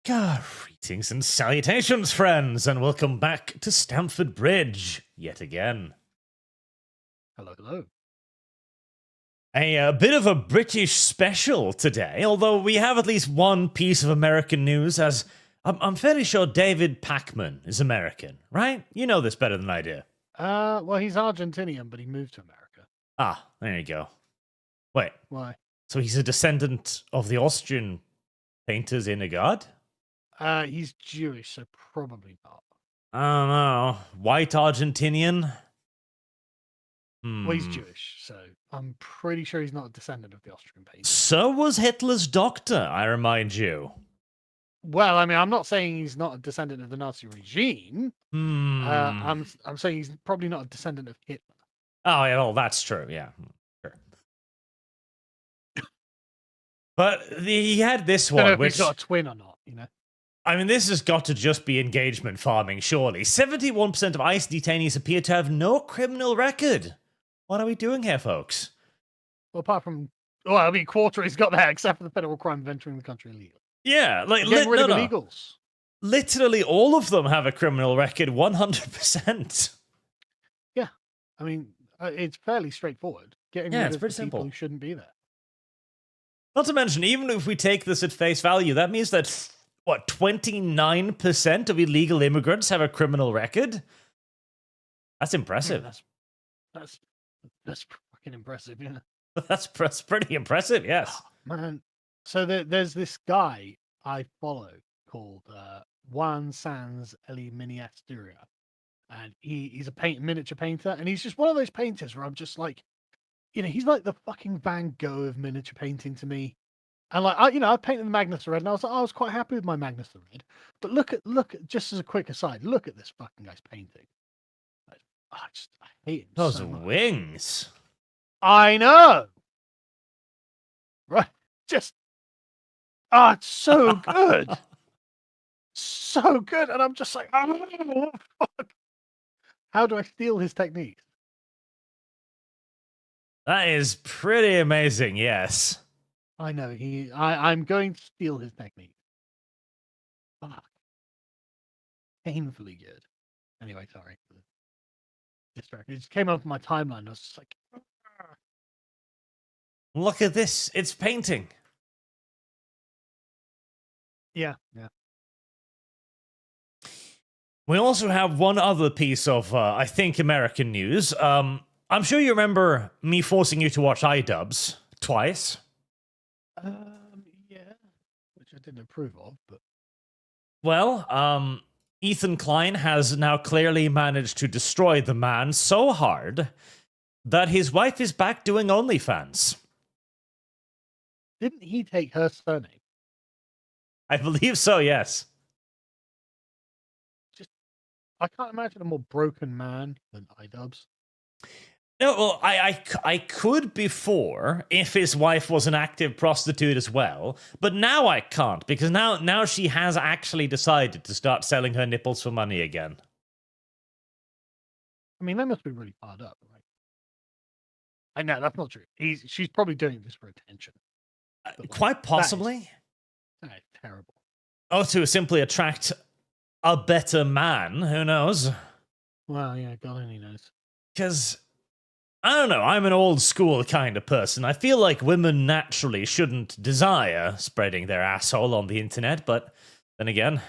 Greetings and salutations, friends, and welcome back to Stamford Bridge yet again. Hello, hello. A bit of a British special today, although we have at least one piece of American news, as I'm fairly sure David Pakman is American, right? You know this better than I do. Well, he's Argentinian, but he moved to America. Ah, there you go. Wait. Why? So he's a descendant of the Austrian painters in a god? He's Jewish, so probably not. I don't know. White Argentinian? Well, he's Jewish, so I'm pretty sure he's not a descendant of the Austrian painters. So was Hitler's doctor, I remind you. Well, I mean, I'm not saying he's not a descendant of the Nazi regime. I'm saying he's probably not a descendant of Hitler. Oh, yeah, well, that's true, yeah. Sure. But he had this one, I don't know if which... he's got a twin or not, you know? I mean, this has got to just be engagement farming, surely. 71% of ICE detainees appear to have no criminal record. What are we doing here, folks? Well, apart from... Well, I mean, quarter he's got that, except for the federal crime of entering the country illegally. Yeah, like... Getting rid of illegals. Literally all of them have a criminal record, 100%. Yeah. I mean, it's fairly straightforward. Getting rid of the people who shouldn't be there. Not to mention, even if we take this at face value, that means that, what, 29% of illegal immigrants have a criminal record? That's impressive. Yeah, that's fucking impressive, yeah. That's pretty impressive, yes. Oh, man, so there's this guy I follow called Juan Sanz Eli Miniatura, and he's a miniature painter, and he's just one of those painters where I'm just like, you know, he's like the fucking Van Gogh of miniature painting to me. And like, I painted the Magnus Red, and I was quite happy with my Magnus Red. But look at just as a quick aside, look at this fucking guy's painting. I hate him. Those so much. wings. I know. Right. Just it's so good. So good. And I'm just like, oh, fuck. How do I steal his technique? That is pretty amazing, yes. I know. I'm going to steal his technique. Fuck. Painfully good. Anyway, sorry. Distracted. It just came up on my timeline. I was just like, look at this. It's painting. Yeah. We also have one other piece of, I think, American news. I'm sure you remember me forcing you to watch iDubbbz twice. Yeah, which I didn't approve of, but... Well, Ethan Klein has now clearly managed to destroy the man so hard that his wife is back doing OnlyFans. Didn't he take her surname? I believe so, yes. I can't imagine a more broken man than iDubbbz. No, well, I could before if his wife was an active prostitute as well, but now I can't because now she has actually decided to start selling her nipples for money again. I mean, they must be really hard up, right? I know that's not true. She's probably doing this for attention. Quite possibly. That is terrible. Oh, to simply attract a better man. Who knows? Well, yeah, God only knows. Because I don't know, I'm an old school kind of person. I feel like women naturally shouldn't desire spreading their asshole on the internet, but then again,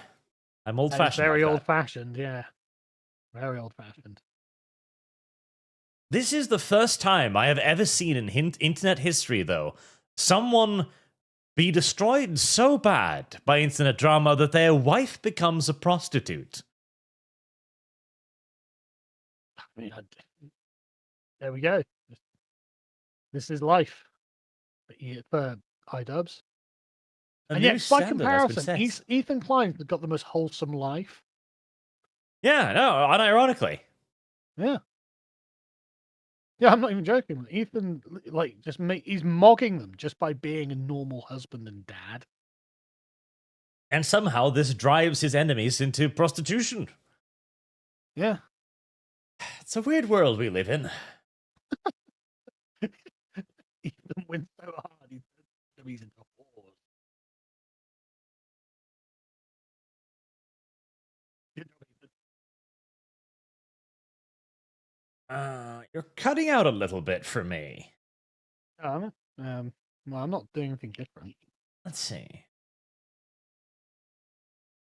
I'm old-fashioned. Very old-fashioned, yeah. Very old-fashioned. This is the first time I have ever seen in internet history, though, someone be destroyed so bad by internet drama that their wife becomes a prostitute. I mean, there we go. This is life for iDubbbz. And yet, by comparison, Ethan Klein's got the most wholesome life. Yeah, no, unironically. Yeah. Yeah, I'm not even joking. Ethan, like, he's mogging them just by being a normal husband and dad. And somehow this drives his enemies into prostitution. Yeah. It's a weird world we live in. Ethan wins so hard, he's into whores. You're cutting out a little bit for me. Well, I'm not doing anything different. Let's see.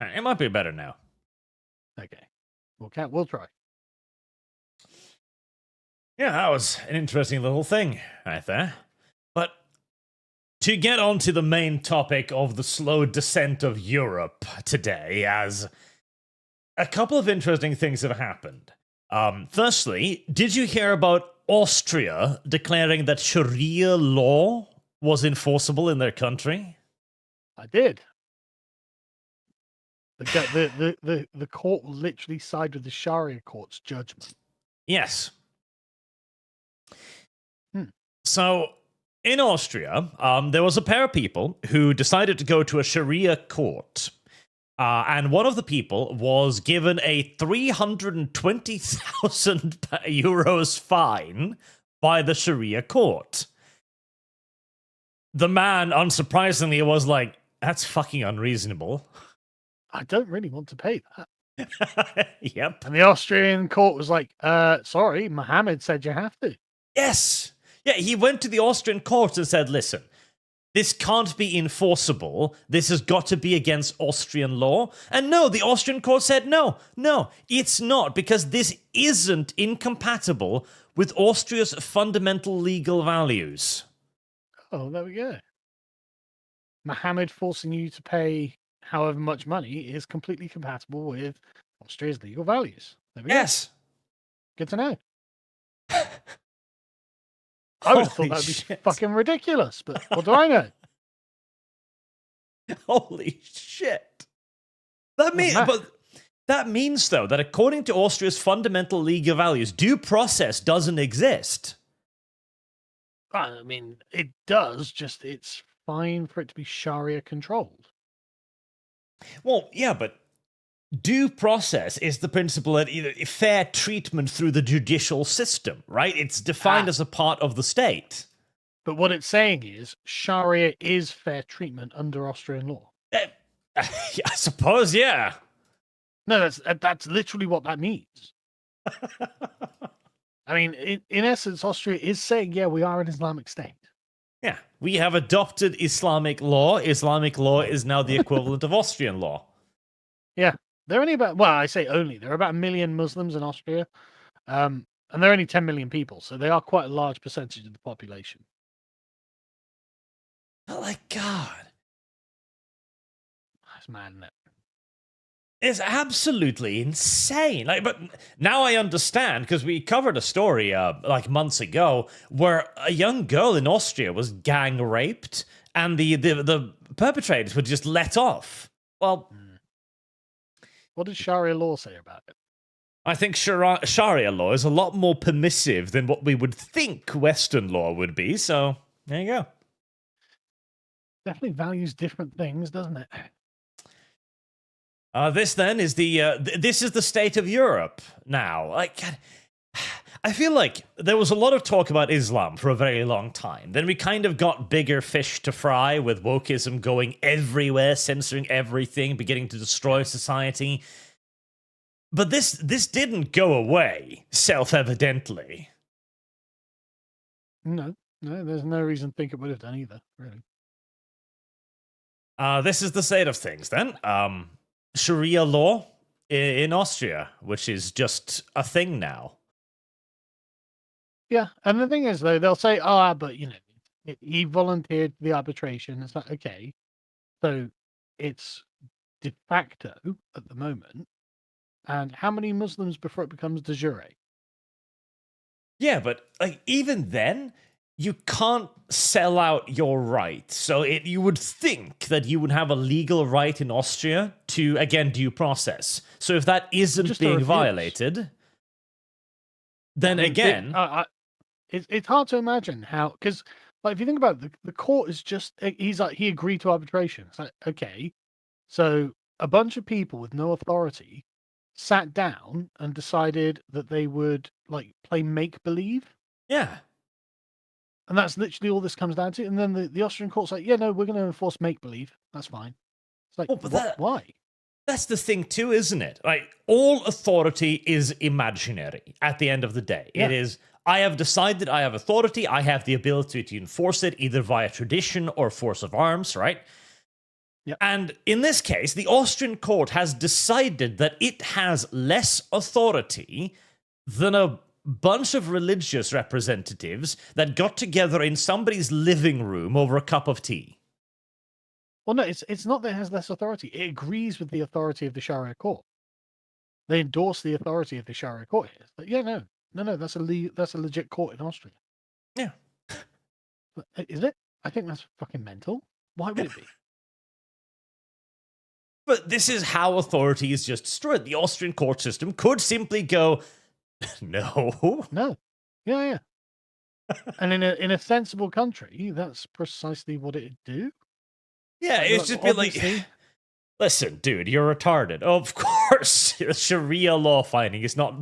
All right, it might be better now. Okay. We'll try. Yeah, that was an interesting little thing right there. But to get on to the main topic of the slow descent of Europe today, as a couple of interesting things have happened. Firstly, did you hear about Austria declaring that Sharia law was enforceable in their country? I did. The court will literally side with the Sharia court's judgment. Yes. So, in Austria, there was a pair of people who decided to go to a Sharia court. And one of the people was given a 320,000 euros fine by the Sharia court. The man, unsurprisingly, was like, that's fucking unreasonable. I don't really want to pay that. Yep. And the Austrian court was like, sorry, Mohammed said you have to. Yes. Yeah, he went to the Austrian court and said, listen, this can't be enforceable. This has got to be against Austrian law. And no, the Austrian court said, no, it's not, because this isn't incompatible with Austria's fundamental legal values. Oh, there we go. Mohammed forcing you to pay however much money is completely compatible with Austria's legal values. There we go. Good to know. I would have thought that would be fucking ridiculous, but what do I know? Holy shit. That means, though, that according to Austria's fundamental legal values, due process doesn't exist. I mean, it does, just it's fine for it to be Sharia controlled. Well, yeah, but due process is the principle that fair treatment through the judicial system, right? It's defined as a part of the state. But what it's saying is Sharia is fair treatment under Austrian law. I suppose, yeah. No, that's literally what that means. I mean, in essence, Austria is saying, yeah, we are an Islamic state. Yeah, we have adopted Islamic law. Islamic law is now the equivalent of Austrian law. Yeah. They're only about, well, I say only, there are about 1 million Muslims in Austria, and they're only 10 million people, so they are quite a large percentage of the population. Oh my God. That's mad, isn't it? It's absolutely insane. But now I understand, because we covered a story months ago where a young girl in Austria was gang raped, and the perpetrators were just let off. Well, what does Sharia law say about it? I think Sharia law is a lot more permissive than what we would think Western law would be, so there you go. Definitely values different things, doesn't it? This then is this is the state of Europe now. I feel like there was a lot of talk about Islam for a very long time. Then we kind of got bigger fish to fry with wokeism going everywhere, censoring everything, beginning to destroy society. But this didn't go away, self-evidently. No, there's no reason to think it would have done either, really. This is the state of things then. Sharia law in Austria, which is just a thing now. Yeah, and the thing is, though, they'll say, but, he volunteered for the arbitration. It's like, okay, so it's de facto at the moment. And how many Muslims before it becomes de jure? Yeah, but even then, you can't sell out your right. So you would think that you would have a legal right in Austria to, again, due process. So if that isn't Just being violated, then again... It's hard to imagine how, because if you think about it, the court is just, he agreed to arbitration. It's like, okay, so a bunch of people with no authority sat down and decided that they would play make-believe. Yeah. And that's literally all this comes down to. And then the Austrian court's like, yeah, no, we're going to enforce make-believe. That's fine. It's like, why? That's the thing too, isn't it? All authority is imaginary at the end of the day. Yeah. It is I have decided I have authority. I have the ability to enforce it either via tradition or force of arms, right? Yep. And in this case, the Austrian court has decided that it has less authority than a bunch of religious representatives that got together in somebody's living room over a cup of tea. Well, no, it's not that it has less authority. It agrees with the authority of the Sharia court. They endorse the authority of the Sharia court here. But yeah, no, that's a legit court in Austria. Yeah. But, is it? I think that's fucking mental. Why would it be? But this is how authority is just destroyed. The Austrian court system could simply go, no. No. Yeah. And in a sensible country, that's precisely what it'd do. Yeah, it's just be like, listen, dude, you're retarded. Of course, Sharia law finding is not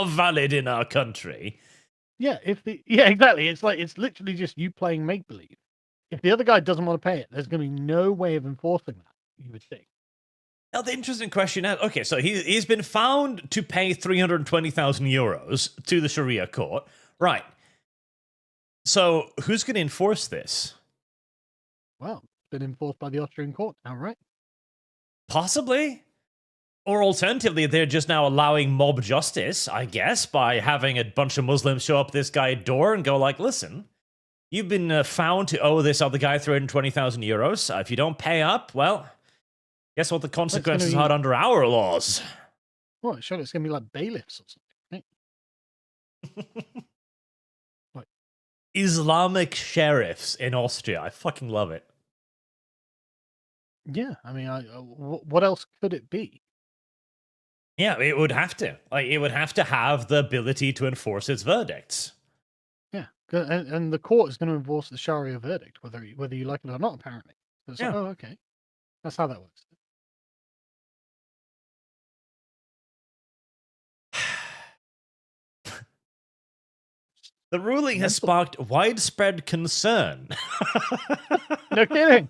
valid in our country. Yeah, exactly. It's literally just you playing make believe. If the other guy doesn't want to pay it, there's going to be no way of enforcing that. You would think. Now, the interesting question is, okay, so he's been found to pay 320,000 euros to the Sharia court. Right. So, who's going to enforce this? Well, it's been enforced by the Austrian court now, right? Possibly. Or alternatively, they're just now allowing mob justice, I guess, by having a bunch of Muslims show up this guy's door and go like, listen, you've been found to owe this other guy 320,000 euros. If you don't pay up, well, guess what the consequences are under our laws? Well, sure, it's going to be like bailiffs or something, right? What? Islamic sheriffs in Austria. I fucking love it. Yeah, I mean, what else could it be? Yeah, it would have to. It would have to have the ability to enforce its verdicts. Yeah, and the court is going to enforce the Sharia verdict, whether you like it or not, apparently. So it's like, oh, okay. That's how that works. The ruling has sparked widespread concern. No kidding.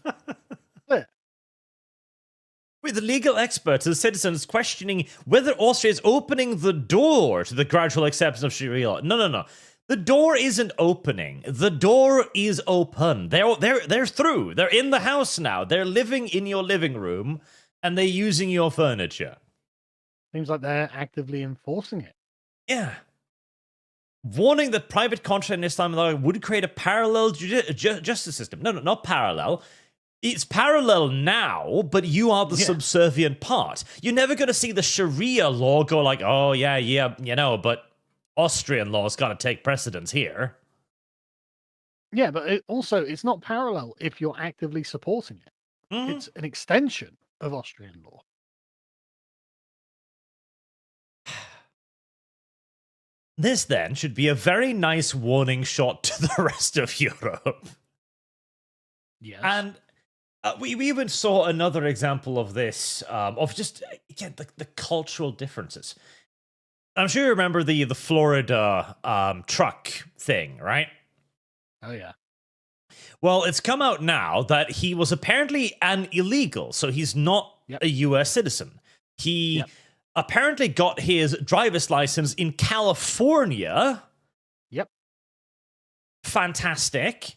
With legal experts and citizens questioning whether Austria is opening the door to the gradual acceptance of Sharia law. No. The door isn't opening. The door is open. They're through. They're in the house now. They're living in your living room, and they're using your furniture. Seems like they're actively enforcing it. Yeah. Warning that private contract in Islam law would create a parallel justice system. No, not parallel. It's parallel now, but you are the subservient part. You're never going to see the Sharia law go like, oh, yeah, but Austrian law's got to take precedence here. Yeah, but it's not parallel if you're actively supporting it. Mm-hmm. It's an extension of Austrian law. This, then, should be a very nice warning shot to the rest of Europe. Yes. And we even saw another example of this, of just, again, the cultural differences. I'm sure you remember the Florida truck thing, right? Oh, yeah. Well, it's come out now that he was apparently an illegal, so he's not a U.S. citizen. He apparently got his driver's license in California. Yep. Fantastic.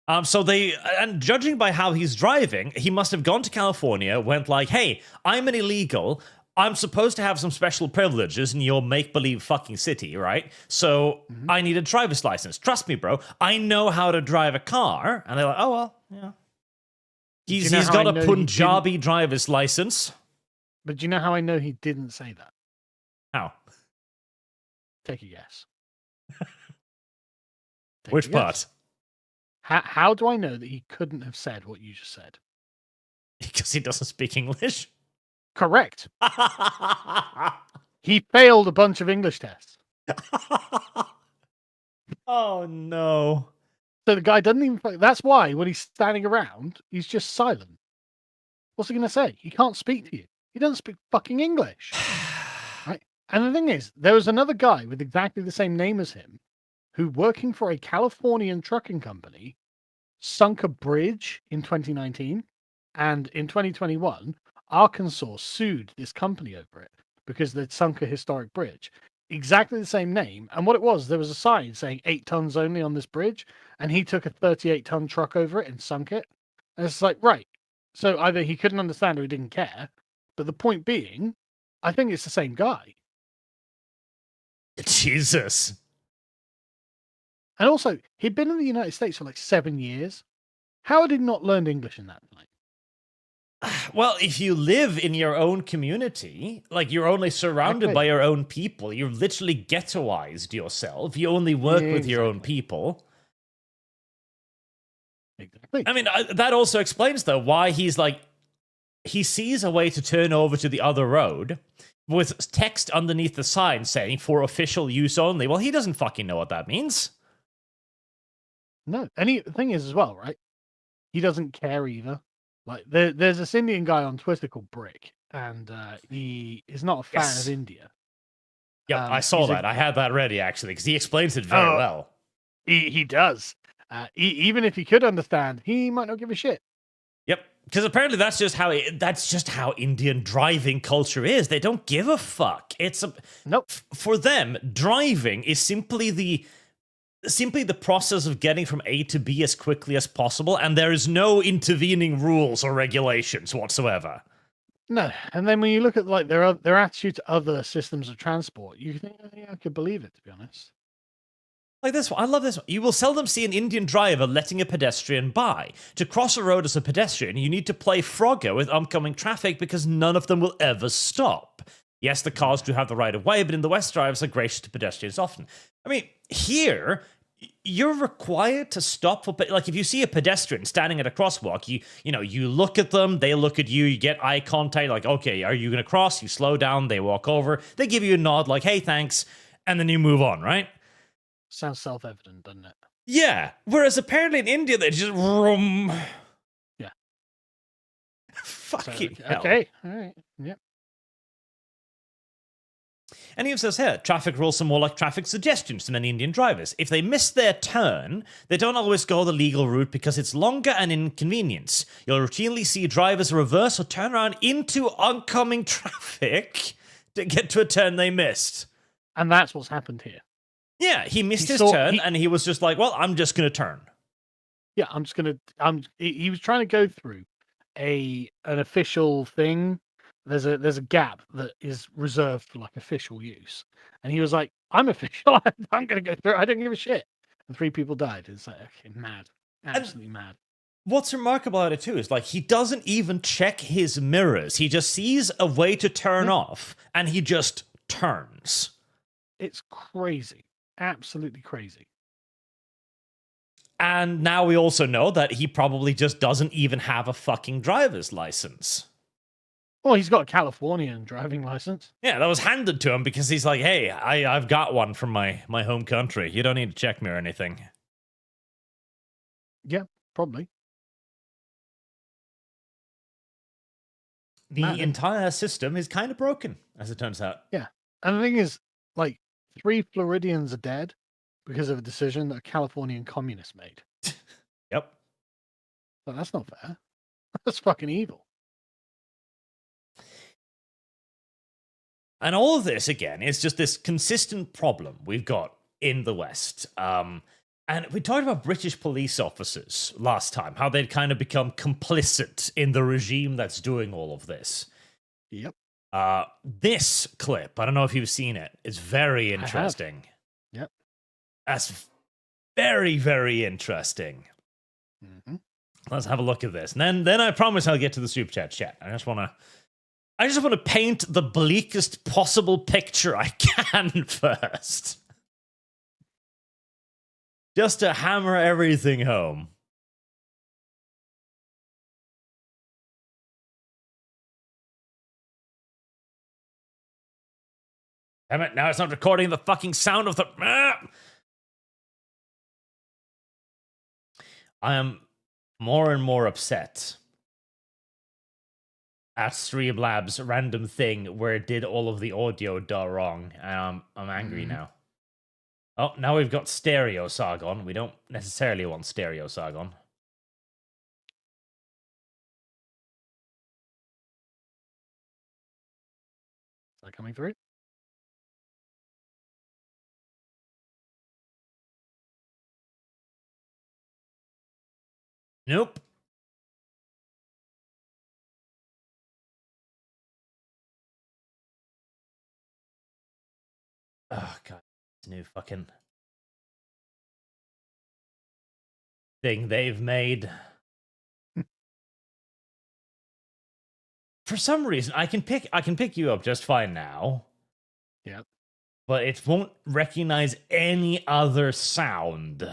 And judging by how he's driving, he must have gone to California, went like, hey, I'm an illegal. I'm supposed to have some special privileges in your make-believe fucking city, right? So I need a driver's license. Trust me, bro. I know how to drive a car. And they're like, oh, well, yeah. He's got a Punjabi driver's license. But do you know how I know he didn't say that? How? Take a guess. Which part? How do I know that he couldn't have said what you just said? Because he doesn't speak English? Correct. He failed a bunch of English tests. Oh, no. So the guy doesn't even... That's why when he's standing around, he's just silent. What's he going to say? He can't speak to you. He doesn't speak fucking English. Right? And the thing is, there was another guy with exactly the same name as him who, working for a Californian trucking company, sunk a bridge in 2019. And in 2021, Arkansas sued this company over it because they'd sunk a historic bridge. exactly the same name. And what it was, there was a sign saying 8 tons only on this bridge, and he took a 38-ton truck over it and sunk it. And it's like, right. So either he couldn't understand or he didn't care. But the point being, I think it's the same guy. Jesus. And also, he'd been in the United States for like 7 years. How had he not learned English in that time? Well, if you live in your own community, like you're only surrounded by Exactly. your own people, you're literally ghettoized yourself. You only work with your own Exactly. people. Exactly. I mean, that also explains, though, why he's like, he sees a way to turn over to the other road with text underneath the sign saying for official use only. Well, he doesn't fucking know what that means. No. And the thing is, as well, right? He doesn't care either. Like, there's this Indian guy on Twitter called Brick, and he is not a fan Yes. of India. Yep, I saw that. I had that ready, actually, because he explains it very well. He does. Even if he could understand, he might not give a shit. Yep, because apparently that's just how Indian driving culture is. They don't give a fuck. Nope. For them, driving is simply the process of getting from A to B as quickly as possible, and there is no intervening rules or regulations whatsoever. No, and then when you look at like their attitude to other systems of transport, you think, yeah, I could believe it, to be honest. Like this one. I love this one. You will seldom see an Indian driver letting a pedestrian by. To cross a road as a pedestrian, you need to play Frogger with oncoming traffic because none of them will ever stop. Yes, the cars do have the right of way, but in the West, drivers are gracious to pedestrians often. I mean, here, you're required to stop for, like, if you see a pedestrian standing at a crosswalk, you look at them, they look at you, you get eye contact, like, okay, are you going to cross? You slow down, they walk over, they give you a nod, like, hey, thanks, and then you move on, right? Sounds self-evident, doesn't it? Yeah. Whereas apparently in India, they just vroom. Yeah. Fucking hell. Okay. All right. Yep. And he says here, traffic rules are more like traffic suggestions to many Indian drivers. If they miss their turn, they don't always go the legal route because it's longer and inconvenience. You'll routinely see drivers reverse or turn around into oncoming traffic to get to a turn they missed. And that's what's happened here. Yeah, he missed his turn, and he was just like, well, I'm just going to turn. Yeah, he was trying to go through an official thing. There's a gap that is reserved for like official use. And he was like, I'm official. I'm going to go through. I don't give a shit. And 3 people died. It's like, okay, mad. Absolutely mad. What's remarkable about it too is like he doesn't even check his mirrors. He just sees a way to turn off, and he just turns. It's crazy. Absolutely crazy. And now we also know that he probably just doesn't even have a fucking driver's license. Well, he's got a Californian driving license. Yeah, that was handed to him because he's like, hey, I've got one from my home country. You don't need to check me or anything. Yeah, probably. The entire system is kind of broken, as it turns out. Yeah. And the thing is, like, 3 Floridians are dead because of a decision that a Californian communist made. Yep. But that's not fair. That's fucking evil. And all of this, again, is just this consistent problem we've got in the West. And we talked about British police officers last time, how they'd kind of become complicit in the regime that's doing all of this. Yep. This clip, I don't know if you've seen it, it's very interesting. Yep. That's very, very interesting. Mm-hmm. Let's have a look at this. And then I promise I'll get to the super chat. I just want to paint the bleakest possible picture I can first. Just to hammer everything home. Damn it, now it's not recording the fucking sound of the... I am more and more upset at Streamlabs' random thing where it did all of the audio wrong. I'm angry now. Oh, now we've got stereo Sargon. We don't necessarily want stereo Sargon. Is that coming through? Nope. Oh god, this new fucking thing they've made. For some reason, I can pick you up just fine now. Yep. But it won't recognize any other sound.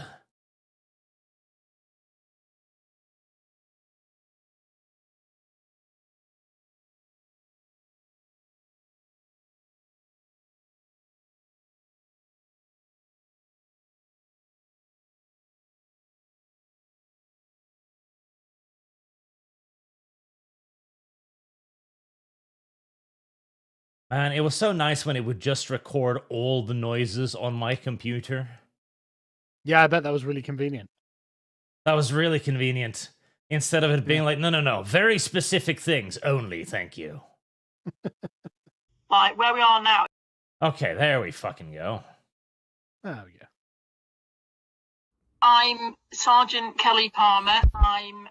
Man, it was so nice when it would just record all the noises on my computer. Yeah, I bet that was really convenient. That was really convenient. Instead of it being like, no, very specific things only, thank you. Like where we are now. Okay, there we fucking go. Oh, yeah. I'm Sergeant Kelly Palmer. I'm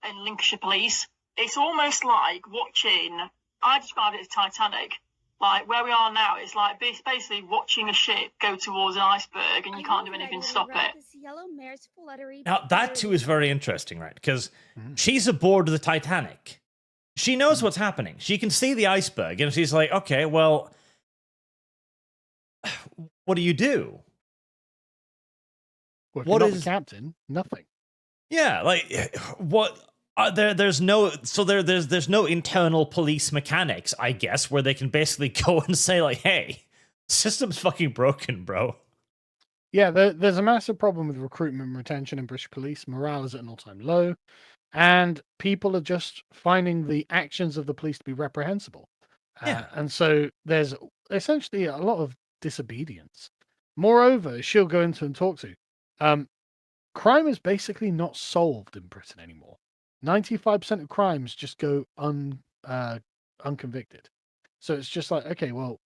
in Lincolnshire Police. It's almost like watching, I describe it as Titanic. Like where we are now, it's like basically watching a ship go towards an iceberg and you can't do anything to stop it. Now, that too is very interesting, right? Because she's aboard the Titanic. She knows what's happening. She can see the iceberg, and she's like, okay, well, what do you do? Well, if What you're not is- the captain? Nothing. Yeah, like, what... there's no internal police mechanics, I guess, where they can basically go and say like, "Hey, system's fucking broken, bro." Yeah, there's a massive problem with recruitment and retention in British police. Morale is at an all-time low, and people are just finding the actions of the police to be reprehensible. Yeah. And so there's essentially a lot of disobedience. Moreover, she'll go into and talk to. Crime is basically not solved in Britain anymore. 95% of crimes just go unconvicted. So it's just like, okay, well,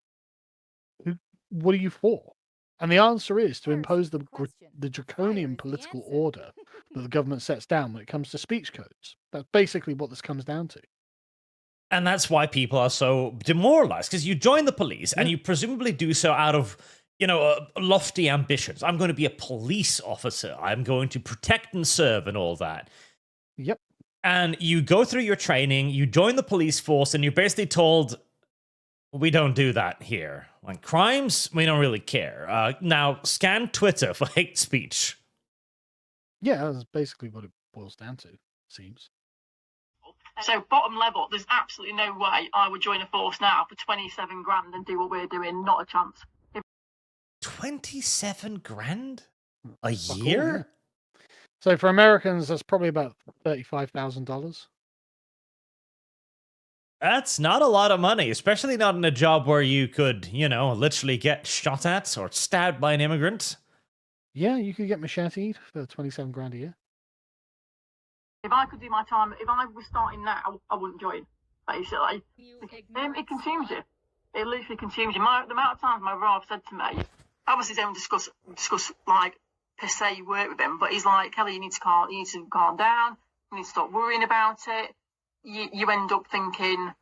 what are you for? And the answer is to impose the draconian political order that the government sets down when it comes to speech codes. That's basically what this comes down to. And that's why people are so demoralized, because you join the police and you presumably do so out of, lofty ambitions. I'm going to be a police officer. I'm going to protect and serve and all that. Yep. And you go through your training, you join the police force, and you're basically told, we don't do that here. Like, crimes, we don't really care. Now, scan Twitter for hate speech. Yeah, that's basically what it boils down to, seems. So bottom level, there's absolutely no way I would join a force now for 27 grand and do what we're doing. Not a chance. 27 grand a Fuck all, year? yeah. So for Americans, that's probably about $35,000. That's not a lot of money, especially not in a job where you could, literally get shot at or stabbed by an immigrant. Yeah, you could get macheted for 27 grand a year. If I could do my time, if I was starting now, I wouldn't join, basically. It consumes you. It literally consumes you. The amount of times my brother said to me, obviously don't discuss like per se work with him, but he's like, Kelly, you need to calm down, you need to stop worrying about it. You end up thinking,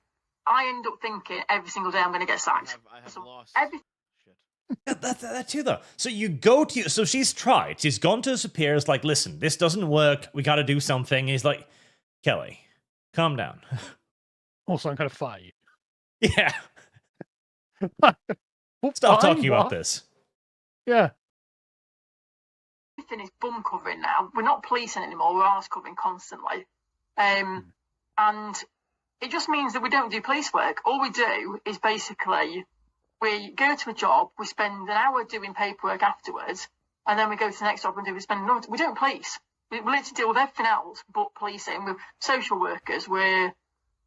I end up thinking every single day I'm going to get sacked. I have So lost. That too, though. So you go to... So she's tried. She's gone to her superiors like, listen, this doesn't work. We got to do something. And he's like, Kelly, calm down. Also, I'm going to fire you. Yeah. Well, Stop fine, talking about what? this. Yeah. Everything is bum covering now. We're not policing anymore. We're arse covering constantly. And it just means that we don't do police work. All we do is basically we go to a job, we spend an hour doing paperwork afterwards, and then we go to the next job and we spend another. We don't police. We literally deal with everything else but policing. We're social workers. We're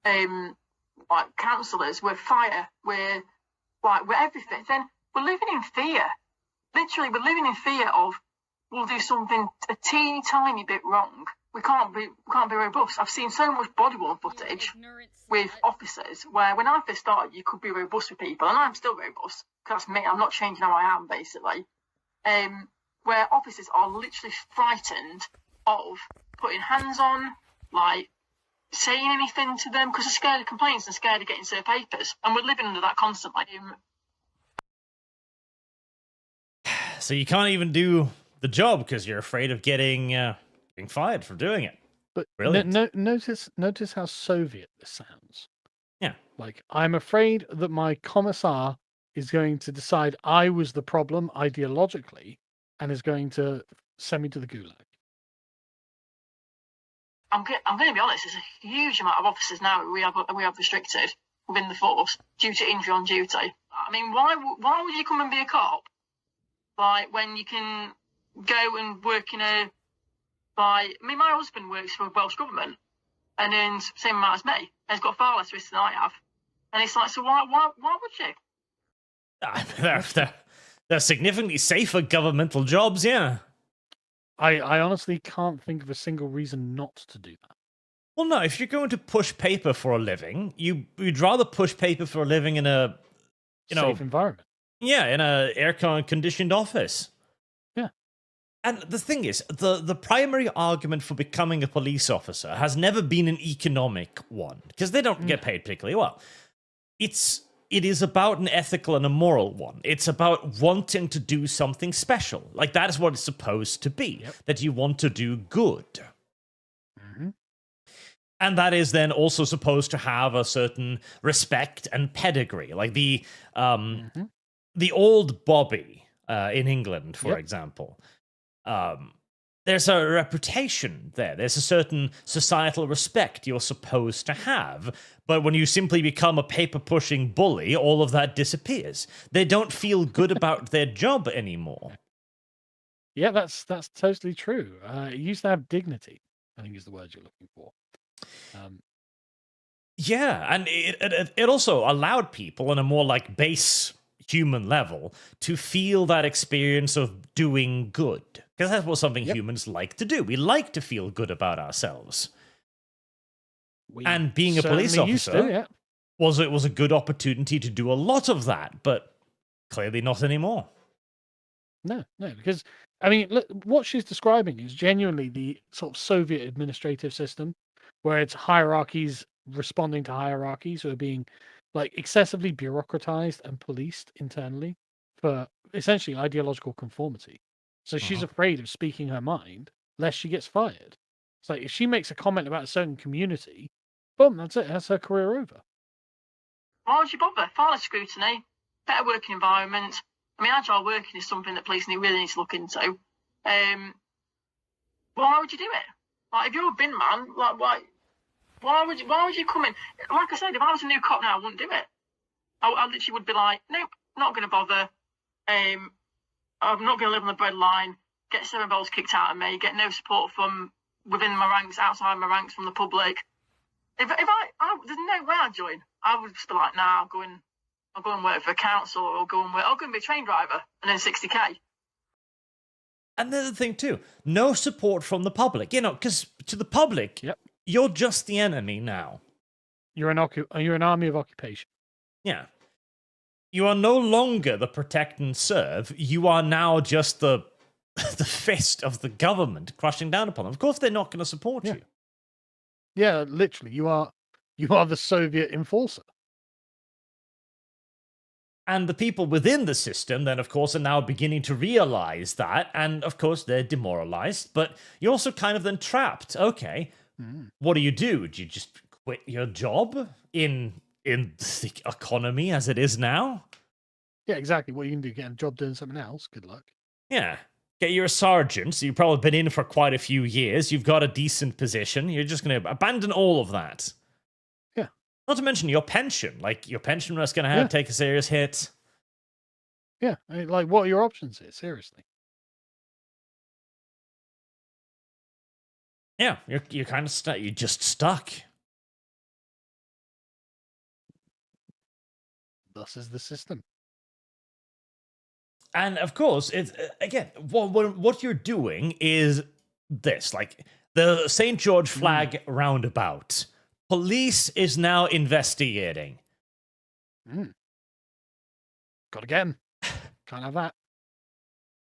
like counsellors. We're fire. We're everything. Then we're living in fear. Literally, we're living in fear of we'll do something a teeny tiny bit wrong. We can't be robust. I've seen so much body-worn footage with officers where when I first started, you could be robust with people, and I'm still robust because that's me. I'm not changing how I am, basically. Where officers are literally frightened of putting hands on, like saying anything to them because they're scared of complaints and scared of getting served papers, and we're living under that constantly. So you can't even do the job because you're afraid of getting fired for doing it. But Brilliant. notice how Soviet this sounds. Yeah. Like, I'm afraid that my commissar is going to decide I was the problem ideologically and is going to send me to the gulag. I'm going to be honest. There's a huge amount of officers now we have restricted within the force due to injury on duty. I mean, why would you come and be a cop, like, when you can go and work in a, like, I mean, my husband works for the Welsh government and earns the same amount as me, and he's got far less risk than I have, and it's like, so why would you? They're significantly safer governmental jobs, yeah. I honestly can't think of a single reason not to do that. Well, no, if you're going to push paper for a living, you'd rather push paper for a living in a, safe environment. Yeah, in a air-conditioned office. Yeah. And the thing is, the primary argument for becoming a police officer has never been an economic one, because they don't get paid particularly well. It is about an ethical and a moral one. It's about wanting to do something special. Like, that is what it's supposed to be, that you want to do good. Mm-hmm. And that is then also supposed to have a certain respect and pedigree. Like the old Bobby in England, for example. There's a reputation there. There's a certain societal respect you're supposed to have. But when you simply become a paper-pushing bully, all of that disappears. They don't feel good about their job anymore. Yeah, that's totally true. It used to have dignity, I think is the word you're looking for. Yeah, and it also allowed people on a more like base human level to feel that experience of doing good. Because that's what something humans like to do. We like to feel good about ourselves. And being a police officer was a good opportunity to do a lot of that, but clearly not anymore. No, because, I mean, look, what she's describing is genuinely the sort of Soviet administrative system, where it's hierarchies responding to hierarchies who are being, like, excessively bureaucratized and policed internally for essentially ideological conformity. So she's afraid of speaking her mind lest she gets fired. It's like, if she makes a comment about a certain community, boom, that's it. That's her career over. Why would you bother? Far less scrutiny, better working environment. I mean, agile working is something that police really need to look into. Why would you do it? Like, if you're a bin man, like, why would you come in? Like I said, if I was a new cop now, I wouldn't do it. I literally would be like, nope, not going to bother. I'm not going to live on the breadline, get 7 balls kicked out of me, get no support from within my ranks, outside my ranks, from the public. If there's no way I'd join. I would just be like, nah, I'll go and work for a council, or I'll go and be a train driver, and then 60k. And there's the thing too, no support from the public. Because to the public, you're just the enemy now. You're an army of occupation. Yeah. You are no longer the protect and serve. You are now just the fist of the government crushing down upon them. Of course, they're not going to support you. Yeah, literally, you are the Soviet enforcer. And the people within the system then, of course, are now beginning to realize that. And, of course, they're demoralized. But you're also kind of then trapped. Okay, what do? Do you just quit your job in the economy as it is now? Yeah, exactly. What you can do, get a job doing something else. Good luck. Yeah. You're a sergeant, so you've probably been in for quite a few years. You've got a decent position. You're just going to abandon all of that. Yeah. Not to mention your pension. Like, your pension is going to take a serious hit. Yeah. I mean, like, what are your options here? Seriously. Yeah, you're kind of stuck. You're just stuck. Thus is the system. And of course, it's again, what you're doing is this, like the St. George flag roundabout. Police is now investigating. Gotta get him. Can't have that.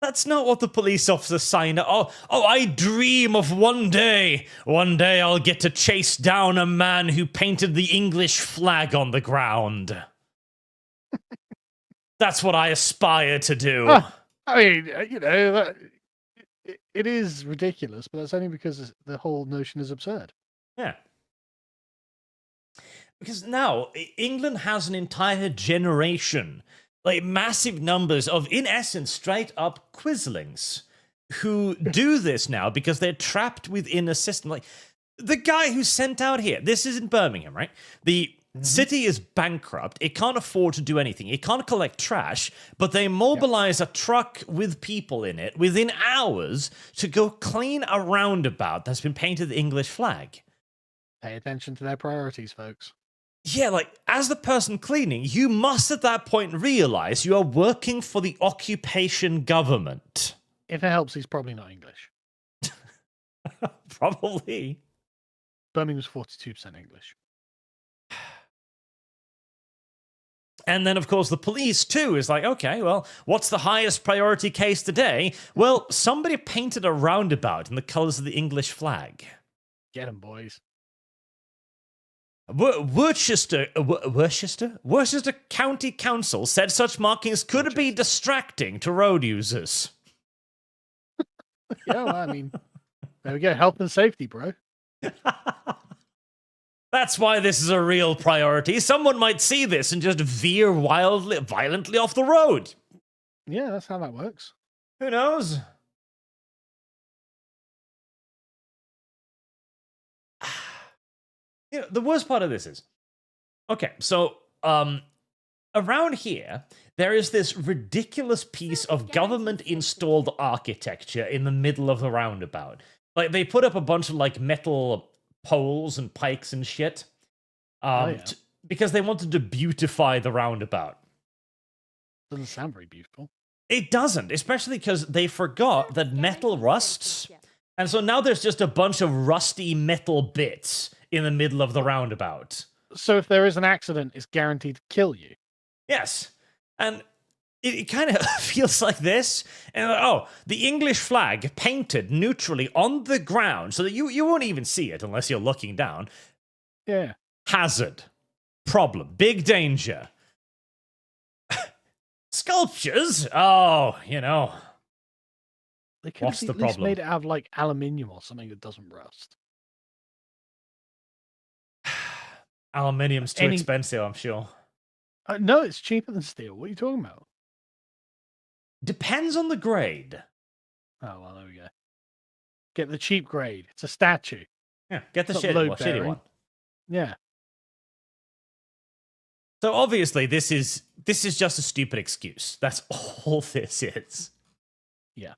That's not what the police officer signed up. Oh, I dream of one day I'll get to chase down a man who painted the English flag on the ground. That's what I aspire to do. I mean, it is ridiculous, but that's only because the whole notion is absurd. Yeah. Because now, England has an entire generation, like massive numbers of, in essence, straight up quislings who do this now because they're trapped within a system. Like, the guy who's sent out here, this is in Birmingham, right? The city is bankrupt. It can't afford to do anything. It can't collect trash, but they mobilize a truck with people in it within hours to go clean a roundabout that's been painted the English flag. Pay attention to their priorities, folks. Yeah, like, as the person cleaning, you must at that point realize you are working for the occupation government. If it helps, he's probably not English. Probably. Birmingham's 42% English. And then, of course, the police, too, is like, okay, well, what's the highest priority case today? Well, somebody painted a roundabout in the colours of the English flag. Get 'em, boys. Worcester County Council said such markings could be distracting to road users. Yeah, well, I mean, there we go. Health and safety, bro. That's why this is a real priority. Someone might see this and just veer violently off the road. Yeah, that's how that works. Who knows? You know, the worst part of this is, okay, so around here, there is this ridiculous piece of government-installed architecture in the middle of the roundabout. Like, they put up a bunch of, like, metal poles and pikes and shit because they wanted to beautify the roundabout. Doesn't sound very beautiful. It doesn't, especially because they forgot that metal rusts. And so now there's just a bunch of rusty metal bits in the middle of the roundabout. So if there is an accident, it's guaranteed to kill you. Yes. And it kind of feels like this. And the English flag painted neutrally on the ground so that you won't even see it unless you're looking down. Yeah. Hazard. Problem. Big danger. Sculptures? Oh, you know. They could What's have the at least problem? made it out of like aluminium or something that doesn't rust. Aluminium's too expensive, I'm sure. No, it's cheaper than steel. What are you talking about? Depends on the grade. Oh, well, there we go. Get the cheap grade. It's a statue. Yeah, get the It's not shitty load-bearing. one. Yeah. So obviously this is just a stupid excuse. That's all this is. Yeah.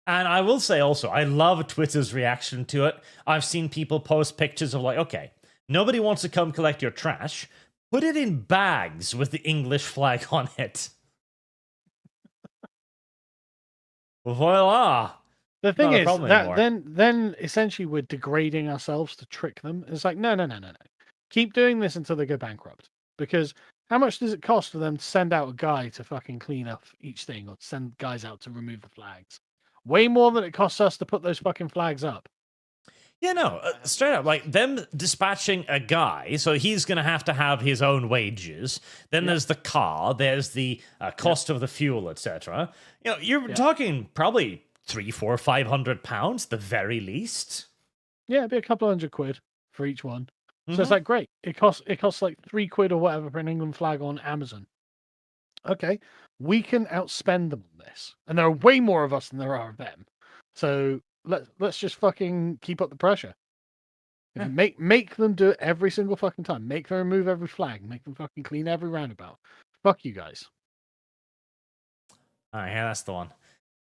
And I will say also, I love Twitter's reaction to it. I've seen people post pictures of like, okay, nobody wants to come collect your trash. Put it in bags with the English flag on it. Voila. The thing Not a is problem that anymore. then essentially we're degrading ourselves to trick them. It's like no. Keep doing this until they go bankrupt. Because how much does it cost for them to send out a guy to fucking clean up each thing or send guys out to remove the flags? Way more than it costs us to put those fucking flags up. Yeah, no, straight up, like them dispatching a guy, so he's going to have his own wages. Then there's the car, there's the cost of the fuel, etc. You know, you're talking probably £300-500, the very least. Yeah, it'd be a couple £100 for each one. So Mm-hmm. it's like great. It costs like £3 or whatever for an England flag on Amazon. Okay, we can outspend them on this, and there are way more of us than there are of them. So let's just fucking keep up the pressure. Yeah. Make them do it every single fucking time. Make them remove every flag. Make them fucking clean every roundabout. Fuck you guys. All right, yeah, that's the one.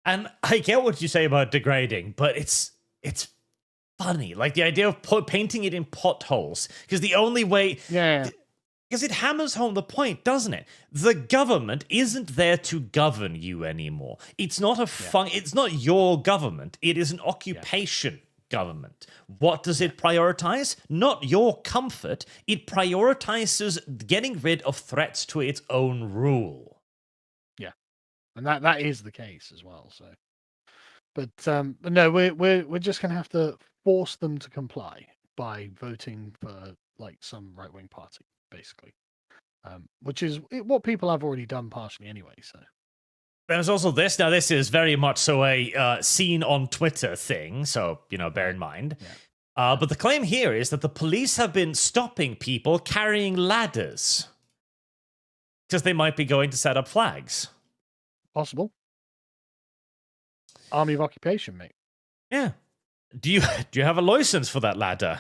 And I get what you say about degrading, but it's funny. Like the idea of painting it in potholes, because the only way... Yeah. Because it hammers home the point, doesn't it? The government isn't there to govern you anymore. It's not it's not your government. It is an occupation government. What does it prioritize? Not your comfort. It prioritizes getting rid of threats to its own rule. Yeah. and that is the case as well. So, but no, we're just gonna have to force them to comply by voting for like some right wing party, basically, which is what people have already done partially anyway. So. There's also this. Now, this is very much so a seen on Twitter thing, so, bear in mind. Yeah. But the claim here is that the police have been stopping people carrying ladders because they might be going to set up flags. Possible. Army of occupation, mate. Yeah. Do you have a license for that ladder?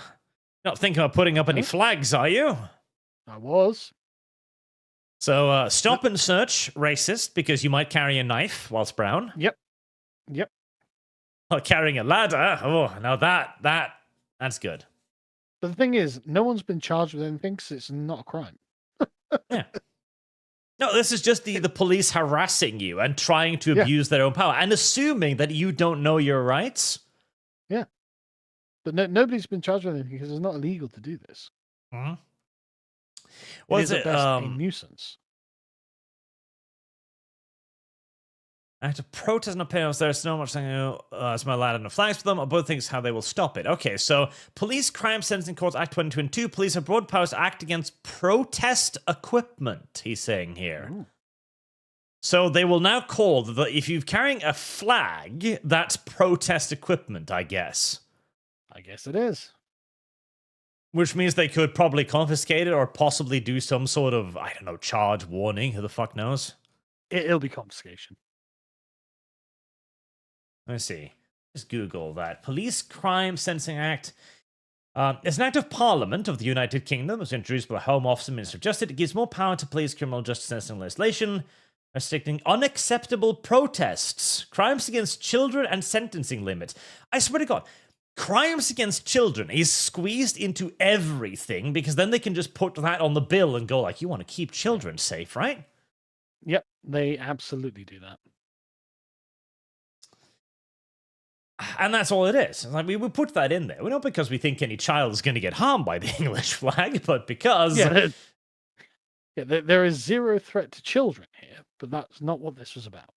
Not thinking of putting up any flags, are you? I was. So, stop and search, racist, because you might carry a knife whilst brown. Yep. Well, carrying a ladder, oh, now that's good. But the thing is, no one's been charged with anything because it's not a crime. Yeah. No, this is just the police harassing you and trying to abuse their own power and assuming that you don't know your rights. Yeah. But nobody's been charged with anything because it's not illegal to do this. Mm-hmm. It is at best a nuisance. Act of protest and opinions. There's so much thing as my lad and the flags for them. Or both things how they will stop it. Okay, so Police Crime Sentencing Courts Act 2022. Police have broad powers to act against protest equipment, he's saying here. Ooh. So they will now call if you're carrying a flag, that's protest equipment, I guess. I guess it is. Which means they could probably confiscate it or possibly do some sort of, I don't know, charge, warning. Who the fuck knows? It'll be confiscation. Let's see. Just Google that. Police Crime Sentencing Act. It's an act of Parliament of the United Kingdom. It was introduced by the Home Office and Minister of Justice. It gives more power to police criminal justice sentencing legislation, restricting unacceptable protests, crimes against children, and sentencing limits. I swear to God, crimes against children is squeezed into everything because then they can just put that on the bill and go like, you want to keep children safe, right? Yep, they absolutely do that. And that's all it is. Like we put that in there. Well, not because we think any child is going to get harmed by the English flag, but because... There is zero threat to children here, but that's not what this was about.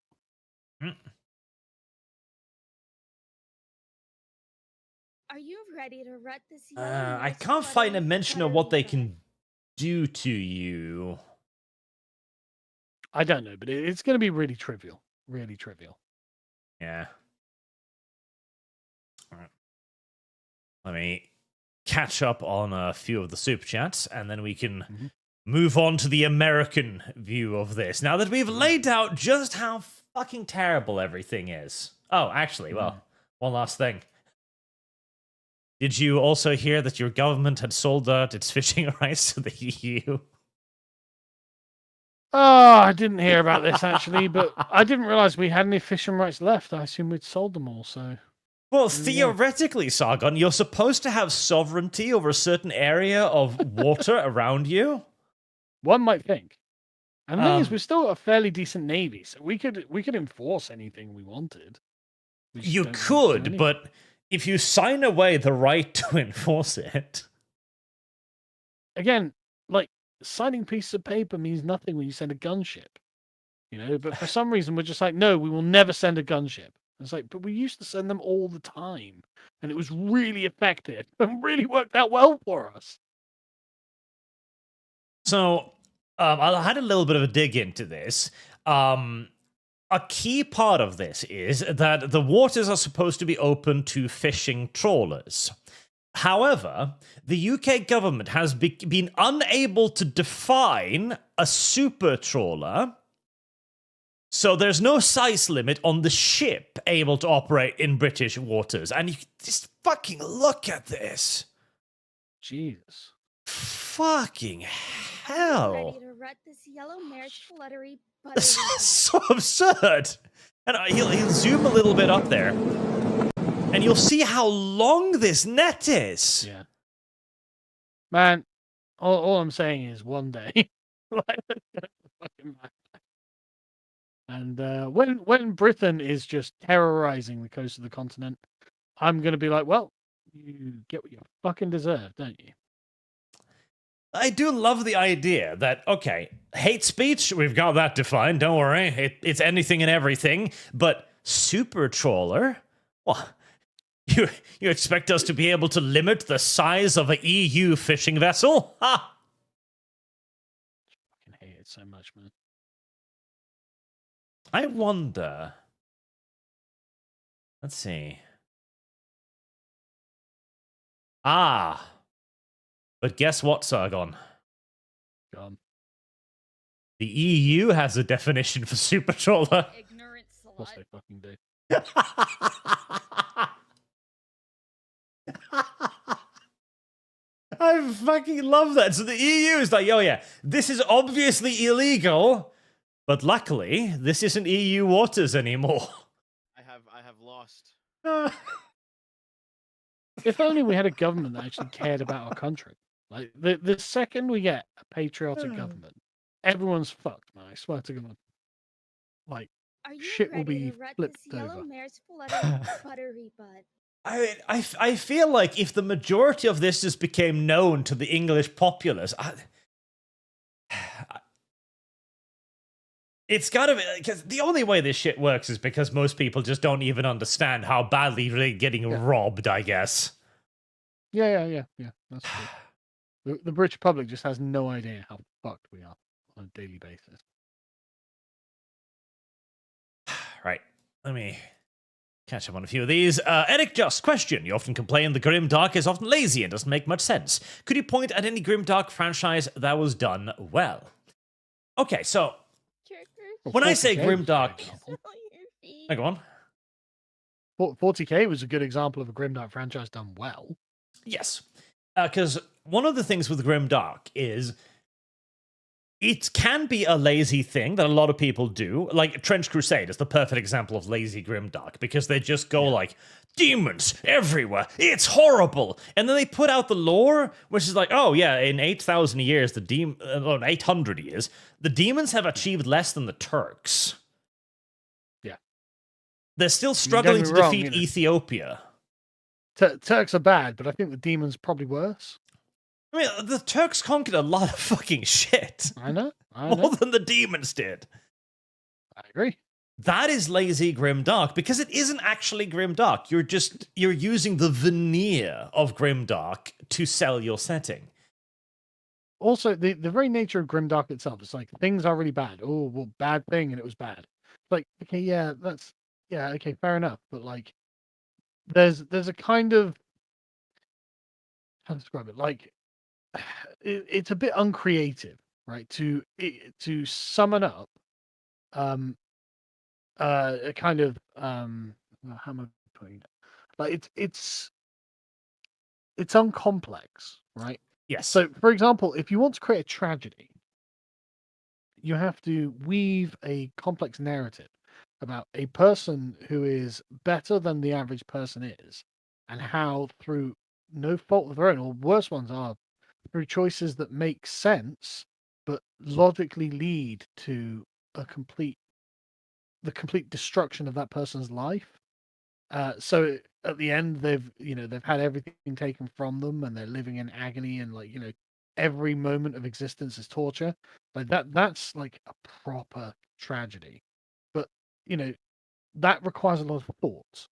Are you ready to rut this I can't find a mention of what they can do to you. I don't know, but it's going to be really trivial. Really trivial. Yeah. Let me catch up on a few of the super chats, and then we can move on to the American view of this. Now that we've laid out just how fucking terrible everything is. Oh, actually, well, one last thing. Did you also hear that your government had sold out its fishing rights to the EU? Oh, I didn't hear about this, actually, but I didn't realize we had any fishing rights left. I assumed we'd sold them all, so... Well, theoretically, Sargon, you're supposed to have sovereignty over a certain area of water around you. One might think. And the thing is, we've still got a fairly decent navy, so we could enforce anything we wanted. You could, but if you sign away the right to enforce it... Again, like, signing pieces of paper means nothing when you send a gunship. But for some reason, we're just like, no, we will never send a gunship. It's like, but we used to send them all the time, and it was really effective and really worked out well for us. So, I had a little bit of a dig into this. A key part of this is that the waters are supposed to be open to fishing trawlers. However, the UK government has been unable to define a super trawler. So there's no size limit on the ship able to operate in British waters. And you just fucking look at this. Jesus. Fucking hell. Ready to rut this yellow marriage fluttery This is so absurd. And he'll zoom a little bit up there. And you'll see how long this net is. Yeah. Man, all I'm saying is one day. And when Britain is just terrorizing the coast of the continent, I'm going to be like, well, you get what you fucking deserve, don't you? I do love the idea that, okay, hate speech, we've got that defined, don't worry. It's anything and everything. But super troller? Well, you expect us to be able to limit the size of an EU fishing vessel? Ha! I fucking hate it so much, man. I wonder. Let's see. Ah. But guess what, Sargon? Gone. The EU has a definition for super trawler. Ignorant Of course slut. they fucking do. I fucking love that. So the EU is like, oh yeah, this is obviously illegal, but luckily this isn't EU waters anymore. I have lost. If only we had a government that actually cared about our country. Like the second we get a patriotic government, everyone's fucked, man. I swear to God. Like Are you shit will ready be to rut flipped this yellow over. mare's fluttery buttery butt? I feel like if the majority of this just became known to the English populace, it's gotta be, because the only way this shit works is because most people just don't even understand how badly they're getting robbed, I guess. Yeah. That's true. The British public just has no idea how fucked we are on a daily basis. Right. Let me catch up on a few of these. Eric Just, question. You often complain the Grimdark is often lazy and doesn't make much sense. Could you point at any Grimdark franchise that was done well? Okay, so when I say 40K was a good Grimdark... example. Go on. 40K was a good example of a Grimdark franchise done well. Yes. Because one of the things with Grimdark is it can be a lazy thing that a lot of people do. Like Trench Crusade is the perfect example of lazy Grimdark because they just go like, demons everywhere, it's horrible. And then they put out the lore, which is like, oh yeah, in 8,000 years, 800 years, the demons have achieved less than the Turks. Yeah. They're still struggling get to me wrong, defeat you know. Ethiopia. Turks are bad, but I think the demons probably worse. I mean, the Turks conquered a lot of fucking shit. I know. More than the demons did. I agree. That is lazy Grimdark because it isn't actually Grimdark. You're using the veneer of Grimdark to sell your setting. Also, the very nature of Grimdark itself, it's like things are really bad. Oh, well, bad thing, and it was bad. Like, okay, okay, fair enough. But like, there's a kind of, how to describe it? Like, it's a bit uncreative, right? To summon up, a kind of how am I putting it? Like it's uncomplex, right? Yes. So, for example, if you want to create a tragedy, you have to weave a complex narrative about a person who is better than the average person is, and how through no fault of their own, or worse ones are through choices that make sense but logically lead to the complete destruction of that person's life. So at the end, they've had everything taken from them, and they're living in agony, and every moment of existence is torture. Like that's like a proper tragedy. But that requires a lot of thought.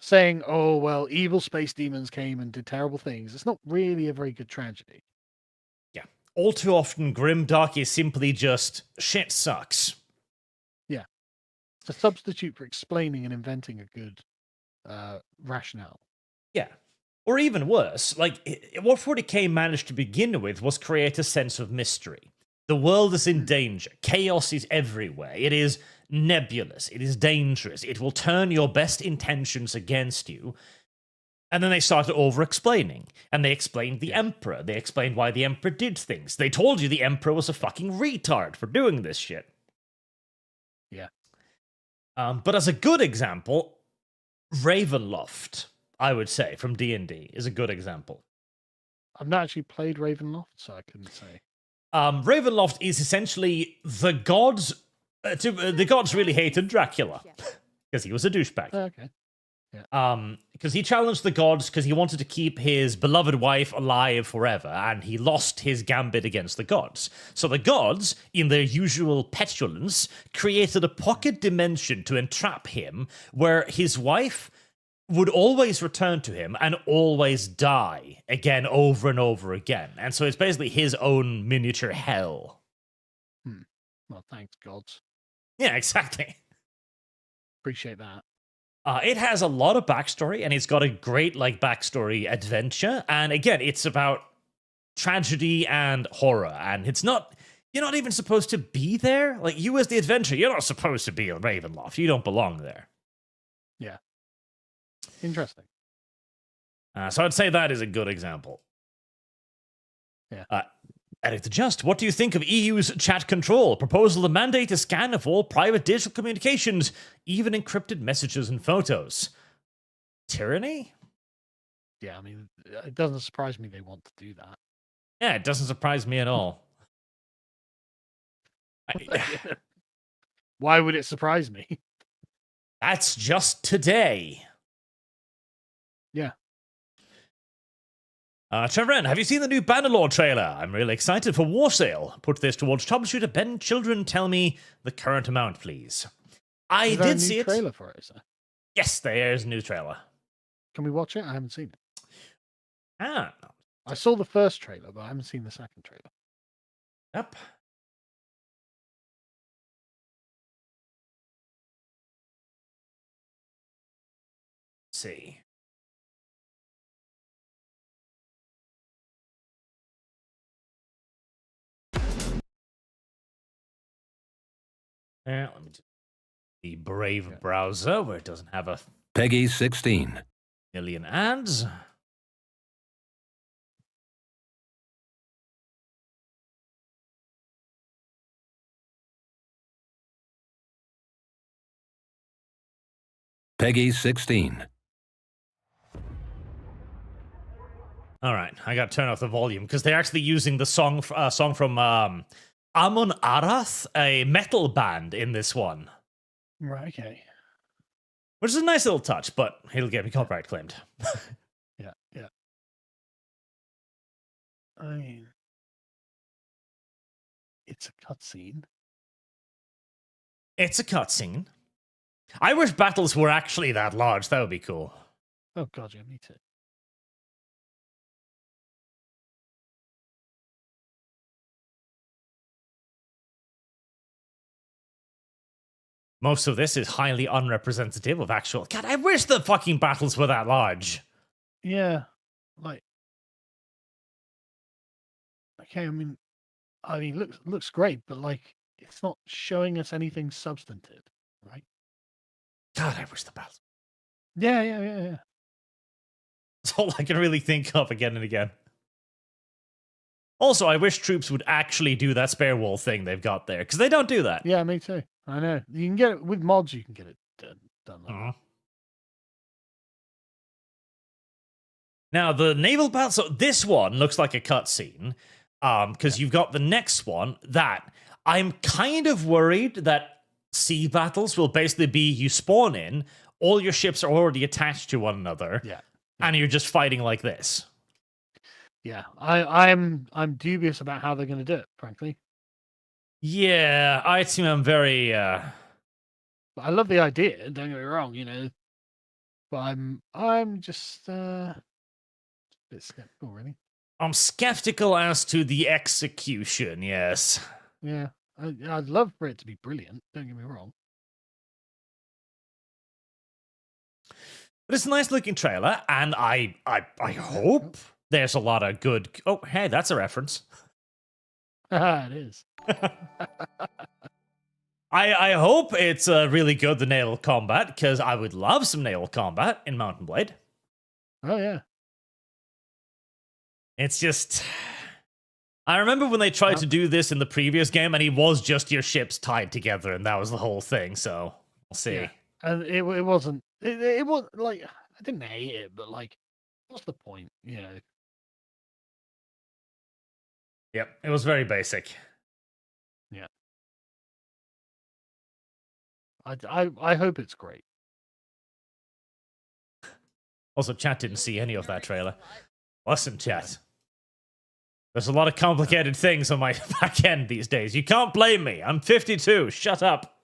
Saying, oh well, evil space demons came and did terrible things, it's not really a very good tragedy. Yeah. All too often, Grimdark is simply just shit sucks. Yeah. It's a substitute for explaining and inventing a good rationale. Yeah. Or even worse, like what 40K managed to begin with was create a sense of mystery. The world is in danger. Chaos is everywhere. It is nebulous. It is dangerous. It will turn your best intentions against you. And then they started over-explaining. And they explained the Emperor. They explained why the Emperor did things. They told you the Emperor was a fucking retard for doing this shit. Yeah. But as a good example, Ravenloft, I would say, from D&D, is a good example. I've not actually played Ravenloft, so I couldn't say. Ravenloft is essentially the gods. The gods really hated Dracula because he was a douchebag. Okay. Because he challenged the gods because he wanted to keep his beloved wife alive forever, and he lost his gambit against the gods. So the gods, in their usual petulance, created a pocket dimension to entrap him, where his wife would always return to him and always die again over and over again. And so it's basically his own miniature hell. Well, thanks, gods. Yeah, exactly. Appreciate that. It has a lot of backstory, and it's got a great backstory adventure. And again, it's about tragedy and horror. And it's not, you're not even supposed to be there. Like, you as the adventurer, you're not supposed to be in Ravenloft. You don't belong there. Yeah. Interesting. So I'd say that is a good example. Yeah. Edit the Just, what do you think of EU's chat control? Proposal to mandate a scan of all private digital communications, even encrypted messages and photos. Tyranny? Yeah, I mean, it doesn't surprise me they want to do that. Yeah, it doesn't surprise me at all. Why would it surprise me? That's just today. Yeah. Trevor, have you seen the new Bannerlord trailer? I'm really excited for War Sale. Put this towards troubleshooter Ben Children. Tell me the current amount, please. I did see it. Trailer for it, sir? Yes, there's a new trailer. Can we watch it? I haven't seen it. Ah. I saw the first trailer, but I haven't seen the second trailer. Yep. Let's see. Let me just the Brave browser where it doesn't have a Peggy 16. million ads. Peggy 16. All right, I got to turn off the volume because they're actually using the song from Amon Arath, a metal band, in this one. Right, okay. Which is a nice little touch, but it'll get me copyright claimed. Yeah. I mean, it's a cutscene. It's a cutscene. I wish battles were actually that large. That would be cool. Oh, God, yeah, me too. Most of this is highly unrepresentative of actual... God, I wish the fucking battles were that large. Yeah, okay. I mean, looks great, but it's not showing us anything substantive, right? God, I wish the battles... Yeah. That's all I can really think of again and again. Also, I wish troops would actually do that spare wall thing they've got there, because they don't do that. Yeah, me too. I know. You can get it with mods. You can get it done. Like Now, the naval battle... So this one looks like a cutscene, because you've got the next one that... I'm kind of worried that sea battles will basically be you spawn in, all your ships are already attached to one another, and you're just fighting like this. Yeah, I'm dubious about how they're going to do it, frankly. Yeah, I think I'm very... But I love the idea, don't get me wrong, but I'm just a bit skeptical, really. I'm skeptical as to the execution, yes. Yeah, I'd love for it to be brilliant, don't get me wrong. But it's a nice looking trailer, and I hope there's a lot of good... Oh, hey, that's a reference. It is. I hope it's really good, the naval combat, because I would love some naval combat in Mountain Blade. Oh, yeah. It's just... I remember when they tried to do this in the previous game, and it was just your ships tied together, and that was the whole thing, so we'll see. Yeah. And it wasn't... It was, I didn't hate it, but, what's the point, Yep, it was very basic. Yeah. I hope it's great. Also, chat didn't see any of that trailer. Listen, chat. There's a lot of complicated things on my back end these days. You can't blame me. I'm 52. Shut up.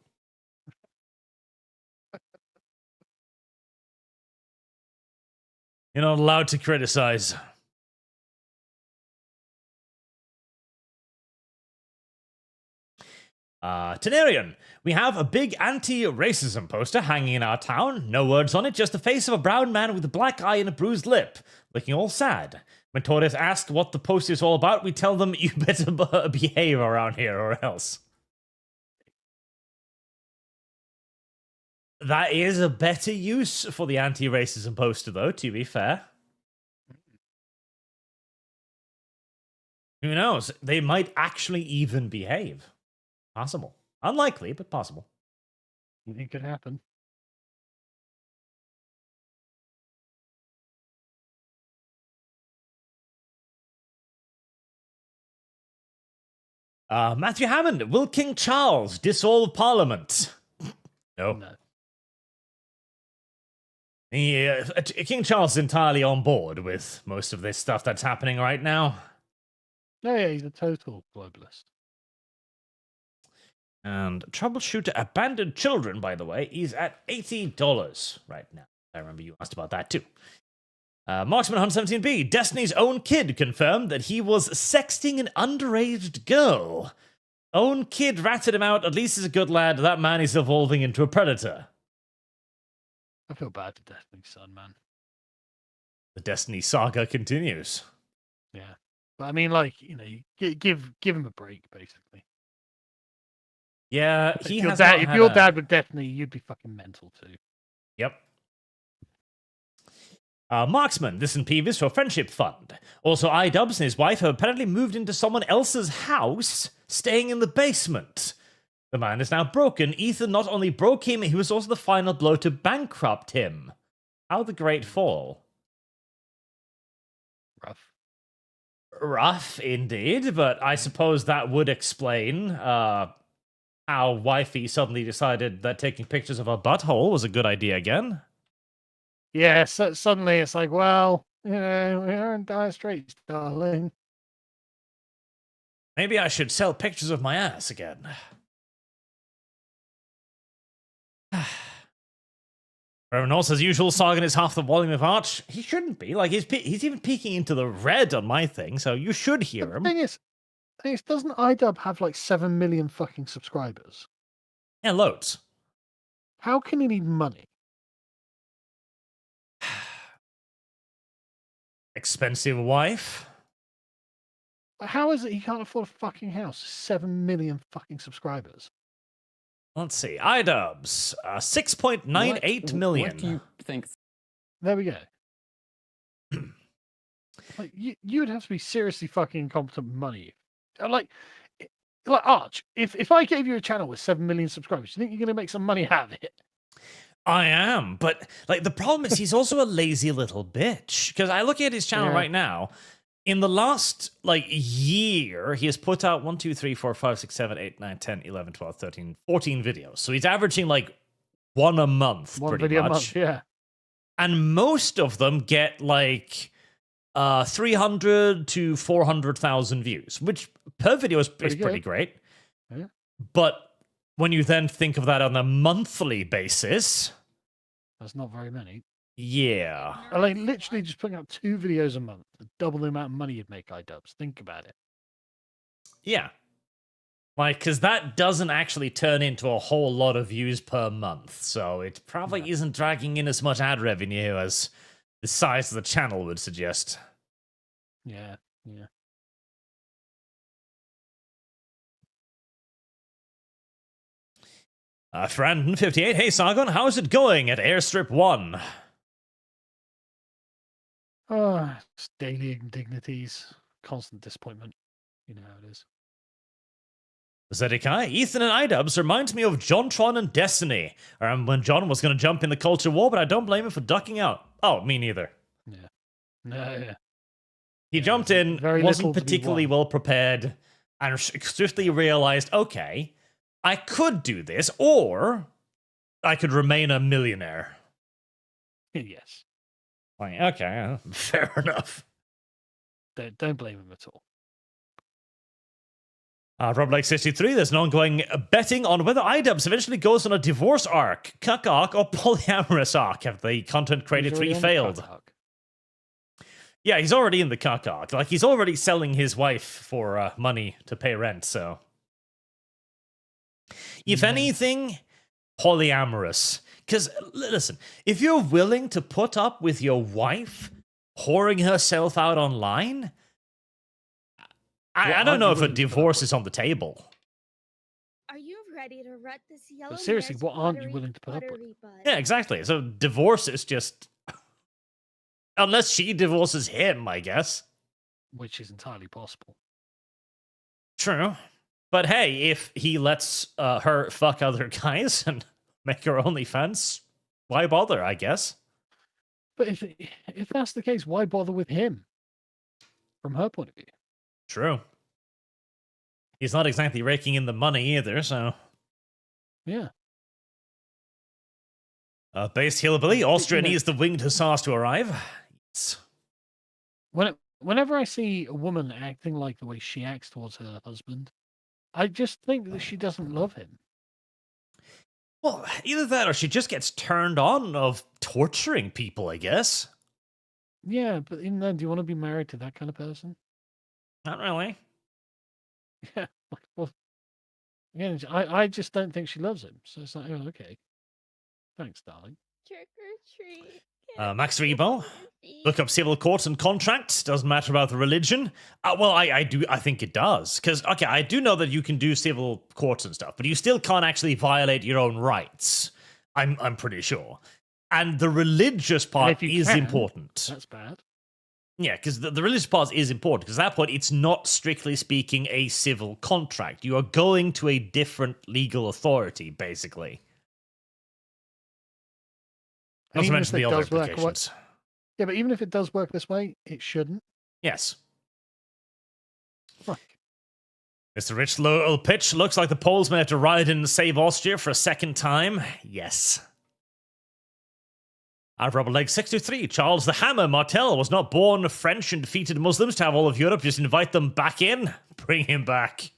You're not allowed to criticize. Tenarian, we have a big anti-racism poster hanging in our town. No words on it, just the face of a brown man with a black eye and a bruised lip, looking all sad. When tourists ask what the poster is all about, we tell them, you better behave around here or else. That is a better use for the anti-racism poster, though, to be fair. Who knows? They might actually even behave. Possible. Unlikely, but possible. You think it could happen? Matthew Hammond, will King Charles dissolve Parliament? No. King Charles is entirely on board with most of this stuff that's happening right now. No, yeah, he's a total globalist. And Troubleshooter Abandoned Children, by the way, is at $80 right now. I remember you asked about that too. Marksman 117B, Destiny's own kid confirmed that he was sexting an underage girl. Own kid ratted him out, at least he's a good lad. That man is evolving into a predator. I feel bad to Destiny's son, man. The Destiny saga continues. Yeah. But I mean, like, you know, you give him a break, basically. Yeah, If he your has dad, not if had your a- dad with Destiny, you'd be fucking mental too. Yep. Marksman, this and Peeves for Friendship Fund. Also, iDubbbz and his wife have apparently moved into someone else's house, staying in the basement. The man is now broken. Ethan not only broke him, he was also the final blow to bankrupt him. How the great fall. Rough. Rough, indeed, but I suppose that would explain how wifey suddenly decided that taking pictures of her butthole was a good idea again. Yeah, so suddenly it's like, well, you know, we're in dire straits, darling. Maybe I should sell pictures of my ass again. Everyone else, as usual, Sagan is half the volume of Arch. He shouldn't be. Like, he's even peeking into the red on my thing, so you should hear The him. thing is, doesn't iDub have like 7 million fucking subscribers? Yeah, loads. How can he need money? Expensive wife. How is it he can't afford a fucking house? 7 million fucking subscribers. Let's see. iDubbbz, 6.98 million. What do you think? There we go. Like you would have to be seriously fucking incompetent with money. Like Arch, if I gave you a channel with 7 million subscribers, do you think you're going to make some money out of it? I am, but like the problem is he's also a lazy little bitch. Because I look at his channel right now. In the last like year, he has put out 1, 2, 3, 4, 5, 6, 7, 8, 9, 10, 11, 12, 13, 14 videos. So he's averaging like one a month, One pretty video much. a month, yeah. And most of them get like 300 to 400,000 views, which per video is pretty great. Yeah. But when you then think of that on a monthly basis, That's not very many. yeah. Like literally just putting out 2 videos a month, double the amount of money you'd make iDubbbz. Think about it. Yeah. Like, because that doesn't actually turn into a whole lot of views per month. So it probably isn't dragging in as much ad revenue as the size of the channel would suggest. Yeah, yeah. Frandon58, hey Sargon, how's it going at Airstrip 1? Oh, it's daily indignities, constant disappointment. You know how it is. Zedekiah, Ethan and iDubbbz reminds me of JonTron and Destiny. When John was going to jump in the culture war, but I don't blame him for ducking out. Oh, me neither. Yeah. No, yeah. He jumped in, very wasn't little to be particularly won. well prepared, and swiftly realized, okay, I could do this, or I could remain a millionaire. Yes. Like, okay, fair enough. Don't blame him at all. Rob63, there's an ongoing betting on whether iDubbbz eventually goes on a divorce arc, cuck arc, or polyamorous arc. Have the content creator He's 3 already on the failed? cuck arc. Yeah, he's already in the cuck arc. Like, he's already selling his wife for money to pay rent, so. If anything, polyamorous. Because, listen, if you're willing to put up with your wife whoring herself out online, I don't know if a divorce is on the table. Are you ready to rut this yellow? But seriously, mare's what aren't you buttery, willing to put up with? buttery butt? Yeah, exactly. So divorce is just... Unless she divorces him, I guess. Which is entirely possible. True. But hey, if he lets her fuck other guys and make her OnlyFans, why bother, I guess? But if that's the case, why bother with him? From her point of view. True. He's not exactly raking in the money either, so... Yeah. Based Hillbilly, Austria needs the winged hussars to arrive. Yes. Whenever I see a woman acting like the way she acts towards her husband, I just think that she doesn't love him. Well, either that or she just gets turned on of torturing people, I guess. Yeah, but do you want to be married to that kind of person? Not really. Yeah. Well, again, I just don't think she loves him. So it's like, oh, okay. Thanks, darling. Trick or treat. Max Rebo, look up civil courts and contracts. Doesn't matter about the religion. Well, I think it does. Because, okay, I do know that you can do civil courts and stuff, but you still can't actually violate your own rights. I'm pretty sure. And the religious part is important. That's bad. Yeah, because the religious part is important, because at that point, it's not strictly speaking a civil contract. You are going to a different legal authority, basically. Not to mention the other implications. Yeah, but even if it does work this way, it shouldn't. Yes. Right. Mr. Rich Lowell pitch. Looks like the Poles may have to ride in and save Austria for a second time. Yes. Rubber Leg 63. Charles the Hammer Martel was not born French and defeated Muslims to have all of Europe just invite them back in. Bring him back.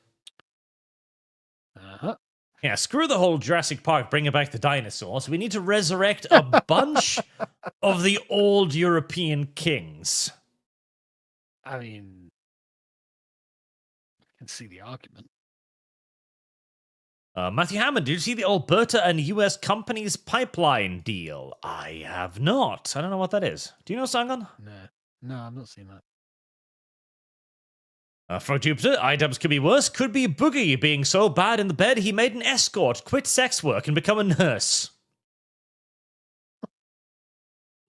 Uh-huh. Yeah, screw the whole Jurassic Park, bringing back the dinosaurs. We need to resurrect a bunch of the old European kings. I mean, I can see the argument. Matthew Hammond, did you see the Alberta and US companies pipeline deal? I have not. I don't know what that is. Do you know, Sangon? No, I've not seen that. For Jupiter, iDubbbz could be worse. Could be Boogie being so bad in the bed he made an escort, quit sex work, and become a nurse.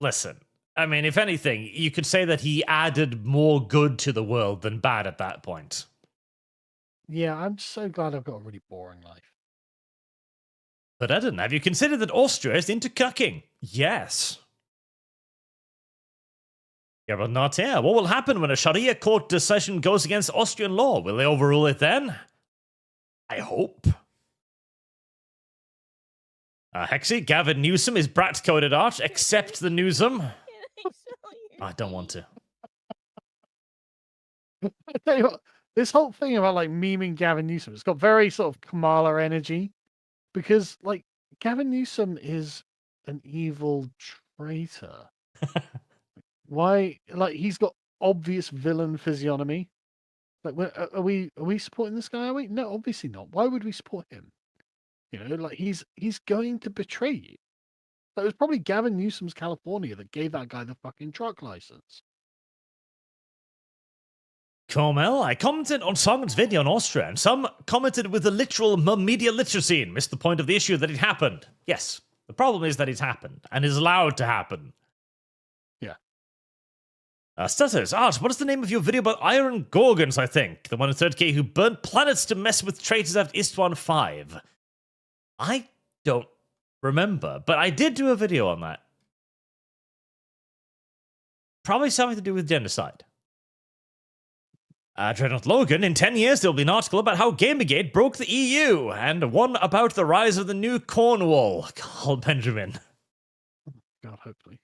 Listen, I mean, if anything, you could say that he added more good to the world than bad at that point. Yeah, I'm so glad I've got a really boring life. But Eden, have you considered that Austria is into cucking? Yes. Yeah, but not here. What will happen when a Sharia court decision goes against Austrian law? Will they overrule it then? I hope. Hexy, Gavin Newsom is brat-coded art. Accept the Newsom. I don't want to. I tell you what, this whole thing about like memeing Gavin Newsom, it's got very sort of Kamala energy. Because, like, Gavin Newsom is an evil traitor. Why? Like, he's got obvious villain physiognomy. Like, are we supporting this guy? Are we? No, obviously not. Why would we support him? You know, like he's going to betray you. That was probably Gavin Newsom's California that gave that guy the fucking truck license. Cormel, I commented on Songen's video on Austria, and some commented with the literal media literacy and missed the point of the issue that it happened. Yes, the problem is that it's happened, and is allowed to happen. Yeah. Stutters, Art, what is the name of your video about Iron Gorgons, I think? The one in 3rd K who burnt planets to mess with traitors after Istvan 5. I don't remember, but I did do a video on that. Probably something to do with genocide. Dreadnought Logan, in 10 years there will be an article about how Gamergate broke the EU, and one about the rise of the new Cornwall. Carl Benjamin. God, hopefully.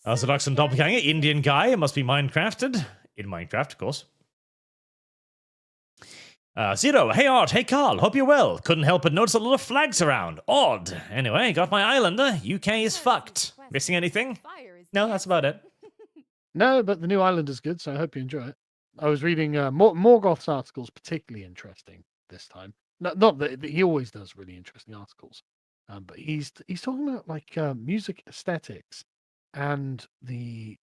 Orthodox and doppelganger, Indian guy, must be Minecrafted. In Minecraft, of course. Zero, hey Art, hey Carl, hope you're well. Couldn't help but notice a lot of flags around. Odd. Anyway, got my islander. UK is fucked. Missing anything? No, that's about it. No, but the new island is good, so I hope you enjoy it. I was reading Morgoth's articles, particularly interesting this time. Not that he always does really interesting articles, but he's talking about like music aesthetics and the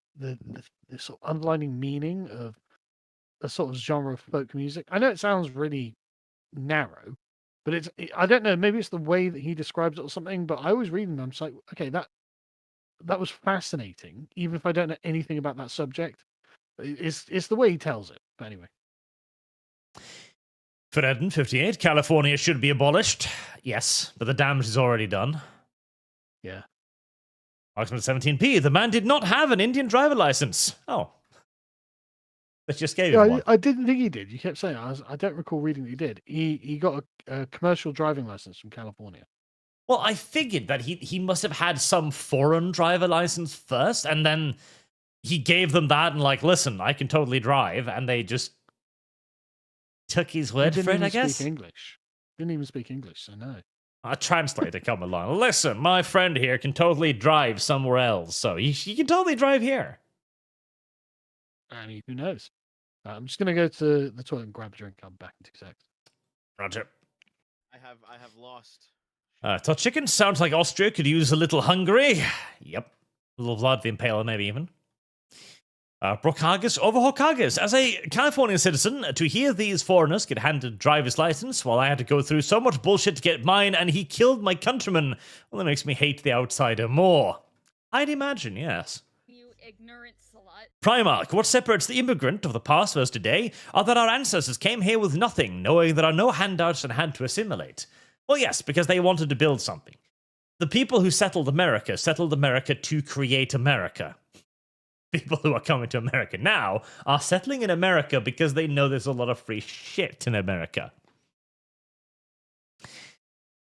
sort of underlining meaning of a sort of genre of folk music. I know it sounds really narrow, but I don't know, maybe it's the way that he describes it or something, but I was reading them, I'm just like, okay, that was fascinating, even if I don't know anything about that subject. It's the way he tells it. But anyway. Fredden, 58, California should be abolished. Yes, but the damage is already done. Yeah. Oxford 17p, the man did not have an Indian driver license. Oh. Let's just gave him one. I didn't think he did. You kept saying, I don't recall reading that he did. He got a commercial driving license from California. Well, I figured that he must have had some foreign driver license first, and then he gave them that and like, listen, I can totally drive, and they just took his word for it, I guess. Didn't even speak English, so no. A translator come along. Listen, my friend here can totally drive somewhere else, so he can totally drive here. I mean, who knows? I'm just gonna go to the toilet and grab a drink. I'm back in 2 seconds. Roger. I have lost. Tot chicken sounds like Austria could use a little Hungary. Yep. A little Vlad the Impaler, maybe even. Brockhagus over Hokkagus. As a California citizen, to hear these foreigners get handed a driver's license while I had to go through so much bullshit to get mine and he killed my countrymen, well, that makes me hate the outsider more. I'd imagine, yes. You ignorant slut. Primarch, what separates the immigrant of the past versus today are that our ancestors came here with nothing, knowing there are no handouts and had to assimilate. Well, yes, because they wanted to build something. The people who settled America to create America. People who are coming to America now are settling in America because they know there's a lot of free shit in America.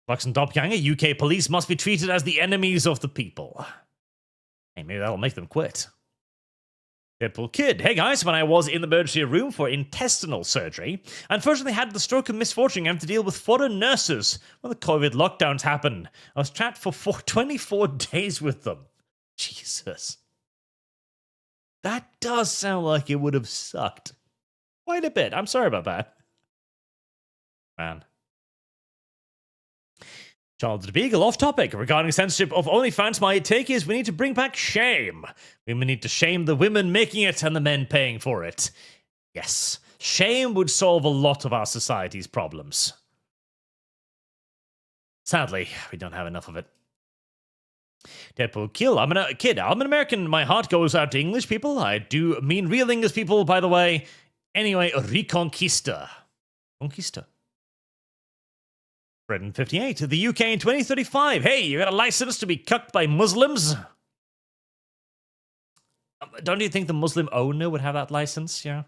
Fox and Doppelganger, UK police must be treated as the enemies of the people. Hey, maybe that'll make them quit. Deadpool Kid, hey guys, when I was in the emergency room for intestinal surgery, unfortunately had the stroke of misfortune and had to deal with foreign nurses when the COVID lockdowns happened. I was trapped for 24 days with them. Jesus. That does sound like it would have sucked. Quite a bit. I'm sorry about that. Man. Charles the Beagle, off topic. Regarding censorship of OnlyFans, my take is we need to bring back shame. Women need to shame the women making it and the men paying for it. Yes. Shame would solve a lot of our society's problems. Sadly, we don't have enough of it. Deadpool Kill, I'm an American. My heart goes out to English people. I do mean real English people, by the way. Anyway, Reconquista. Conquista. Brendan 58, the UK in 2035. Hey, you got a license to be cucked by Muslims? Don't you think the Muslim owner would have that license, yeah?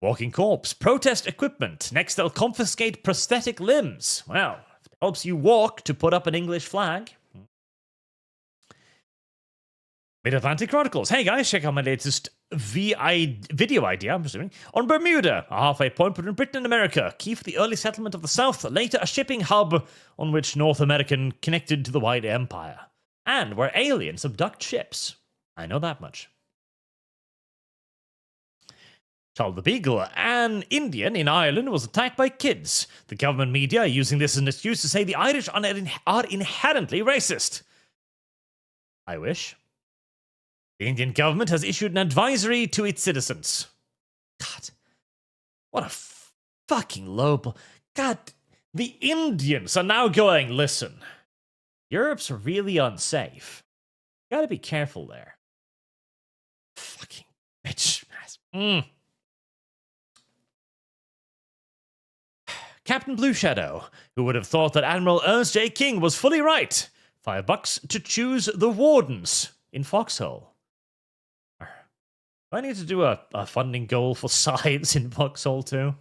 Walking Corpse, protest equipment. Next, they'll confiscate prosthetic limbs. Well, if it helps you walk to put up an English flag. Mid-Atlantic Chronicles. Hey guys, check out my latest video idea, I'm presuming, on Bermuda, a halfway point between Britain and America, key for the early settlement of the South, later a shipping hub on which North America connected to the wider empire, and where aliens abduct ships. I know that much. Charles the Beagle, an Indian in Ireland, was attacked by kids. The government media are using this as an excuse to say the Irish are inherently racist. I wish. The Indian government has issued an advisory to its citizens. God, what a fucking low... God, the Indians are now going, listen, Europe's really unsafe. You gotta be careful there. Fucking bitch. Captain Blue Shadow, who would have thought that Admiral Ernest J. King was fully right. $5 to choose the wardens in Foxhole. Do I need to do a funding goal for science in Foxhole too?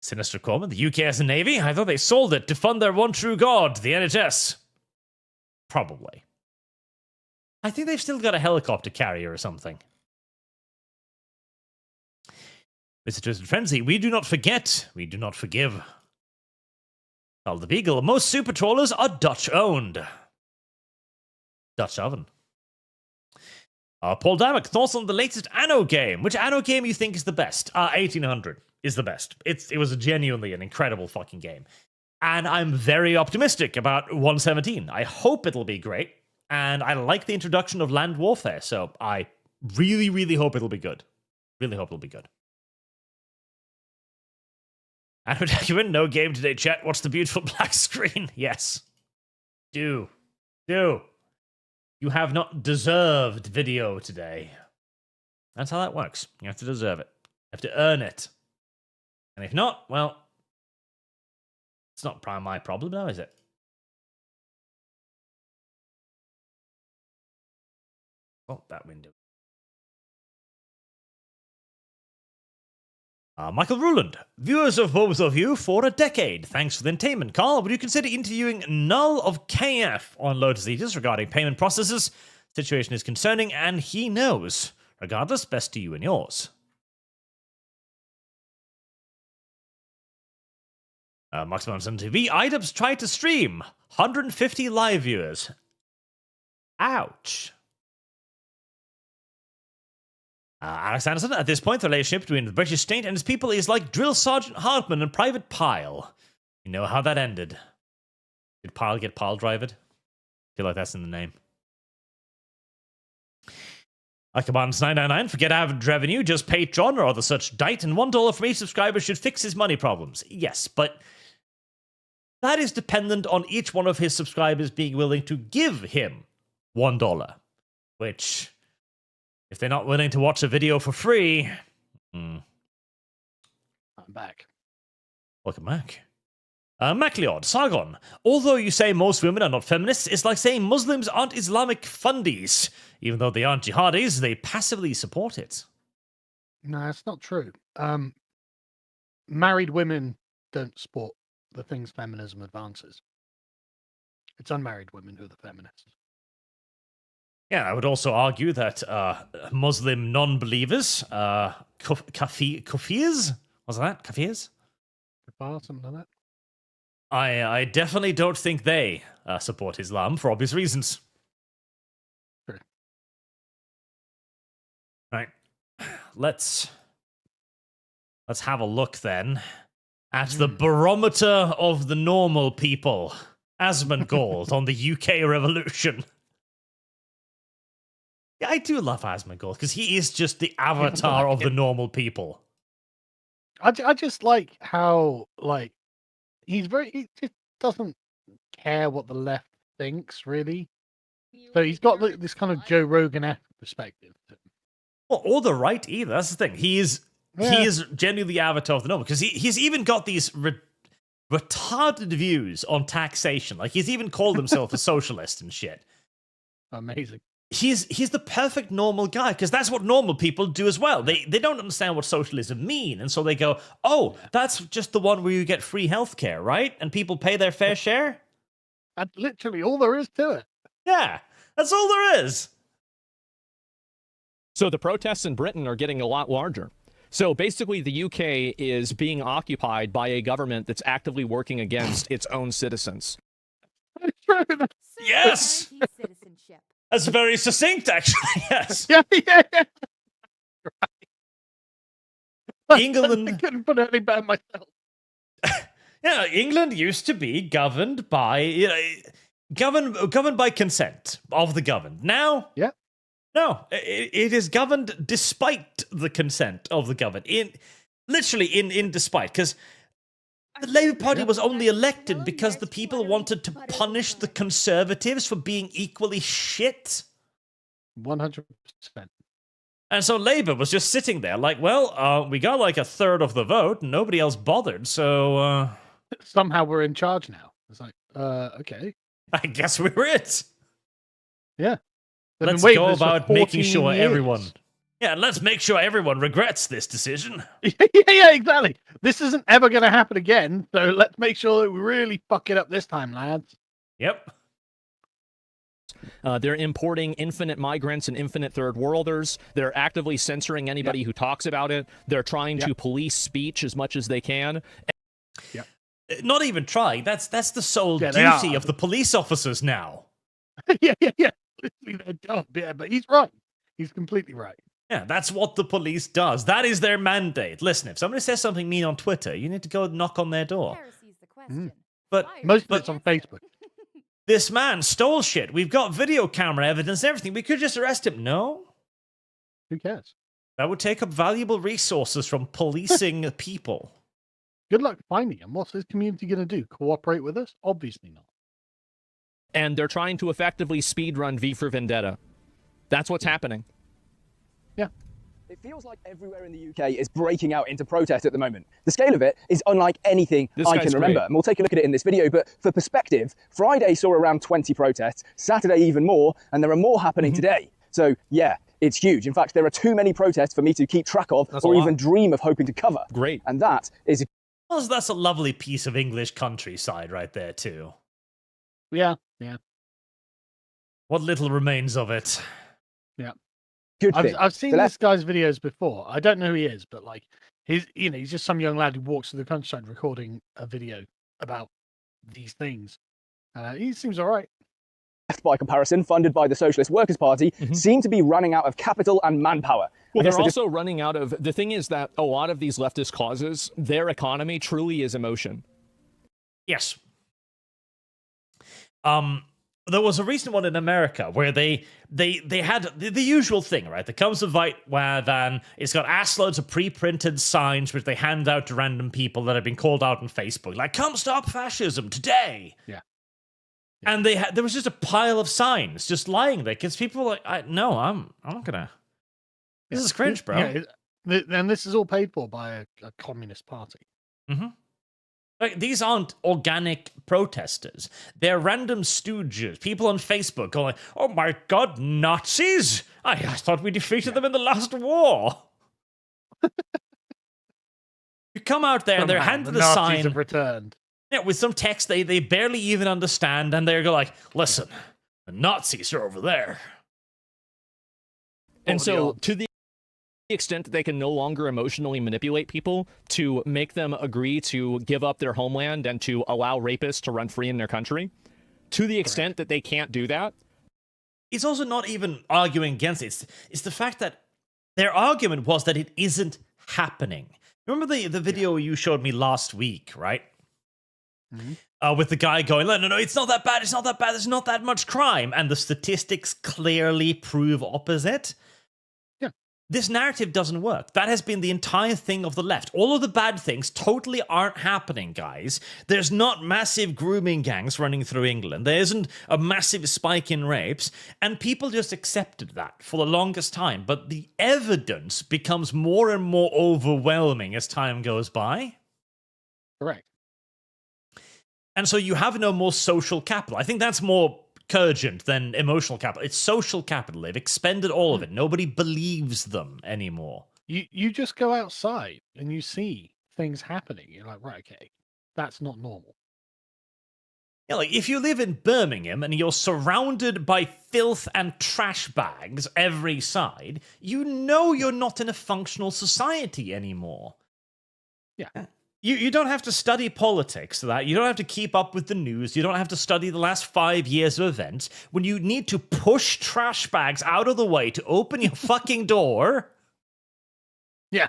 Sinister Corpsman, the UK has a navy? I thought they sold it to fund their one true god, the NHS. Probably. I think they've still got a helicopter carrier or something. Mr. Twisted Frenzy, we do not forget, we do not forgive. Carl the Beagle, most super trawlers are Dutch-owned. Dutch oven. Paul Damack, thoughts on the latest Anno game? Which Anno game you think is the best? 1800 is the best. It was genuinely an incredible fucking game. And I'm very optimistic about 117. I hope it'll be great. And I like the introduction of land warfare, so I really, really hope it'll be good. Really hope it'll be good. Anno document, no game today, chat. Watch the beautiful black screen. Yes. Do. You have not deserved video today. That's how that works. You have to deserve it. You have to earn it. And if not, well, it's not my problem now, is it? Oh, that window. Michael Ruland, viewers of both of you for a decade. Thanks for the entertainment. Carl, would you consider interviewing Null of KF on Lotus Eaters regarding payment processes? Situation is concerning, and he knows. Regardless, best to you and yours. Max Monson TV, IDubs tried to stream. 150 live viewers. Ouch. Alex Anderson, at this point, the relationship between the British state and its people is like Drill Sergeant Hartman and Private Pile. You know how that ended. Did Pile get pile-drived? Feel like that's in the name. Icabans 999, forget average revenue, just Patreon or other such dite, and $1 from each subscriber should fix his money problems. Yes, but that is dependent on each one of his subscribers being willing to give him $1, which, if they're not willing to watch a video for free... I'm back. Welcome back. MacLeod, Sargon. Although you say most women are not feminists, it's like saying Muslims aren't Islamic fundies. Even though they aren't jihadis, they passively support it. No, it's not true. Married women don't support the things feminism advances. It's unmarried women who are the feminists. Yeah, I would also argue that Muslim non-believers, kafirs? Was that? Kafirs? Something like that. I definitely don't think they support Islam for obvious reasons. Sure. Right. Let's have a look then at the barometer of the normal people. Asmongold on the UK Revolution. Yeah, I do love Asmongold because he is just the avatar of the normal people. I just like how, like, he just doesn't care what the left thinks, really. So he's got this kind of Joe Rogan-esque perspective. Well, or the right either. That's the thing. He is genuinely the avatar of the normal because he's even got these retarded views on taxation. Like, he's even called himself a socialist and shit. Amazing. He's the perfect normal guy because that's what normal people do as well. They don't understand what socialism mean, and so they go, "Oh, that's just the one where you get free healthcare, right? And people pay their fair share." That's literally all there is to it. Yeah, that's all there is. So the protests in Britain are getting a lot larger. So basically, the UK is being occupied by a government that's actively working against its own citizens. Yes. That's very succinct, actually. Yes. Yeah. England. I couldn't put it any better myself. Yeah, England used to be governed by governed by consent of the governed. Now, no, it is governed despite the consent of the governed. In despite, because the Labour Party was only elected because the people wanted to punish the Conservatives for being equally shit. 100%. And so Labour was just sitting there like, well, we got like a third of the vote and nobody else bothered, so... Somehow we're in charge now. It's like, okay. I guess we're it. Yeah. Let's go about making sure everyone... Yeah, let's make sure everyone regrets this decision. yeah, exactly. This isn't ever going to happen again, so let's make sure that we really fuck it up this time, lads. Yep. They're importing infinite migrants and infinite third worlders. They're actively censoring anybody who talks about it. They're trying to police speech as much as they can. Not even trying. That's the sole Yeah, duty of the police officers now. yeah. Literally their job. Yeah, but he's right. He's completely right. Yeah, that's what the police does. That is their mandate. Listen, if somebody says something mean on Twitter, you need to go knock on their door. Heresy's the question. But Most of it's on Facebook. this man stole shit. We've got video camera evidence and everything. We could just arrest him. No? Who cares? That would take up valuable resources from policing people. Good luck finding him. What's this community going to do? Cooperate with us? Obviously not. And they're trying to effectively speedrun V for Vendetta. That's what's happening. Yeah. It feels like everywhere in the UK is breaking out into protest at the moment. The scale of it is unlike anything I can remember. Great. And we'll take a look at it in this video, but for perspective, Friday saw around 20 protests, Saturday even more, and there are more happening today. So yeah, it's huge. In fact, there are too many protests for me to keep track of or even dream of hoping to cover. Great. And that is... Well, that's a lovely piece of English countryside right there, too. Yeah. What little remains of it. Yeah. Good thing. I've seen this guy's videos before. I don't know who he is, but like he's just some young lad who walks through the countryside recording a video about these things. He seems all right. By comparison, funded by the Socialist Workers' Party, seem to be running out of capital and manpower. Well, they're also running out of... The thing is that a lot of these leftist causes, their economy truly is emotion. Yes. There was a recent one in America where they had the usual thing, right? There comes a white van, it's got assloads of pre-printed signs which they hand out to random people that have been called out on Facebook, like, come stop fascism today. Yeah. And there was just a pile of signs just lying there because people were like, no, I'm not gonna. This is cringe, bro. Yeah, and this is all paid for by a communist party. Mm-hmm. Like, these aren't organic protesters. They're random stooges. People on Facebook going, oh my god, Nazis! I thought we defeated them in the last war. You come out there and they're handed a Nazis sign. have returned. Yeah, with some text they barely even understand, and they're like, listen, the Nazis are over there. And so, to the extent that they can no longer emotionally manipulate people to make them agree to give up their homeland and to allow rapists to run free in their country, to the extent that they can't do that. It's also not even arguing against it. It's the fact that their argument was that it isn't happening. Remember the video you showed me last week, right? With the guy going, no, it's not that bad, there's not that much crime, and the statistics clearly prove opposite. Yeah. This narrative doesn't work. That has been the entire thing of the left. All of the bad things totally aren't happening, guys. There's not massive grooming gangs running through England. There isn't a massive spike in rapes, and people just accepted that for the longest time. But the evidence becomes more and more overwhelming as time goes by. Correct. And so you have no more social capital. I think that's more cogent than emotional capital. It's social capital. They've expended all of it. Nobody believes them anymore. You just go outside and you see things happening. You're like, right, okay, that's not normal. Yeah, like if you live in Birmingham and you're surrounded by filth and trash bags every side, you know you're not in a functional society anymore. Yeah. You don't have to study politics for that. You don't have to keep up with the news. You don't have to study the last 5 years of events. When you need to push trash bags out of the way to open your fucking door... Yeah,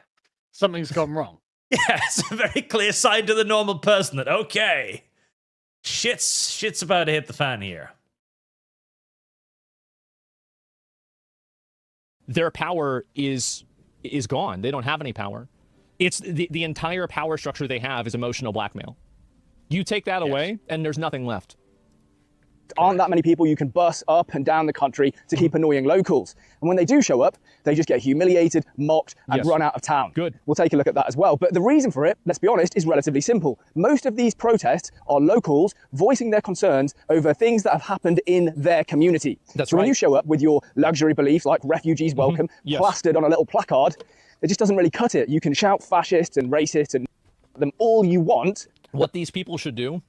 something's gone wrong. Yeah, it's a very clear sign to the normal person that, okay, shit's about to hit the fan here. Their power is gone. They don't have any power. It's the entire power structure they have is emotional blackmail. You take that away, and there's nothing left. Aren't that many people you can bus up and down the country to keep annoying locals. And when they do show up, they just get humiliated, mocked, and run out of town. Good. We'll take a look at that as well. But the reason for it, let's be honest, is relatively simple. Most of these protests are locals voicing their concerns over things that have happened in their community. That's so right. when you show up with your luxury beliefs like refugees welcome, plastered on a little placard, it just doesn't really cut it. You can shout fascist and racist and them all you want. What these people should do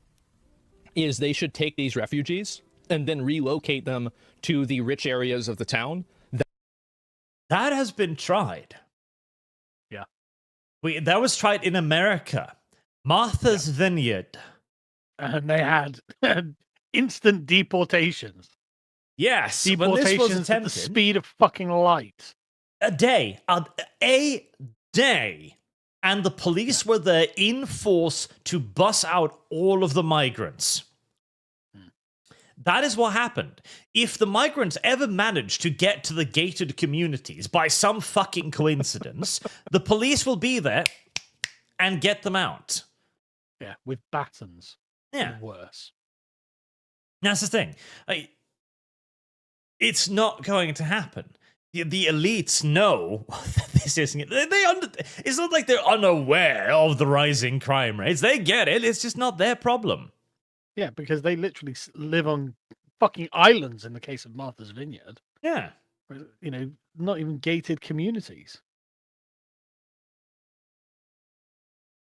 is they should take these refugees and then relocate them to the rich areas of the town. That has been tried. Yeah. That was tried in America. Martha's Vineyard. And they had instant deportations. Yes, when this was Deportations at the attempted, speed of fucking light. a day, and the police were there in force to bus out all of the migrants. That is what happened. If the migrants ever managed to get to the gated communities by some fucking coincidence, the police will be there and get them out. Yeah, with batons. Yeah. Or worse. That's the thing. It's not going to happen. The elites know that this isn't. It's not like they're unaware of the rising crime rates. They get it. It's just not their problem. Yeah, because they literally live on fucking islands in the case of Martha's Vineyard. Yeah. You know, not even gated communities.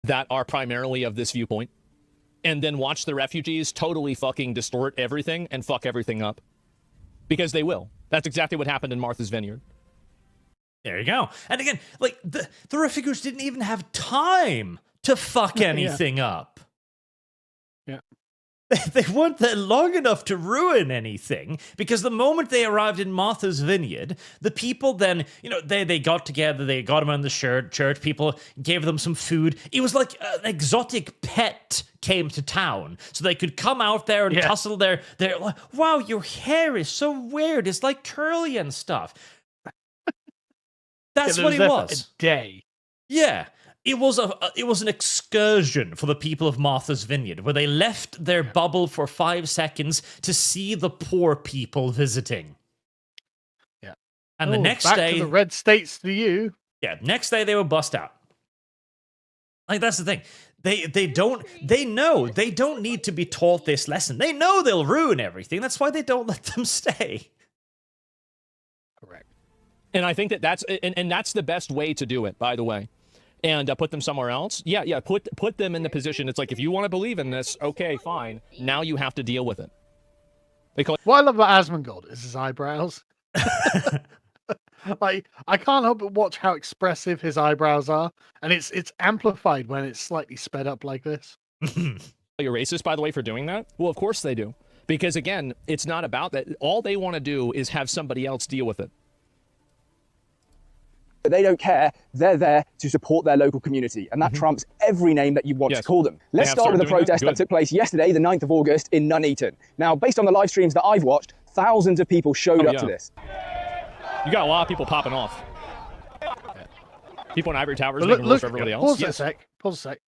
That are primarily of this viewpoint, and then watch the refugees totally fucking distort everything and fuck everything up. Because they will. That's exactly what happened in Martha's Vineyard. There you go. And again, like, the refugees didn't even have time to fuck anything up. Yeah. They weren't there long enough to ruin anything, because the moment they arrived in Martha's Vineyard, the people then, you know, they got together, they got them on the church, people gave them some food. It was like an exotic pet came to town, so they could come out there and tussle their like, wow, your hair is so weird, it's like curly and stuff. That's what it was. A day. Yeah. It was an excursion for the people of Martha's Vineyard, where they left their bubble for 5 seconds to see the poor people visiting. Yeah. And the next back day, to the red states to you. Yeah, next day they were bust out. Like, that's the thing. They know they don't need to be taught this lesson. They know they'll ruin everything. That's why they don't let them stay. Correct. And I think that's the best way to do it, by the way. And put them somewhere else. Yeah. Put them in the position. It's like, if you want to believe in this, okay, fine. Now you have to deal with it. What I love about Asmongold is his eyebrows. Like, I can't help but watch how expressive his eyebrows are, and it's amplified when it's slightly sped up like this. You're racist, by the way, for doing that? Well, of course they do. Because again, it's not about that. All they want to do is have somebody else deal with it. But they don't care. They're there to support their local community, and that trumps every name that you want to call them. Let's start with the protest that took place yesterday, the 9th of August, in Nuneaton. Now, based on the live streams that I've watched, thousands of people showed up to this. You got a lot of people popping off. People in ivory towers making rules for everybody else. Pause a sec.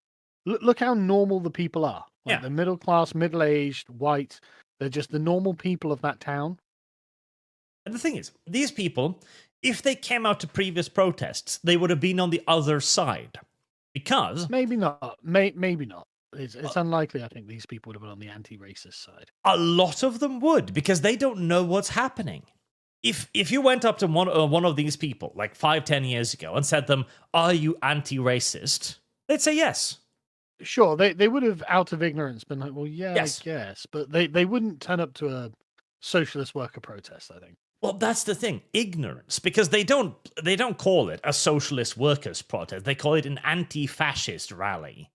Look how normal the people are. Like, they're middle class, middle-aged, white. They're just the normal people of that town. And the thing is, these people, if they came out to previous protests, they would have been on the other side. Because... Maybe not. Maybe not. It's unlikely, I think, these people would have been on the anti-racist side. A lot of them would, because they don't know what's happening. If you went up to one of these people, like 5-10 years ago, and said to them, are you anti-racist? They'd say yes. Sure, they would have, out of ignorance, been like, well, yeah, yes. I guess. But they wouldn't turn up to a socialist worker protest, I think. Well, that's the thing, ignorance, because they don't call it a socialist workers' protest. They call it an anti-fascist rally.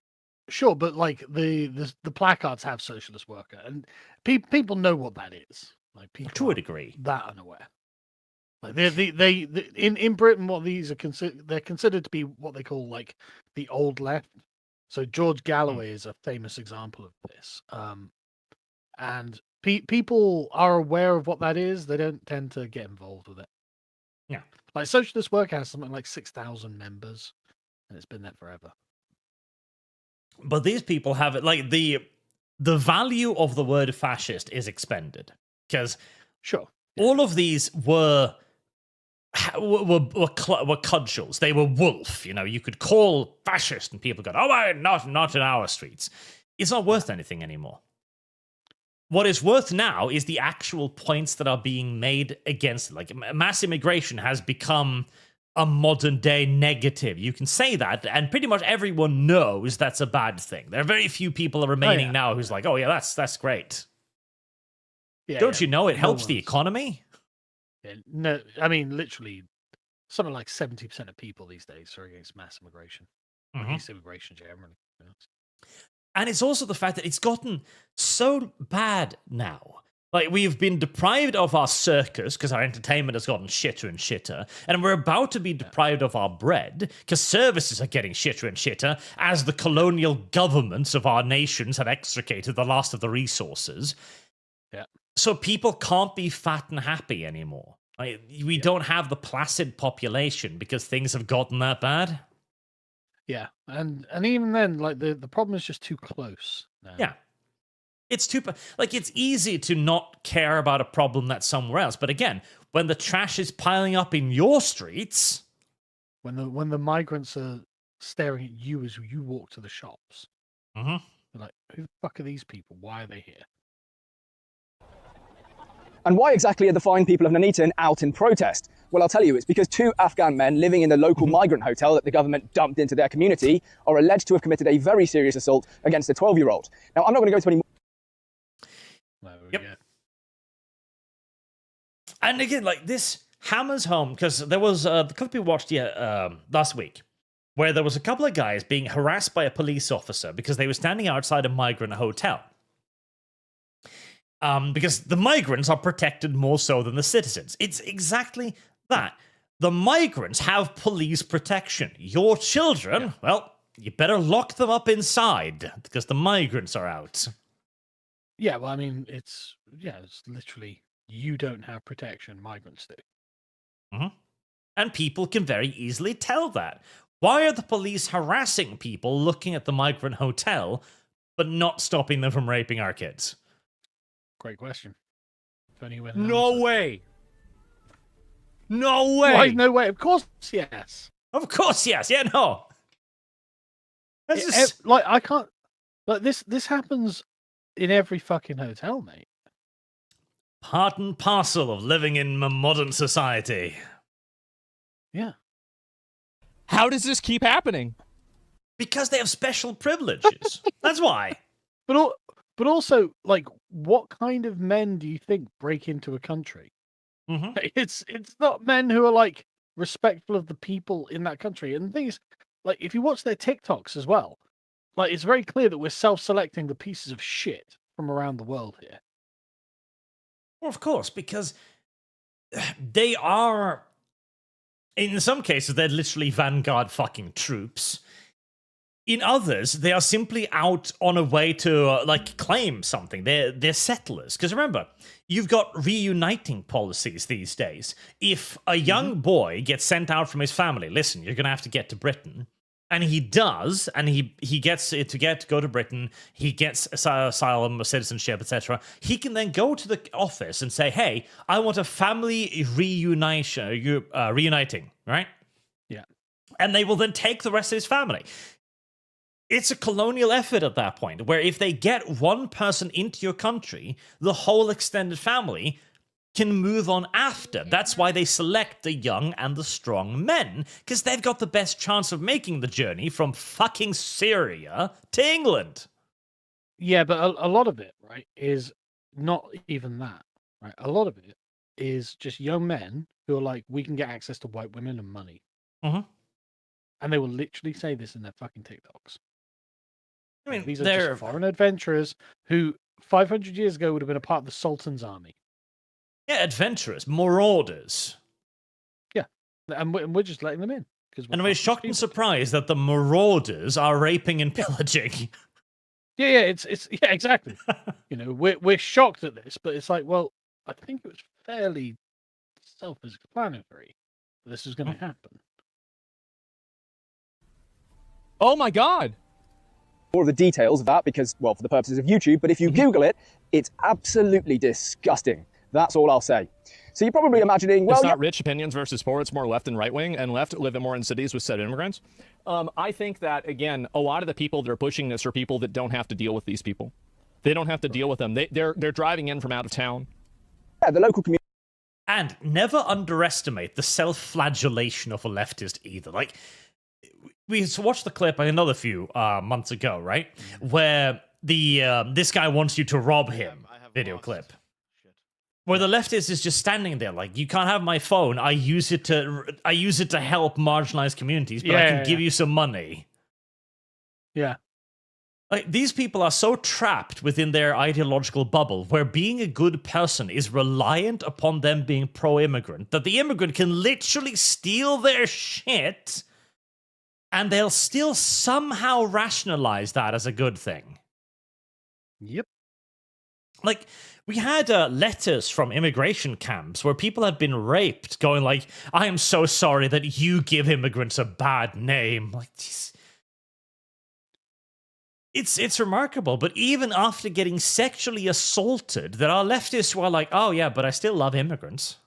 Sure, but like the placards have socialist worker, and people know what that is. Like, people to a degree, that unaware. Like they in Britain, what these are they're considered to be what they call like the old left. So George Galloway is a famous example of this. And people are aware of what that is. They don't tend to get involved with it. Yeah. Like, Socialist Work has something like 6,000 members, and it's been there forever. But these people have it, like, the value of the word fascist is expended. Because all of these were cudgels. They were wolf. You know, you could call fascist and people go, oh, not in our streets. It's not worth anything anymore. What is worth now is the actual points that are being made against it. Like, mass immigration has become a modern day negative. You can say that, and pretty much everyone knows that's a bad thing. There are very few people remaining now who's like, oh yeah, that's great. Don't you know it No helps the one's- economy? Yeah, no, I mean literally, something like 70% of people these days are against mass immigration, or Mhm. against immigration generally. to be honest. And it's also the fact that it's gotten so bad now. Like, we've been deprived of our circus because our entertainment has gotten shitter and shitter, and we're about to be deprived of our bread because services are getting shitter and shitter as the colonial governments of our nations have extricated the last of the resources. Yeah. So people can't be fat and happy anymore. Like, we don't have the placid population because things have gotten that bad. Yeah, and even then, like the problem is just too close. Now. Yeah. It's like, it's easy to not care about a problem that's somewhere else, but again, when the trash is piling up in your streets, When the migrants are staring at you as you walk to the shops, Mhm. they're like, "Who the fuck are these people? Why are they here?" And why exactly are the fine people of Nuneaton out in protest? Well, I'll tell you, it's because 2 Afghan men living in the local migrant hotel that the government dumped into their community are alleged to have committed a very serious assault against a 12-year-old. Now, I'm not going to go into any more. There we Yep. go. and again, like, this hammers home because there was a couple of people watched last week where there was a couple of guys being harassed by a police officer because they were standing outside a migrant hotel. Because the migrants are protected more so than the citizens. It's exactly that. The migrants have police protection. Your children, well, you better lock them up inside because the migrants are out. Yeah, well, I mean, it's literally you don't have protection, migrants do. And people can very easily tell that. Why are the police harassing people looking at the migrant hotel, but not stopping them from raping our kids? Great question. If only when No way. No way. Why, no way. Of course, yes. Of course, yes. Yeah, no. That's It- just... like I can't. Like this happens in every fucking hotel, mate. part and parcel of living in a modern society. Yeah. How does this keep happening? Because they have special privileges. That's why. But also, like, what kind of men do you think break into a country? Mhm. It's not men who are like respectful of the people in that country. And the thing is, like, if you watch their TikToks as well, like, it's very clear that we're self-selecting the pieces of shit from around the world here. Well, of course, because they are, in some cases, they're literally vanguard fucking troops. In others, they are simply out on a way to, like, claim something. They're settlers. Because remember, you've got reuniting policies these days. If a young boy gets sent out from his family, listen, you're going to have to get to Britain. And he does, and he gets it to go to Britain, he gets asylum, citizenship, etc. He can then go to the office and say, hey, I want a family reuniting, right? Yeah. And they will then take the rest of his family. It's a colonial effort at that point, where if they get one person into your country, the whole extended family can move on after. That's why they select the young and the strong men, because they've got the best chance of making the journey from fucking Syria to England. Yeah, but a lot of it, right, is not even that, right? A lot of it is just young men who are like, we can get access to white women and money. Mhm. And they will literally say this in their fucking TikToks. I mean, These are they're just foreign adventurers who 500 years ago would have been a part of the Sultan's army. adventurers, marauders. Yeah, and we're just letting them in. And we're shocked and surprised that the marauders are raping and pillaging. Yeah, it's exactly. You know, we're shocked at this, but it's like, well, I think it was fairly self-explanatory that this was going to happen. Oh my god. More of the details of that because, well, for the purposes of YouTube, but if you Google it, it's absolutely disgusting. That's all I'll say. So you're probably imagining, well, It's not rich opinions versus poor. It's more left and right wing, and left live more in cities with set immigrants. I think that, again, a lot of the people that are pushing this are people that don't have to deal with these people. They don't have to deal with them. They're driving in from out of town. yeah, the local community. And never underestimate the self-flagellation of a leftist either. Like, we watched the clip another few months ago, right? Where the this guy wants you to rob him. I have Video lost clip. shit. Where the leftist is just standing there, like, you can't have my phone. I use it to help marginalized communities, but I can give you some money. Yeah. Like, these people are so trapped within their ideological bubble where being a good person is reliant upon them being pro-immigrant that the immigrant can literally steal their shit and they'll still somehow rationalize that as a good thing. Yep. Like, we had letters from immigration camps where people had been raped going like, I am so sorry that you give immigrants a bad name. Like, geez. It's remarkable, but even after getting sexually assaulted, there are leftists who are like, oh yeah, but I still love immigrants.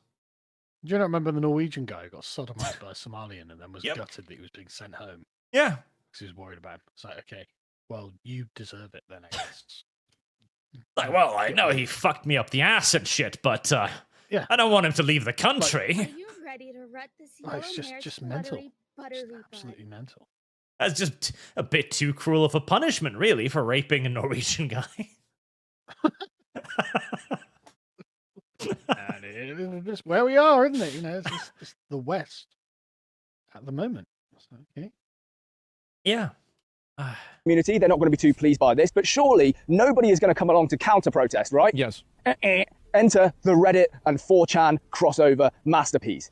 Do you not remember the Norwegian guy who got sodomized by a Somalian and then was gutted that he was being sent home? Yeah. Because he was worried about him. It's like, okay, well, you deserve it then, I guess. Like, well, I know he fucked me up the ass and shit, but yeah. I don't want him to leave the country. Are you ready to rut this yellow It's just mental. Just absolutely mental. That's just a bit too cruel of a punishment, really, for raping a Norwegian guy. And it's just where we are, isn't it? You know, it's just the West at the moment. So, okay. Yeah. Community, they're not going to be too pleased by this, but surely nobody is going to come along to counter-protest, right? Yes. Enter the Reddit and 4chan crossover masterpiece.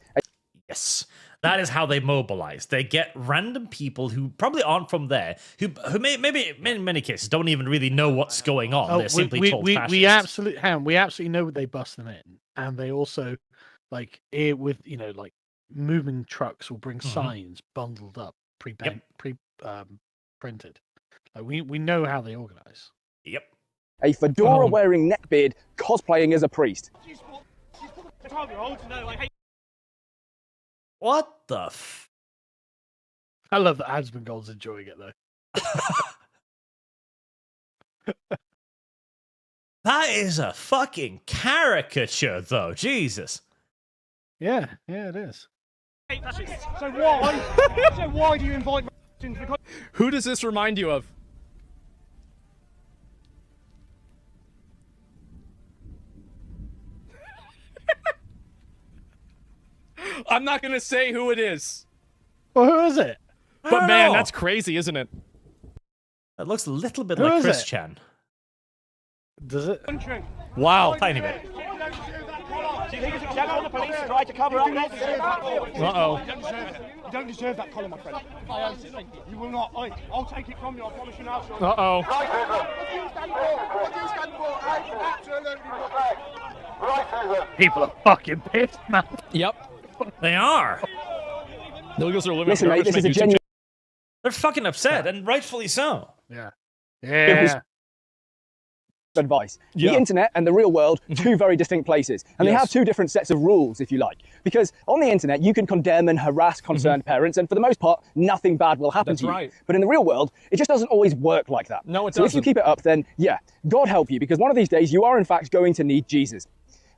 Yes. That is how they mobilize. They get random people who probably aren't from there, who maybe in many cases don't even really know what's going on. They're simply told fascists. We absolutely know they bust them in, and they also like with like moving trucks will bring signs bundled up, printed. Like we know how they organize. Yep. A fedora-wearing neckbeard cosplaying as a priest. What the I love that Asmongold's enjoying it, though. That is a fucking caricature, though. Jesus. Yeah, it is. So why do you invite me into the... Who does this remind you of? I'm not going to say who it is. Well, who is it? But man, that's crazy, isn't it? That looks a little bit like Chris Chan. Does it? Wow. Tiny bit. Do you think it's acceptable the police try to cover up this? Uh-oh. You don't deserve that collar, my friend. You will not. I'll take it from you, I promise you now. Uh-oh. People are fucking pissed, man. Yep. They are. The illegals are living. Listen, mate, this is a genuine... They're fucking upset, and rightfully so. Yeah. Advice. The internet and the real world, two very distinct places. And they have two different sets of rules, if you like. Because on the internet, you can condemn and harass concerned parents, and for the most part, nothing bad will happen to you. Right. But in the real world, it just doesn't always work like that. No, it So if doesn't. you keep it up, then yeah, God help you, because one of these days, you are in fact going to need Jesus.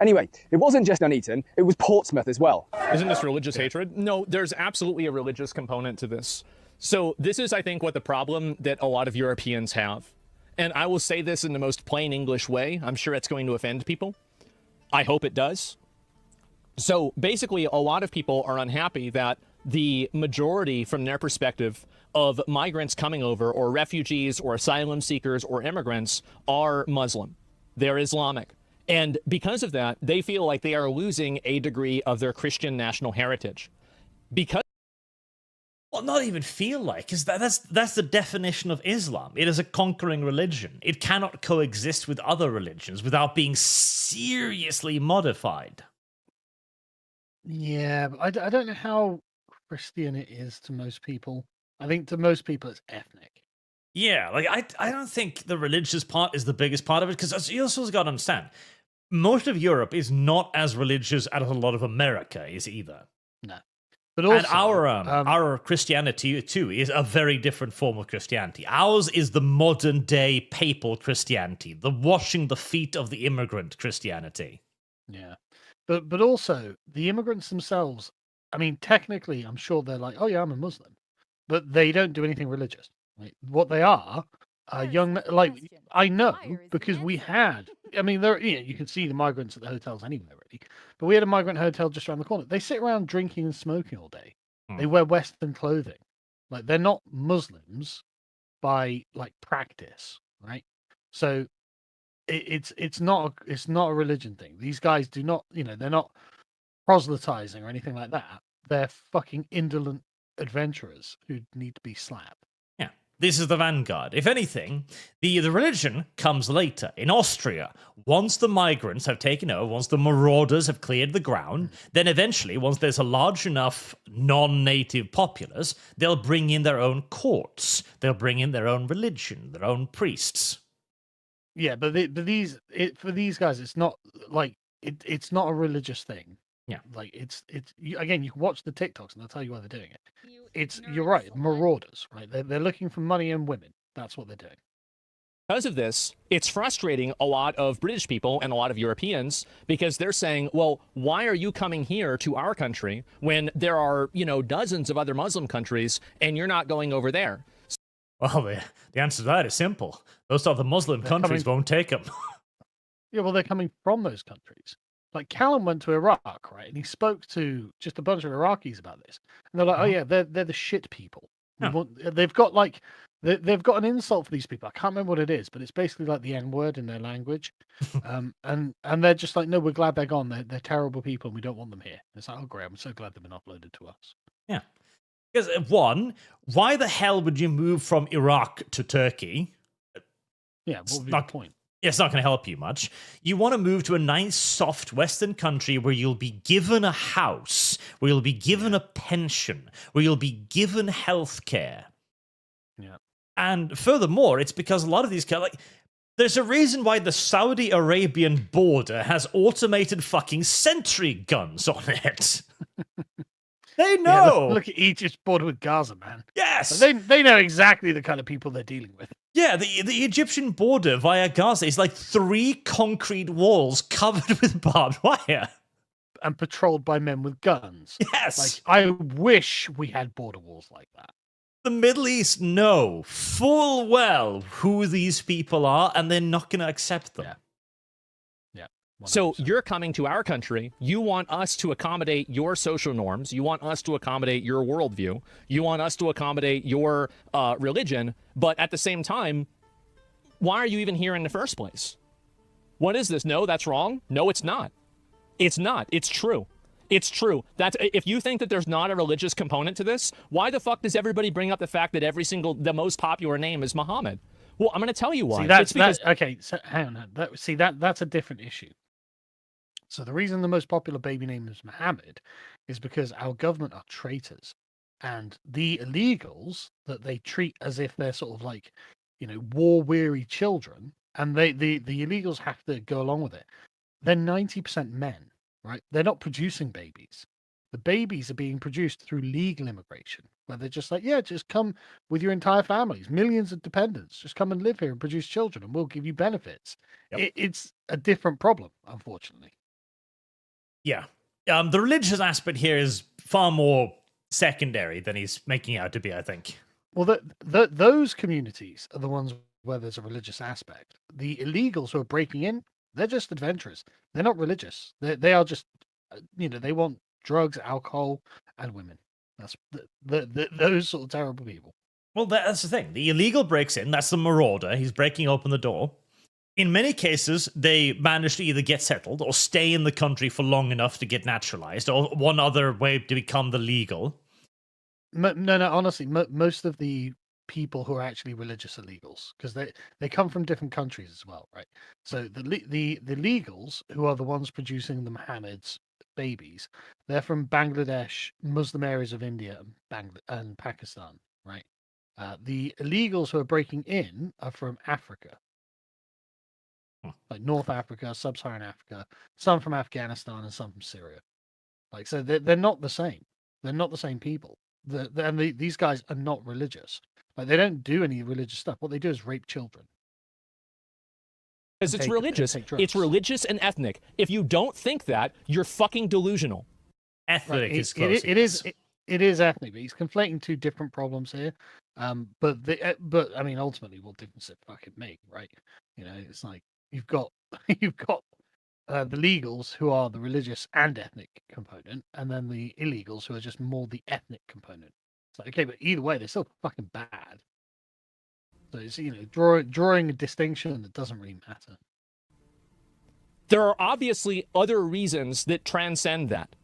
Anyway, it wasn't just Nuneaton, it was Portsmouth as well. Isn't this religious hatred? No, there's absolutely a religious component to this. So this is, I think, what the problem that a lot of Europeans have. And I will say this in the most plain English way. I'm sure it's going to offend people. I hope it does. So basically, a lot of people are unhappy that the majority, from their perspective, of migrants coming over, or refugees, or asylum seekers, or immigrants, are Muslim. They're Islamic. And because of that, they feel like they are losing a degree of their Christian national heritage. Because Well, not even feel like, because that's the definition of Islam. It is a conquering religion. It cannot coexist with other religions without being seriously modified. Yeah, but I don't know how Christian it is to most people. I think to most people it's ethnic. Yeah, like I don't think the religious part is the biggest part of it, because you also got to understand, most of Europe is not as religious as a lot of America is either. No. But also, and our Christianity, too, is a very different form of Christianity. Ours is the modern-day papal Christianity, the washing the feet of the immigrant Christianity. Yeah. But also, the immigrants themselves, I mean, technically, I'm sure they're like, oh, yeah, I'm a Muslim. But they don't do anything religious. Like, what they are young, like, I know because we had, I mean, there, you can see the migrants at the hotels anyway, really. But we had a migrant hotel just around the corner. They sit around drinking and smoking all day. They wear Western clothing. Like, they're not Muslims by like practice, right? So it's not a religion thing. These guys do not, they're not proselytizing or anything like that. They're fucking indolent adventurers who need to be slapped. Yeah, this is the vanguard. If anything, the religion comes later. In Austria, once the migrants have taken over, once the marauders have cleared the ground, then eventually, once there's a large enough non-native populace, they'll bring in their own courts. They'll bring in their own religion, their own priests. Yeah, but for these guys, it's not like it's not a religious thing. Yeah, like again, you can watch the TikToks and they'll tell you why they're doing it. You're right, marauders, right? They're looking for money and women. That's what they're doing. Because of this, it's frustrating a lot of British people and a lot of Europeans because they're saying, well, why are you coming here to our country when there are, dozens of other Muslim countries and you're not going over there? Well, the answer to that is simple. Those other Muslim countries won't take them. Yeah, well, they're coming from those countries. Like, Callum went to Iraq, right? And he spoke to just a bunch of Iraqis about this. And they're like, oh, yeah, they're the shit people. They've got, like, they've got an insult for these people. I can't remember what it is, but it's basically like the N-word in their language. And they're just like, no, we're glad they're gone. They're terrible people, and we don't want them here. It's like, oh, great, I'm so glad they've been uploaded to us. Yeah. Because, one, why the hell would you move from Iraq to Turkey? Yeah, what would be the point? It's not going to help you much. You want to move to a nice, soft Western country where you'll be given a house, where you'll be given a pension, where you'll be given health care. Yeah. And furthermore, it's because a lot of these guys, like, there's a reason why the Saudi Arabian border has automated fucking sentry guns on it. They know. Yeah, look at Egypt's border with Gaza, man. Yes. They know exactly the kind of people they're dealing with. Yeah, the Egyptian border via Gaza is like 3 concrete walls covered with barbed wire. And patrolled by men with guns. Yes. Like, I wish we had border walls like that. The Middle East know full well who these people are, and they're not going to accept them. Yeah. 100%. So you're coming to our country. You want us to accommodate your social norms. You want us to accommodate your worldview. You want us to accommodate your religion. But at the same time, why are you even here in the first place? What is this? No, that's wrong. No, it's not. It's not. It's true. It's true. That's, if you think that there's not a religious component to this, why the fuck does everybody bring up the fact that the most popular name is Muhammad? Well, I'm going to tell you why. See, okay, so hang on. That's a different issue. So the reason the most popular baby name is Muhammad is because our government are traitors, and the illegals that they treat as if they're sort of like, war-weary children, and the illegals have to go along with it. They're 90% men, right? They're not producing babies. The babies are being produced through legal immigration, where they're just like, yeah, just come with your entire families, millions of dependents, just come and live here and produce children, and we'll give you benefits. Yep. It's a different problem, unfortunately. Yeah. The religious aspect here is far more secondary than he's making out to be, I think. Well, those communities are the ones where there's a religious aspect. The illegals who are breaking in, they're just adventurers. They're not religious. They are just, they want drugs, alcohol, and women. That's those sort of terrible people. Well, that's the thing. The illegal breaks in. That's the marauder. He's breaking open the door. In many cases, they manage to either get settled or stay in the country for long enough to get naturalized, or one other way to become the legal. No, honestly, most of the people who are actually religious illegals, because they come from different countries as well, right? So the legals, who are the ones producing the Muhammad's babies, they're from Bangladesh, Muslim areas of India, and Pakistan, right? The illegals who are breaking in are from Africa. Like North Africa, Sub-Saharan Africa, some from Afghanistan and some from Syria. Like, so they're not the same. They're not the same people. These guys are not religious. Like, they don't do any religious stuff. What they do is rape children. Because it's religious. It's religious and ethnic. If you don't think that, you're fucking delusional. Ethnic right. is close. It is. it is ethnic, but he's conflating two different problems here. But I mean, ultimately, what difference it fucking make, right? You know, it's like you've got you've got the legals who are the religious and ethnic component, and then the illegals who are just more the ethnic component. It's like, okay, but either way, they're still fucking bad. So it's, you know, drawing a distinction that doesn't really matter. There are obviously other reasons that transcend that.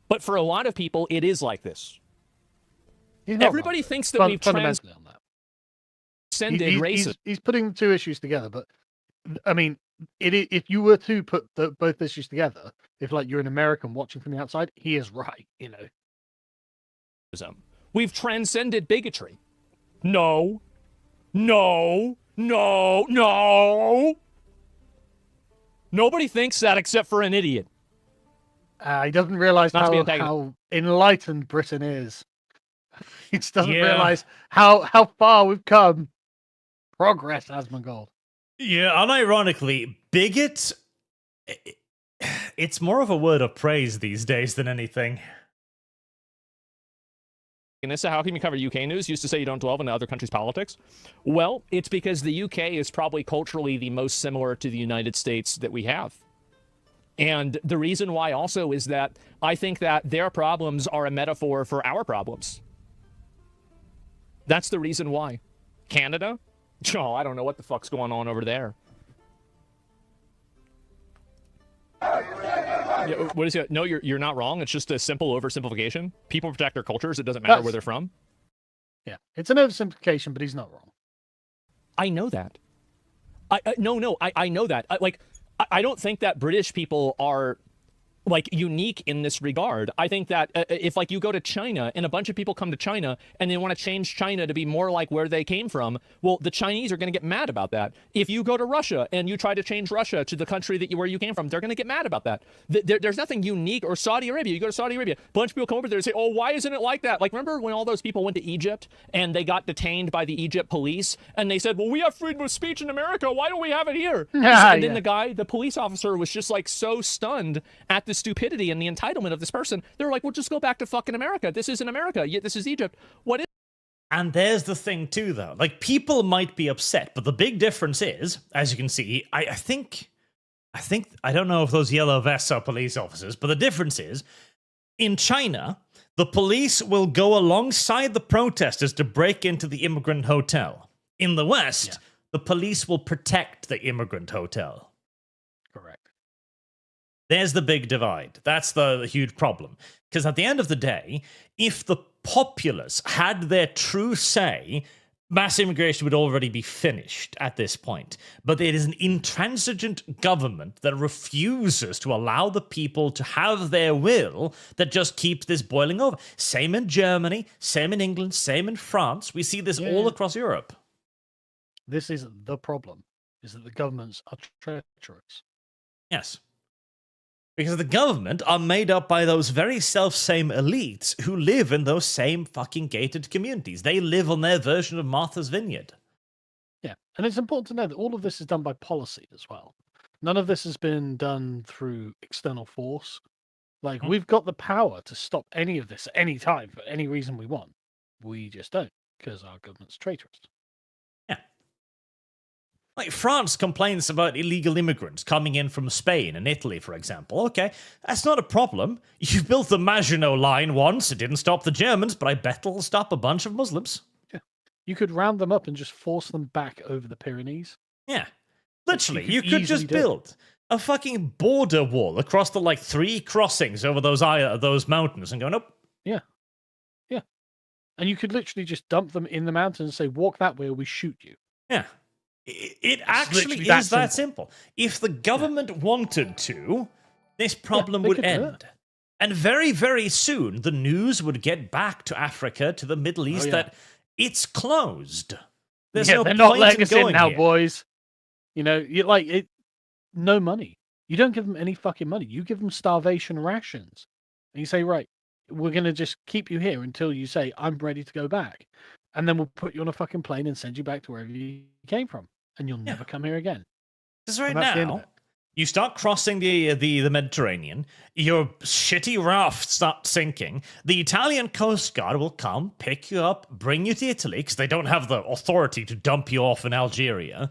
But for a lot of people, it is like this. Everybody thinks that we've fundamentally on that. Transcended racism. He's putting the two issues together, but I mean, if you were to put both issues together, if like you're an American watching from the outside, he is right, you know. We've transcended bigotry. No. No. No. No. Nobody thinks that except for an idiot. He doesn't realize how enlightened Britain is. He just doesn't realize how far we've come. Progress, Asmongold. Yeah, unironically, bigot, it's more of a word of praise these days than anything. Anissa, how can you cover UK news? Used to say you don't delve into other countries' politics. Well, it's because the UK is probably culturally the most similar to the United States that we have. And the reason why also is that I think that their problems are a metaphor for our problems. That's the reason why. Canada? Oh, I don't know what the fuck's going on over there. Yeah, what is it? No, you're not wrong. It's just a simple oversimplification. People protect their cultures. It doesn't matter where they're from. Yeah, it's an oversimplification, but he's not wrong. I know that. I know that. I don't think that British people are like unique in this regard. I think that if like you go to China and a bunch of people come to China and they want to change China to be more like where they came from, well, the Chinese are going to get mad about that. If you go to Russia and you try to change Russia to the country where you came from, they're going to get mad about that. There's nothing unique. Or Saudi Arabia, you go to Saudi Arabia, a bunch of people come over there and say, oh, why isn't it like that? Like, remember when all those people went to Egypt and they got detained by the Egypt police and they said, well, we have freedom of speech in America. Why don't we have it here? And then the police officer was just like so stunned at the stupidity and the entitlement of this person. They're like, well, just go back to fucking America. This isn't America. This is Egypt. What is? And there's the thing too, though. Like, people might be upset, but the big difference is, as you can see, I think, I don't know if those yellow vests are police officers, but the difference is, in China, the police will go alongside the protesters to break into the immigrant hotel. In the West, the police will protect the immigrant hotel. Correct. There's the big divide. That's the huge problem. Because at the end of the day, if the populace had their true say, mass immigration would already be finished at this point. But it is an intransigent government that refuses to allow the people to have their will that just keeps this boiling over. Same in Germany, same in England, same in France. We see this all across Europe. This is the problem, is that the governments are treacherous. Yes. Because the government are made up by those very self-same elites who live in those same fucking gated communities. They live on their version of Martha's Vineyard. Yeah, and it's important to know that all of this is done by policy as well. None of this has been done through external force. Like, we've got the power to stop any of this at any time for any reason we want. We just don't, because our government's traitorous. Yeah. Like, France complains about illegal immigrants coming in from Spain and Italy, for example. Okay, that's not a problem. You built the Maginot Line once. It didn't stop the Germans, but I bet it'll stop a bunch of Muslims. Yeah. You could round them up and just force them back over the Pyrenees. Yeah. Literally, you could just build a fucking border wall across the, like, 3 crossings over those mountains and go, nope. Yeah. Yeah. And you could literally just dump them in the mountains and say, walk that way or we shoot you. Yeah. It actually is that simple. If the government wanted to, this problem would end. And very, very soon, the news would get back to Africa, to the Middle East, that it's closed. There's no they're point not letting us in now, here. boys. You know, no money. You don't give them any fucking money. You give them starvation rations. And you say, right, we're going to just keep you here until you say, I'm ready to go back. And then we'll put you on a fucking plane and send you back to wherever you came from. And you'll never come here again. Because right now, You start crossing the Mediterranean, your shitty raft starts sinking, the Italian Coast Guard will come, pick you up, bring you to Italy, because they don't have the authority to dump you off in Algeria,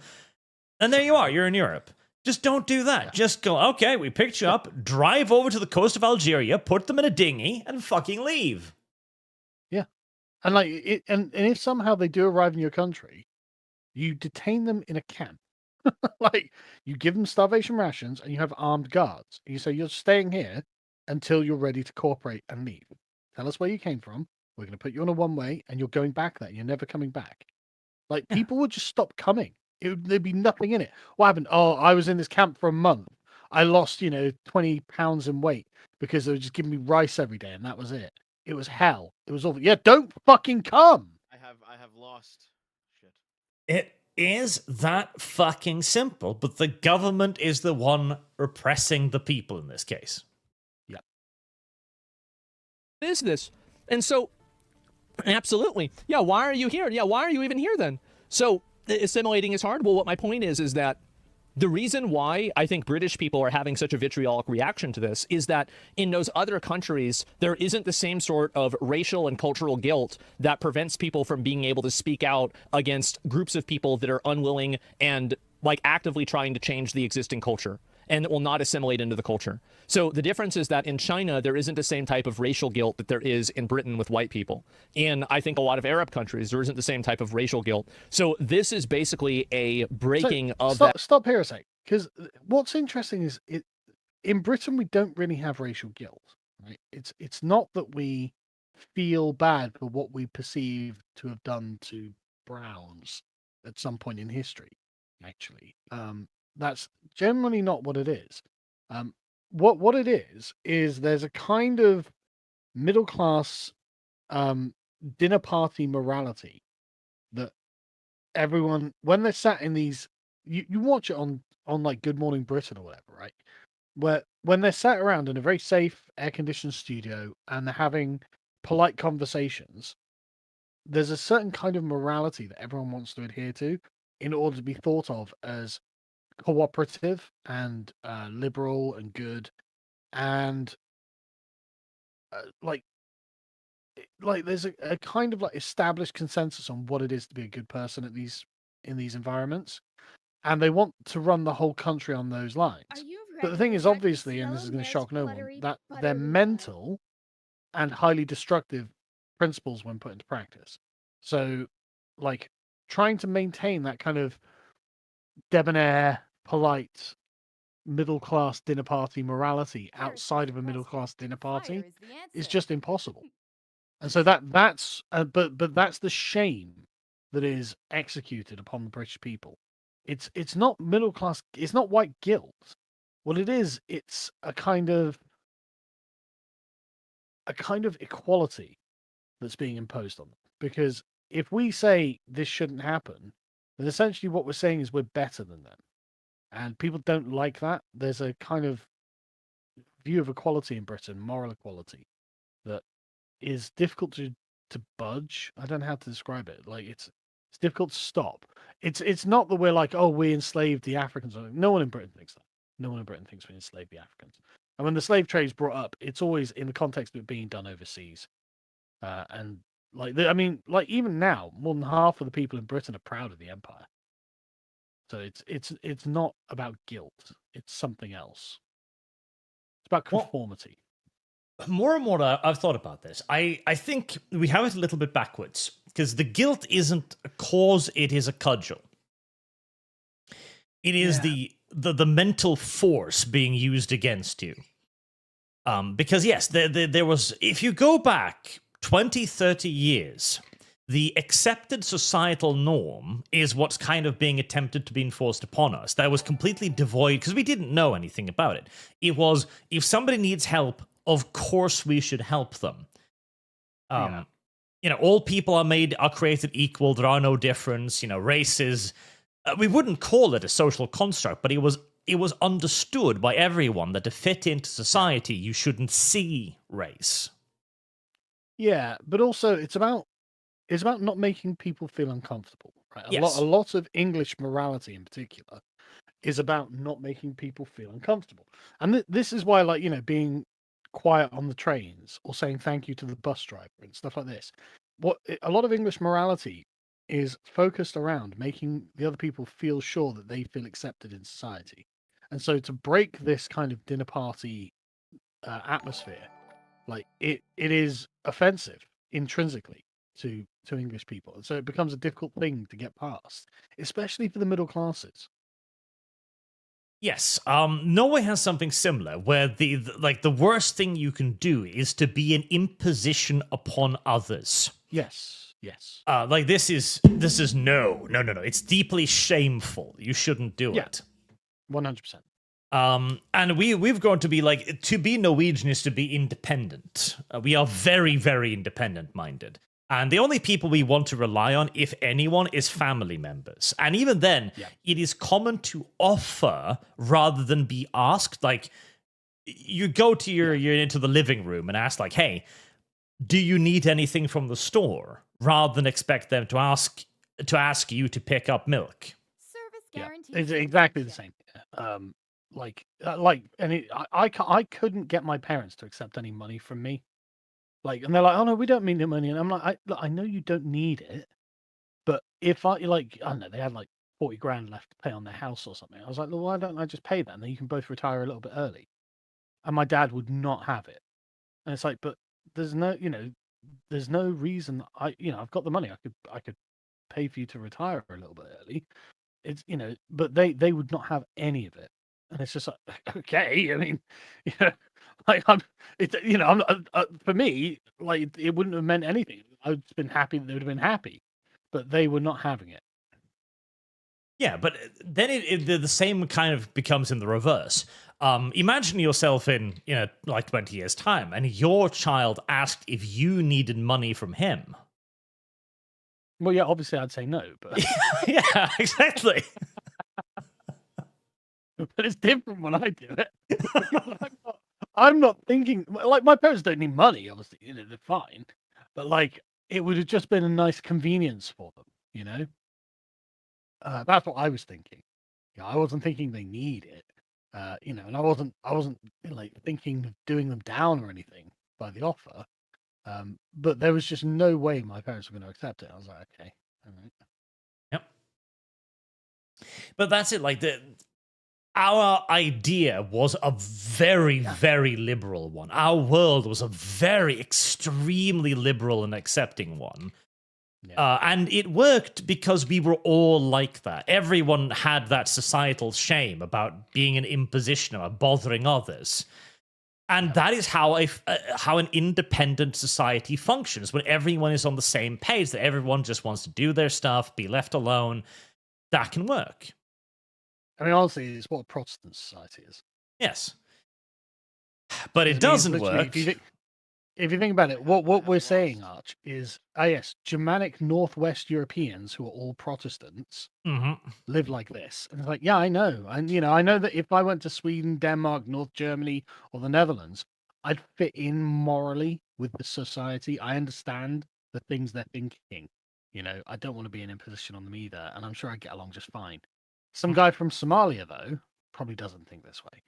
and there you are, you're in Europe. Just don't do that. Yeah. Just go, okay, we picked you up, drive over to the coast of Algeria, put them in a dinghy, and fucking leave. Yeah. And like, and if somehow they do arrive in your country, you detain them in a camp. Like, you give them starvation rations and you have armed guards. And you say, you're staying here until you're ready to cooperate and leave. Tell us where you came from. We're going to put you on a one-way and you're going back there. You're never coming back. Like, people would just stop coming. There'd be nothing in it. What happened? Oh, I was in this camp for a month. I lost, 20 pounds in weight because they were just giving me rice every day and that was it. It was hell. It was awful. Yeah, don't fucking come. I have lost. Shit. It is that fucking simple, but the government is the one repressing the people in this case. Yeah. Is this? And so, absolutely. Yeah, why are you here? Yeah, why are you even here then? So, assimilating is hard. Well, what my point is that the reason why I think British people are having such a vitriolic reaction to this is that in those other countries, there isn't the same sort of racial and cultural guilt that prevents people from being able to speak out against groups of people that are unwilling and like actively trying to change the existing culture and will not assimilate into the culture. So the difference is that in China, there isn't the same type of racial guilt that there is in Britain with white people. In, I think, a lot of Arab countries, there isn't the same type of racial guilt. So this is basically a breaking of that. Stop here a sec, because what's interesting is in Britain, we don't really have racial guilt. Right? It's not that we feel bad for what we perceive to have done to Browns at some point in history, actually. That's generally not what it is. What it is there's a kind of middle class dinner party morality that everyone, when they're sat in these, you watch it on like Good Morning Britain or whatever, right? Where when they're sat around in a very safe air conditioned studio and they're having polite conversations, there's a certain kind of morality that everyone wants to adhere to in order to be thought of as cooperative and liberal and good, and like there's a kind of like established consensus on what it is to be a good person in these environments, and they want to run the whole country on those lines. But the thing is, obviously, and this is going to shock no one, that they're mental and highly destructive principles when put into practice. So, like, trying to maintain that kind of debonair, polite, middle-class dinner party morality outside of a middle-class dinner party is just impossible. And so that's but that's the shame that is executed upon the British people. It's not middle class. It's not white guilt. What it is, it's a kind of equality that's being imposed on them. Because if we say this shouldn't happen, then essentially what we're saying is we're better than them. And people don't like that. There's a kind of view of equality in Britain, moral equality, that is difficult to budge. I don't know how to describe it. Like it's difficult to stop. It's not that we're like, oh, we enslaved the Africans. No one in Britain thinks that. No one in Britain thinks we enslaved the Africans. And when the slave trade is brought up, it's always in the context of it being done overseas. And like, like even now, more than half of the people in Britain are proud of the empire. So it's not about guilt. It's something else. It's about conformity. More and more I've thought about this. I think we have it a little bit backwards, because the guilt isn't a cause, it is a cudgel. It is the mental force being used against you. Because yes, there was, if you go back 20, 30 years, the accepted societal norm is what's kind of being attempted to be enforced upon us. That was completely devoid, because we didn't know anything about it. It was, if somebody needs help, of course we should help them. All people are created equal. There are no difference. Races. We wouldn't call it a social construct, but it was understood by everyone that to fit into society, you shouldn't see race. Yeah, but also it's about not making people feel uncomfortable. Right? Yes. A lot of English morality in particular is about not making people feel uncomfortable. And this is why, like, being quiet on the trains or saying thank you to the bus driver and stuff like this. A lot of English morality is focused around making the other people feel sure that they feel accepted in society. And so to break this kind of dinner party atmosphere, like it is offensive intrinsically to English people. And so it becomes a difficult thing to get past, especially for the middle classes. Yes, Norway has something similar where the worst thing you can do is to be an imposition upon others. Yes. Like this is no. It's deeply shameful. You shouldn't do it. 100%. And we've grown to be like, to be Norwegian is to be independent. We are very, very independent minded. And the only people we want to rely on, if anyone, is family members. And even then, it is common to offer rather than be asked. Like, you go to you're into the living room and ask, like, hey, do you need anything from the store? Rather than expect them to ask you to pick up milk. Service guarantee. It's exactly the same. I couldn't get my parents to accept any money from me. Like, and they're like, "Oh no, we don't need the money." And I'm like, I know you don't need it, but if I don't know, they had like 40 grand left to pay on their house or something. I was like, well, why don't I just pay that? And then you can both retire a little bit early. And my dad would not have it. And it's like, but there's no reason. I've got the money. I could pay for you to retire a little bit early. It's but they would not have any of it. And it's just like, okay, I mean, like for me, like it wouldn't have meant anything. I'd been happy that they would have been happy, but they were not having it. Yeah, but then the same kind of becomes in the reverse. Imagine yourself in like 20 years' time, and your child asked if you needed money from him. Well, yeah, obviously I'd say no, but yeah, exactly. But it's different when I do it. I'm not thinking like my parents don't need money. Obviously, they're fine, but like it would have just been a nice convenience for them. That's what I was thinking. I wasn't thinking they need it. And I wasn't like thinking of doing them down or anything by the offer. But there was just no way my parents were going to accept it. I was like, okay, all right. Yep. But that's it. Like our idea was a very, very liberal one. Our world was a very extremely liberal and accepting one. Yeah. And it worked because we were all like that. Everyone had that societal shame about being an imposition, about bothering others. And that is how an independent society functions, when everyone is on the same page, that everyone just wants to do their stuff, be left alone. That can work. I mean, honestly, it's what a Protestant society is. Yes. But it doesn't work. If you think about it, what we're saying, Arch, is, yes, Germanic Northwest Europeans who are all Protestants live like this. And it's like, yeah, I know. And, I know that if I went to Sweden, Denmark, North Germany, or the Netherlands, I'd fit in morally with the society. I understand the things they're thinking. I don't want to be an imposition on them either. And I'm sure I'd get along just fine. Some guy from Somalia, though, probably doesn't think this way.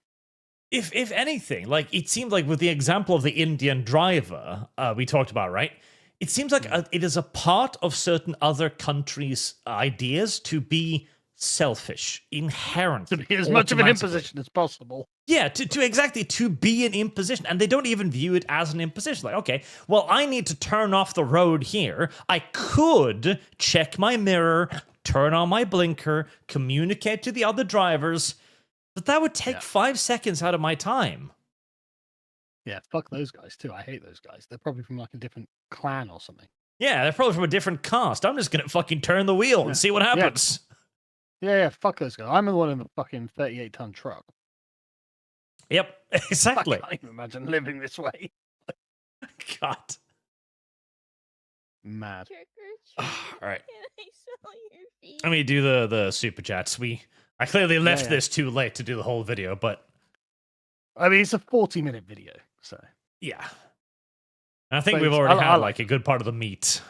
If anything, like it seemed like with the example of the Indian driver we talked about, right? It seems like it is a part of certain other countries' ideas to be selfish, inherent, to be as much of an imposition as possible. Yeah, to be an imposition, and they don't even view it as an imposition. Like, okay, well, I need to turn off the road here. I could check my mirror, turn on my blinker, communicate to the other drivers. But that would take 5 seconds out of my time. Yeah, fuck those guys too. I hate those guys. They're probably from like a different clan or something. Yeah, they're probably from a different caste. I'm just gonna fucking turn the wheel and see what happens. Yeah, fuck those guys. I'm the one in a fucking 38-ton truck. Yep, exactly. I can't even imagine living this way. God. Mad. All right. Let me do the super chats. I clearly left this too late to do the whole video, but I mean, it's a 40-minute video, so yeah. And I think we've already had like a good part of the meat.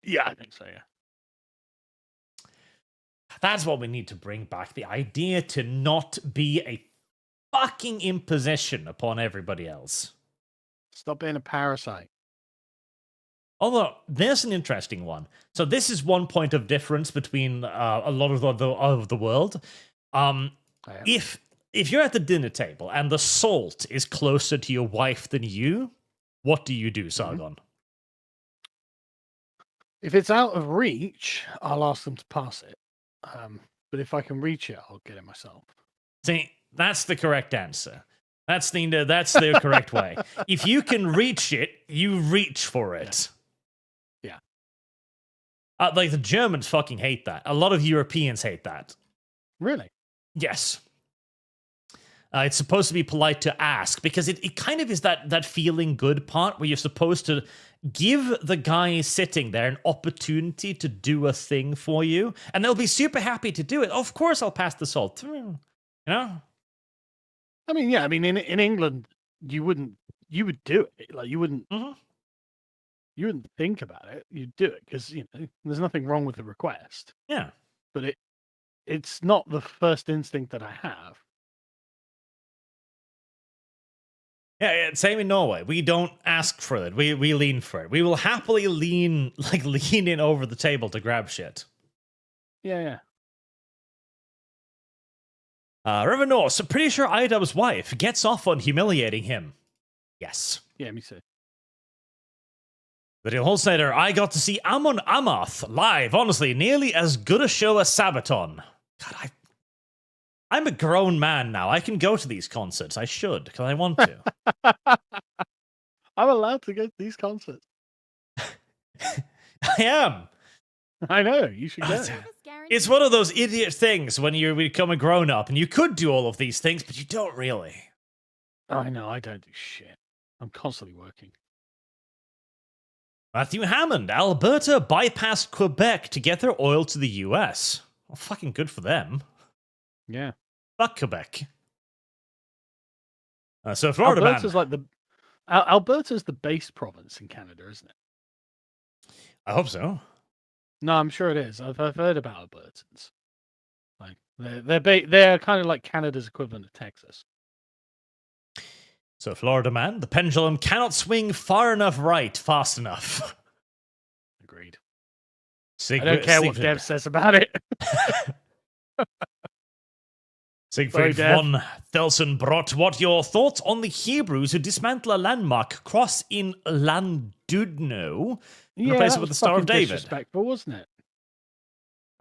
Yeah, I think so. Yeah. That's what we need to bring back. The idea to not be a fucking imposition upon everybody else. Stop being a parasite. Although, there's an interesting one. So this is one point of difference between a lot of the world. If you're at the dinner table and the salt is closer to your wife than you, what do you do, Sargon? If it's out of reach, I'll ask them to pass it. But if I can reach it, I'll get it myself. See, that's the correct answer. That's the correct way. If you can reach it, you reach for it. Yeah. Like the Germans fucking hate that. A lot of Europeans hate that. Really? Yes. It's supposed to be polite to ask because it kind of is that feeling good part where you're supposed to give the guy sitting there an opportunity to do a thing for you, and they'll be super happy to do it. Of course, I'll pass the salt. You know? I mean, yeah. I mean, in England, you would do it. Like you wouldn't think about it. You'd do it because there's nothing wrong with the request. Yeah. But it's not the first instinct that I have. Yeah, same in Norway. We don't ask for it. We lean for it. We will happily lean in over the table to grab shit. Yeah. River Norse, pretty sure Idub's wife gets off on humiliating him. Yes. Yeah, me too. The Real Holsteiner, I got to see Amon Amarth live. Honestly, nearly as good a show as Sabaton. God, I'm a grown man now. I can go to these concerts. I should, because I want to. I'm allowed to go to these concerts. I am. I know. You should go. It's one of those idiot things when you become a grown-up, and you could do all of these things, but you don't really. I know. I don't do shit. I'm constantly working. Matthew Hammond, Alberta bypassed Quebec to get their oil to the US. Well, fucking good for them. Yeah. Fuck Quebec. So Florida Alberta's man. like Alberta's the base province in Canada, isn't it? I hope so. No, I'm sure it is. I've heard about Albertans. Like they're kind of like Canada's equivalent of Texas. So Florida man, the pendulum cannot swing far enough right fast enough. Agreed. I don't care what Dev says about it. Siegfried von Thelsenbrot, what your thoughts on the Hebrews who dismantle a landmark cross in Landudno and replace it with the Star of David? Disrespectful, wasn't it?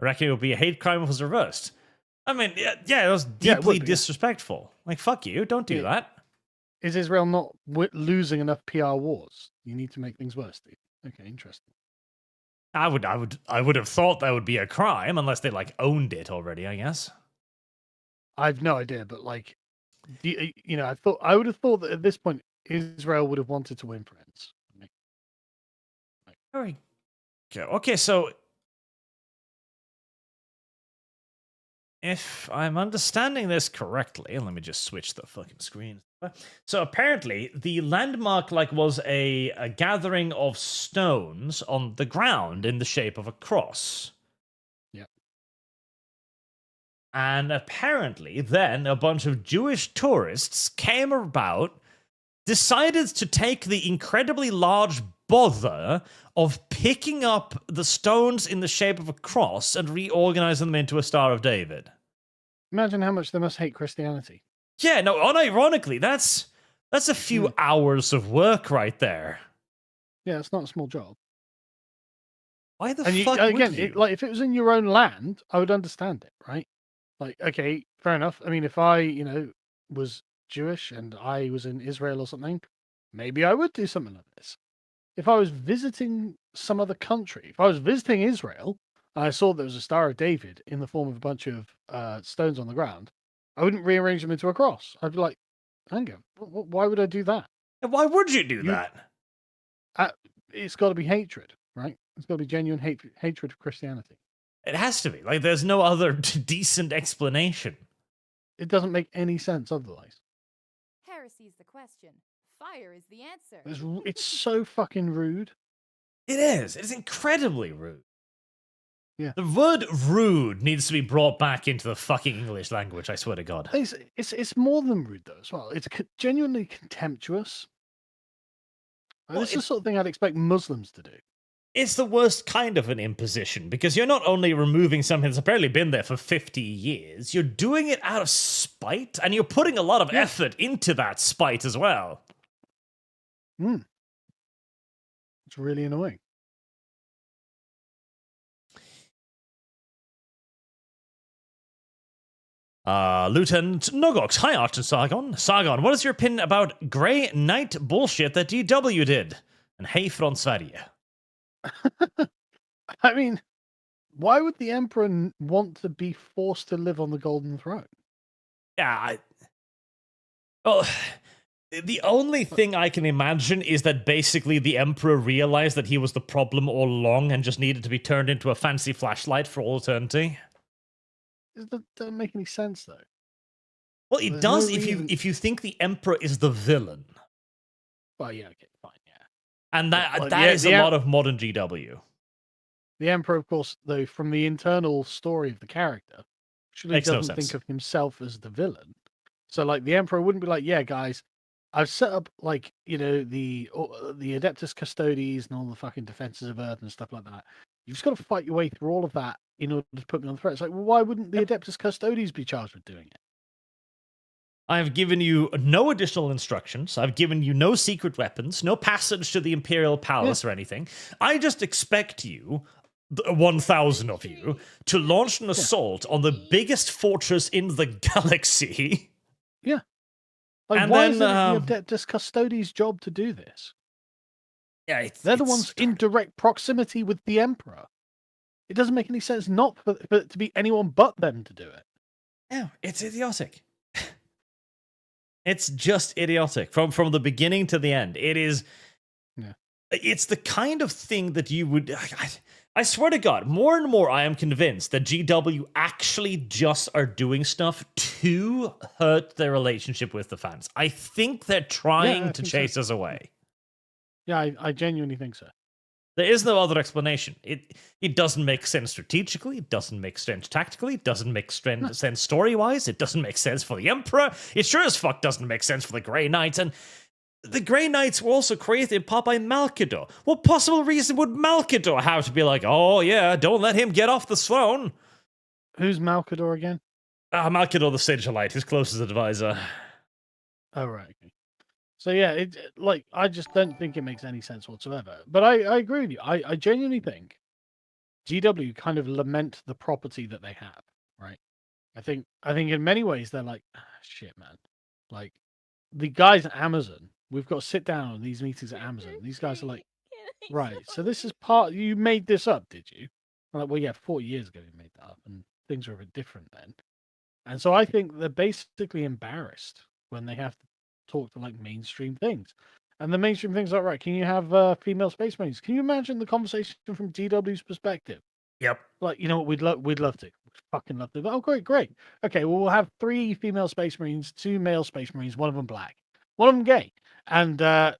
I reckon it would be a hate crime if it was reversed. I mean, yeah, it was deeply disrespectful. Like, fuck you, don't do that. Is Israel not losing enough PR wars? You need to make things worse, Steve. Okay, interesting. I would have thought that would be a crime unless they owned it already, I guess. I've no idea, but I would have thought that at this point Israel would have wanted to win friends. Very good. Okay, so if I'm understanding this correctly, and let me just switch the fucking screen. So apparently, the landmark was a gathering of stones on the ground in the shape of a cross. Yeah. And apparently, then a bunch of Jewish tourists came about, decided to take the incredibly large bother of picking up the stones in the shape of a cross and reorganize them into a Star of David. Imagine how much they must hate Christianity. Yeah, no, unironically, that's a few hours of work right there. Yeah, it's not a small job. Why the fuck would you? If it was in your own land, I would understand it, right? Okay, fair enough. I mean, if I, was Jewish and I was in Israel or something, maybe I would do something like this. If I was visiting some other country, if I was visiting Israel, and I saw there was a Star of David in the form of a bunch of stones on the ground, I wouldn't rearrange them into a cross. I'd be like, hang on, why would I do that? Why would you do that? It's got to be hatred, right? It's got to be genuine hatred of Christianity. It has to be. There's no other decent explanation. It doesn't make any sense otherwise. Heresy's the question. Fire is the answer. It's so fucking rude. It is. It's incredibly rude. Yeah. The word rude needs to be brought back into the fucking English language, I swear to God. It's more than rude, though, as well. It's genuinely contemptuous. Well, this is the sort of thing I'd expect Muslims to do. It's the worst kind of an imposition, because you're not only removing something that's apparently been there for 50 years, you're doing it out of spite, and you're putting a lot of effort into that spite as well. It's really annoying. Lieutenant Nogox, hi Arch and Sargon. Sargon, what is your opinion about Grey Knight bullshit that GW did? And hey from Sverige. I mean, why would the Emperor want to be forced to live on the Golden Throne? Yeah, well, the only thing I can imagine is that basically the Emperor realized that he was the problem all along and just needed to be turned into a fancy flashlight for all eternity. That doesn't make any sense, though. Well, it does if you think the Emperor is the villain. Well, yeah, okay, fine, yeah. And that is a lot of modern GW. The Emperor, of course, though, from the internal story of the character, actually doesn't think of himself as the villain. So, like, the Emperor wouldn't be like, yeah, guys, I've set up, like, the Adeptus Custodes and all the fucking defenses of Earth and stuff like that. You've just got to fight your way through all of that in order to put me on the threat. It's like, well, why wouldn't the Adeptus Custodes be charged with doing it? I have given you no additional instructions. I've given you no secret weapons, no passage to the Imperial Palace or anything. I just expect you, 1,000 of you, to launch an assault on the biggest fortress in the galaxy. Yeah. Like, and why then, is it the Adeptus Custodes' job to do this? Yeah, they're the ones in direct proximity with the Emperor. It doesn't make any sense not for it to be anyone but them to do it. Yeah, it's idiotic. It's just idiotic from the beginning to the end. It is. Yeah. It's the kind of thing that you would. I swear to God, more and more I am convinced that GW actually just are doing stuff to hurt their relationship with the fans. I think they're trying to chase us away. Yeah, I genuinely think so. There is no other explanation. It doesn't make sense strategically. It doesn't make sense tactically. It doesn't make sense story-wise. It doesn't make sense for the Emperor. It sure as fuck doesn't make sense for the Grey Knights. And the Grey Knights were also created by Malkador. What possible reason would Malkador have to be like, oh yeah, don't let him get off the throne? Who's Malkador again? Malkador the Sage-Light, his closest advisor. Oh, right. Okay. So yeah, I just don't think it makes any sense whatsoever. But I agree with you. I genuinely think GW kind of lament the property that they have, right? I think in many ways they're like, shit, man. Like, the guys at Amazon, we've got to sit down on these meetings at Amazon. These guys are like, right, so this is you made this up, did you? I'm like, well, yeah, 40 years ago you made that up, and things were a bit different then. And so I think they're basically embarrassed when they have to talk to, like, mainstream things. And the mainstream things are, right, can you have female space marines? Can you imagine the conversation from GW's perspective? Yep. Like, you know what, we'd love to. We'd fucking love to. Oh, great. Okay, well, we'll have 3 female space marines, 2 male space marines, one of them black, one of them gay. And the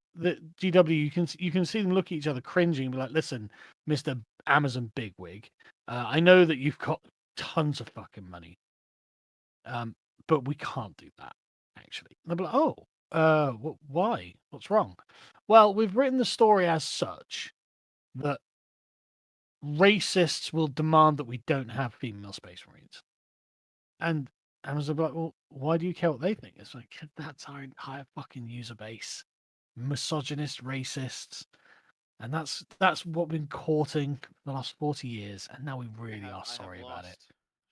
GW, you can see them look at each other cringing and be like, listen, Mr. Amazon bigwig, I know that you've got tons of fucking money, but we can't do that, actually. And they'll be like, oh, why? What's wrong? Well, we've written the story as such that racists will demand that we don't have female space marines. And Amazon will be like, well, why do you care what they think? It's like, that's our entire fucking user base. Misogynist racists. And that's what we've been courting for the last 40 years, and now we really are sorry about it.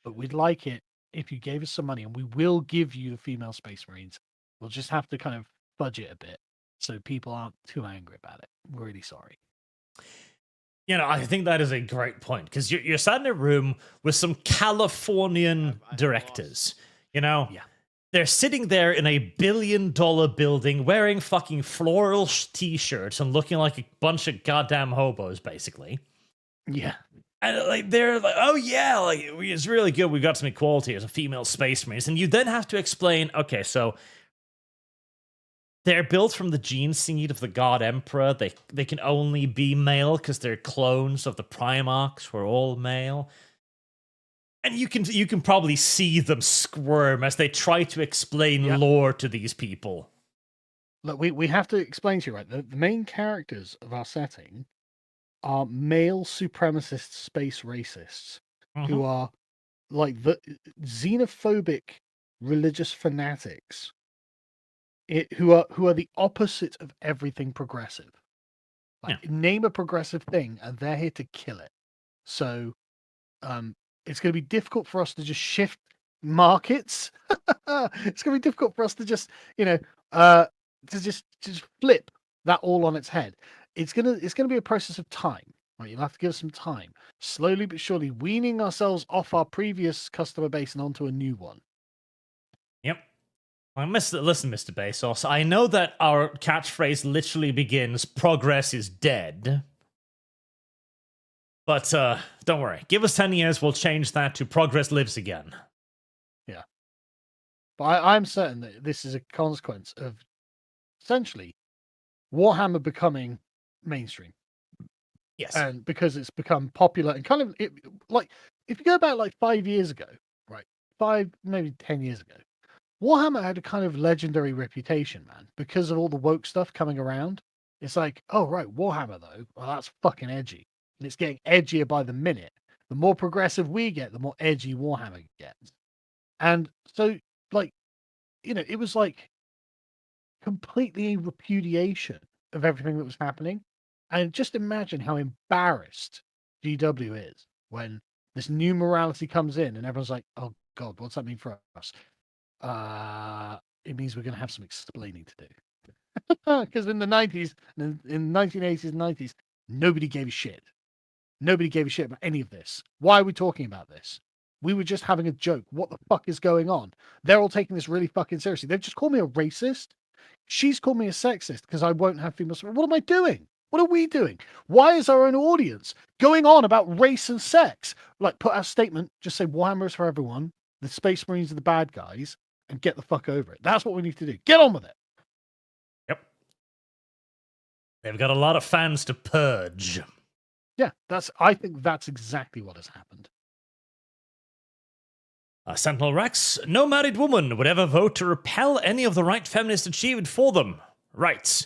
But we'd like it if you gave us some money, and we will give you the female space marines. We'll just have to kind of budget a bit so people aren't too angry about it. We're really sorry. You know, I think that is a great point, because you're sat in a room with some Californian directors, you know? Yeah. They're sitting there in a $1 billion building wearing fucking floral t-shirts and looking like a bunch of goddamn hobos, basically. Yeah. And like they're like, oh yeah, like it's really good. We got some equality as a female space marines. And you then have to explain, okay, so they're built from the gene seed of the god emperor. They can only be male because they're clones of the Primarchs who are all male. And you can probably see them squirm as they try to explain lore to these people. Look, we have to explain to you, right? The main characters of our setting are male supremacist space racists who are like the xenophobic religious fanatics who are the opposite of everything progressive. Like, name a progressive thing, and they're here to kill it. So, it's going to be difficult for us to just shift markets. It's going to be difficult for us to just, to just flip that all on its head. It's gonna be a process of time. Right, you'll have to give us some time, slowly but surely, weaning ourselves off our previous customer base and onto a new one. Yep. Listen, Mr. Bezos, I know that our catchphrase literally begins, progress is dead. But don't worry. Give us 10 years, we'll change that to progress lives again. Yeah. But I'm certain that this is a consequence of, essentially, Warhammer becoming mainstream. Yes. And because it's become popular and kind of, like, if you go back like 5 years ago, right? 5, maybe 10 years ago, Warhammer had a kind of legendary reputation, man, because of all the woke stuff coming around. It's like, oh, right, Warhammer, though, well, that's fucking edgy. And it's getting edgier by the minute. The more progressive we get, the more edgy Warhammer gets. And so, like, it was like completely a repudiation of everything that was happening. And just imagine how embarrassed GW is when this new morality comes in and everyone's like, oh, God, what's that mean for us? It means we're going to have some explaining to do. Because in the 90s, in the 1980s and 90s, nobody gave a shit. Nobody gave a shit about any of this. Why are we talking about this? We were just having a joke. What the fuck is going on? They're all taking this really fucking seriously. They've just called me a racist. She's called me a sexist because I won't have female support. What am I doing? What are we doing? Why is our own audience going on about race and sex? Like, put out a statement, just say Warhammer is for everyone, the Space Marines are the bad guys, and get the fuck over it. That's what we need to do. Get on with it. Yep. They've got a lot of fans to purge. Yeah, I think that's exactly what has happened. Sentinel Rex, no married woman would ever vote to repel any of the right feminists achieved for them. Right.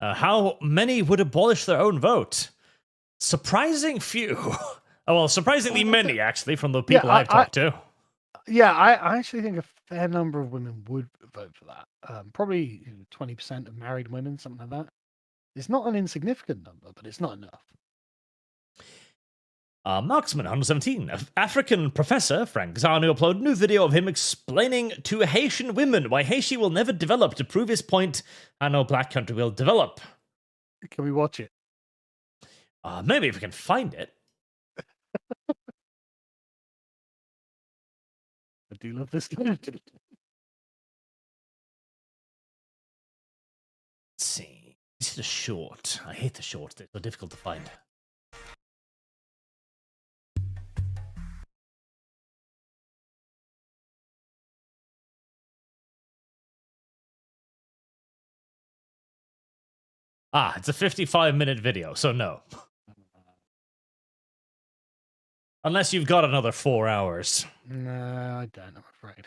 How many would abolish their own vote? Surprising few. Well, surprisingly many, actually, from the people I've talked to. Yeah, I actually think a fair number of women would vote for that. Probably 20% of married women, something like that. It's not an insignificant number, but it's not enough. Marksman 117, African professor Frank Zanu uploaded a new video of him explaining to Haitian women why Haiti will never develop to prove his point and no black country will develop. Can we watch it? Maybe if we can find it. I do love this guy. Let's see. This is a short. I hate the shorts. They're so difficult to find. It's a 55-minute video, so no. Unless you've got another 4 hours. No, I don't, I'm afraid.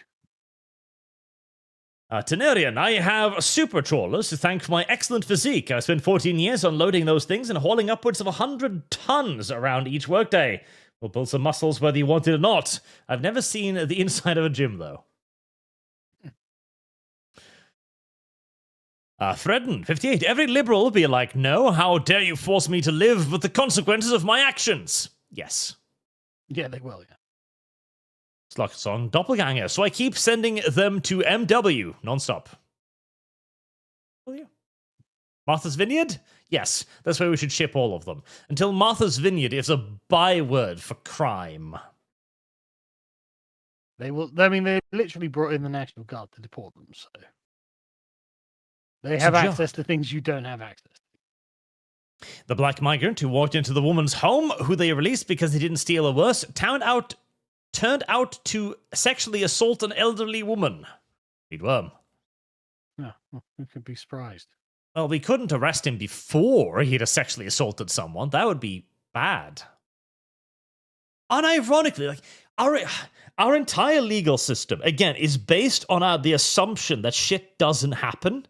Tenerian, I have super trawlers to thank for my excellent physique. I spent 14 years unloading those things and hauling upwards of 100 tons around each workday. We'll build some muscles whether you want it or not. I've never seen the inside of a gym, though. Fredden, 58. Every liberal will be like, no, how dare you force me to live with the consequences of my actions? Yes. Yeah, they will, yeah. It's like a song, Doppelganger, so I keep sending them to MW, nonstop. Oh, yeah. Martha's Vineyard? Yes, that's where we should ship all of them. Until Martha's Vineyard is a byword for crime. They will, I mean, they literally brought in the National Guard to deport them, so... They have access to things you don't have access to. The black migrant who walked into the woman's home, who they released because he didn't steal or worse, turned out to sexually assault an elderly woman. Read worm. No, well, we could be surprised. Well, we couldn't arrest him before he'd sexually assaulted someone. That would be bad. Unironically, like our entire legal system, again, is based on the assumption that shit doesn't happen.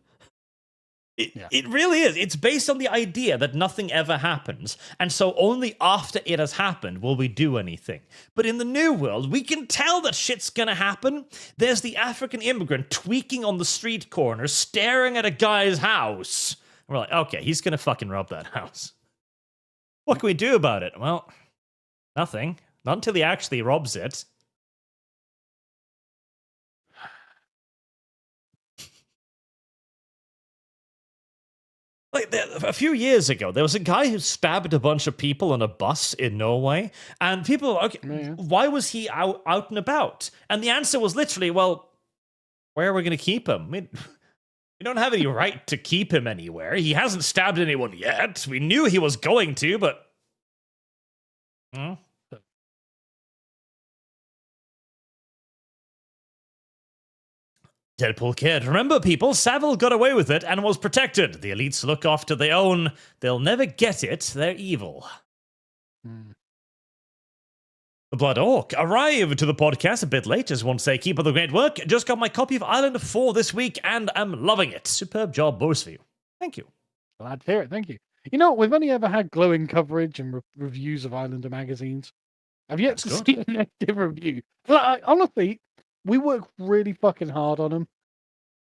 It really is. It's based on the idea that nothing ever happens, and so only after it has happened will we do anything. But in the new world, we can tell that shit's gonna happen. There's the African immigrant tweaking on the street corner, staring at a guy's house. And we're like, okay, he's gonna fucking rob that house. What can we do about it? Well, nothing. Not until he actually robs it. Like, a few years ago, there was a guy who stabbed a bunch of people on a bus in Norway, and people were, okay, why was he out and about? And the answer was literally, well, where are we going to keep him? We don't have any right to keep him anywhere. He hasn't stabbed anyone yet. We knew he was going to, but... Deadpool Kid. Remember, people, Savile got away with it and was protected. The elites look after their own. They'll never get it. They're evil. The Blood Orc arrived to the podcast a bit late. Just want to say, keep up the great work. Just got my copy of Island 4 this week, and I'm loving it. Superb job, both of you. Thank you. Glad to hear it. Thank you. You know, we've only ever had glowing coverage and reviews of Islander magazines. I've yet to see a negative review. Honestly, we work really fucking hard on them.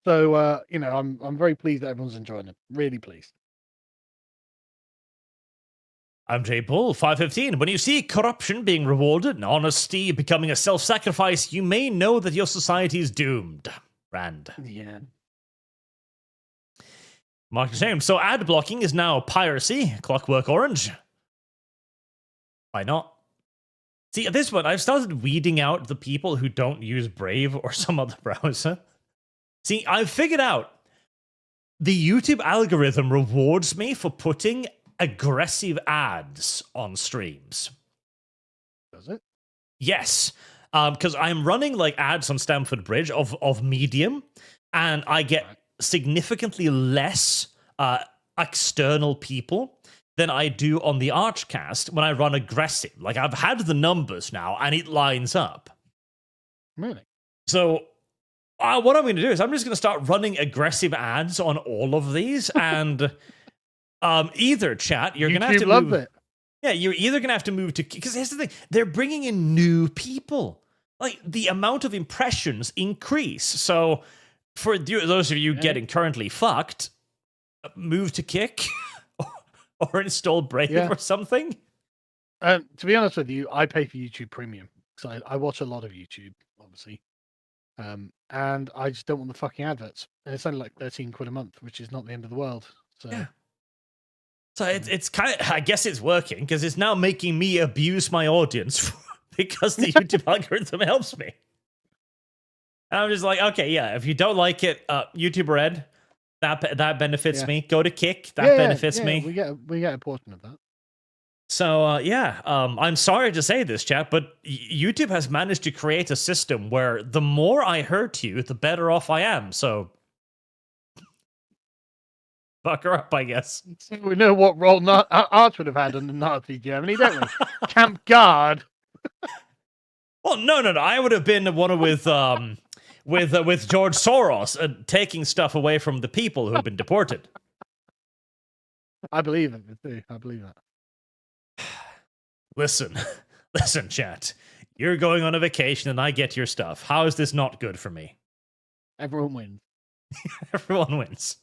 So, you know, I'm very pleased that everyone's enjoying them. Really pleased. I'm J. Bull, 515. When you see corruption being rewarded and honesty becoming a self-sacrifice, you may know that your society is doomed. Rand. Yeah. Mark James. So ad blocking is now piracy. Clockwork Orange. Why not? See, at this point, I've started weeding out the people who don't use Brave or some other browser. See, I've figured out the YouTube algorithm rewards me for putting aggressive ads on streams. Does it? Yes, because I'm running like ads on Stamford Bridge of medium, and I get significantly less external people than I do on the Archcast when I run aggressive. Like, I've had the numbers now, and it lines up. Really? So, what I'm going to do is I'm just going to start running aggressive ads on all of these, and either, chat, you're going to have to love move... it. Yeah, you're either going to have to move to... Because here's the thing, they're bringing in new people. Like, the amount of impressions increase. So, for those of you getting currently fucked, move to Kick or install Brave or something. To be honest with you, I pay for YouTube Premium. because I watch a lot of YouTube, obviously. And I just don't want the fucking adverts. And it's only like 13 quid a month, which is not the end of the world. So yeah. So it's kind of, I guess it's working because it's now making me abuse my audience because the YouTube algorithm helps me. And I'm just like, okay, yeah, if you don't like it, YouTube Red, that benefits me. Go to Kick, that benefits me. We get a portion of that. So, I'm sorry to say this, chat, but YouTube has managed to create a system where the more I hurt you, the better off I am. So, fuck her up, I guess. We know what role Arch would have had in the Nazi Germany, don't we? Camp Guard. Well, no. I would have been the one with George Soros taking stuff away from the people who have been deported. I believe it too. I believe that. Listen, chat. You're going on a vacation and I get your stuff. How is this not good for me? Everyone wins. Everyone wins.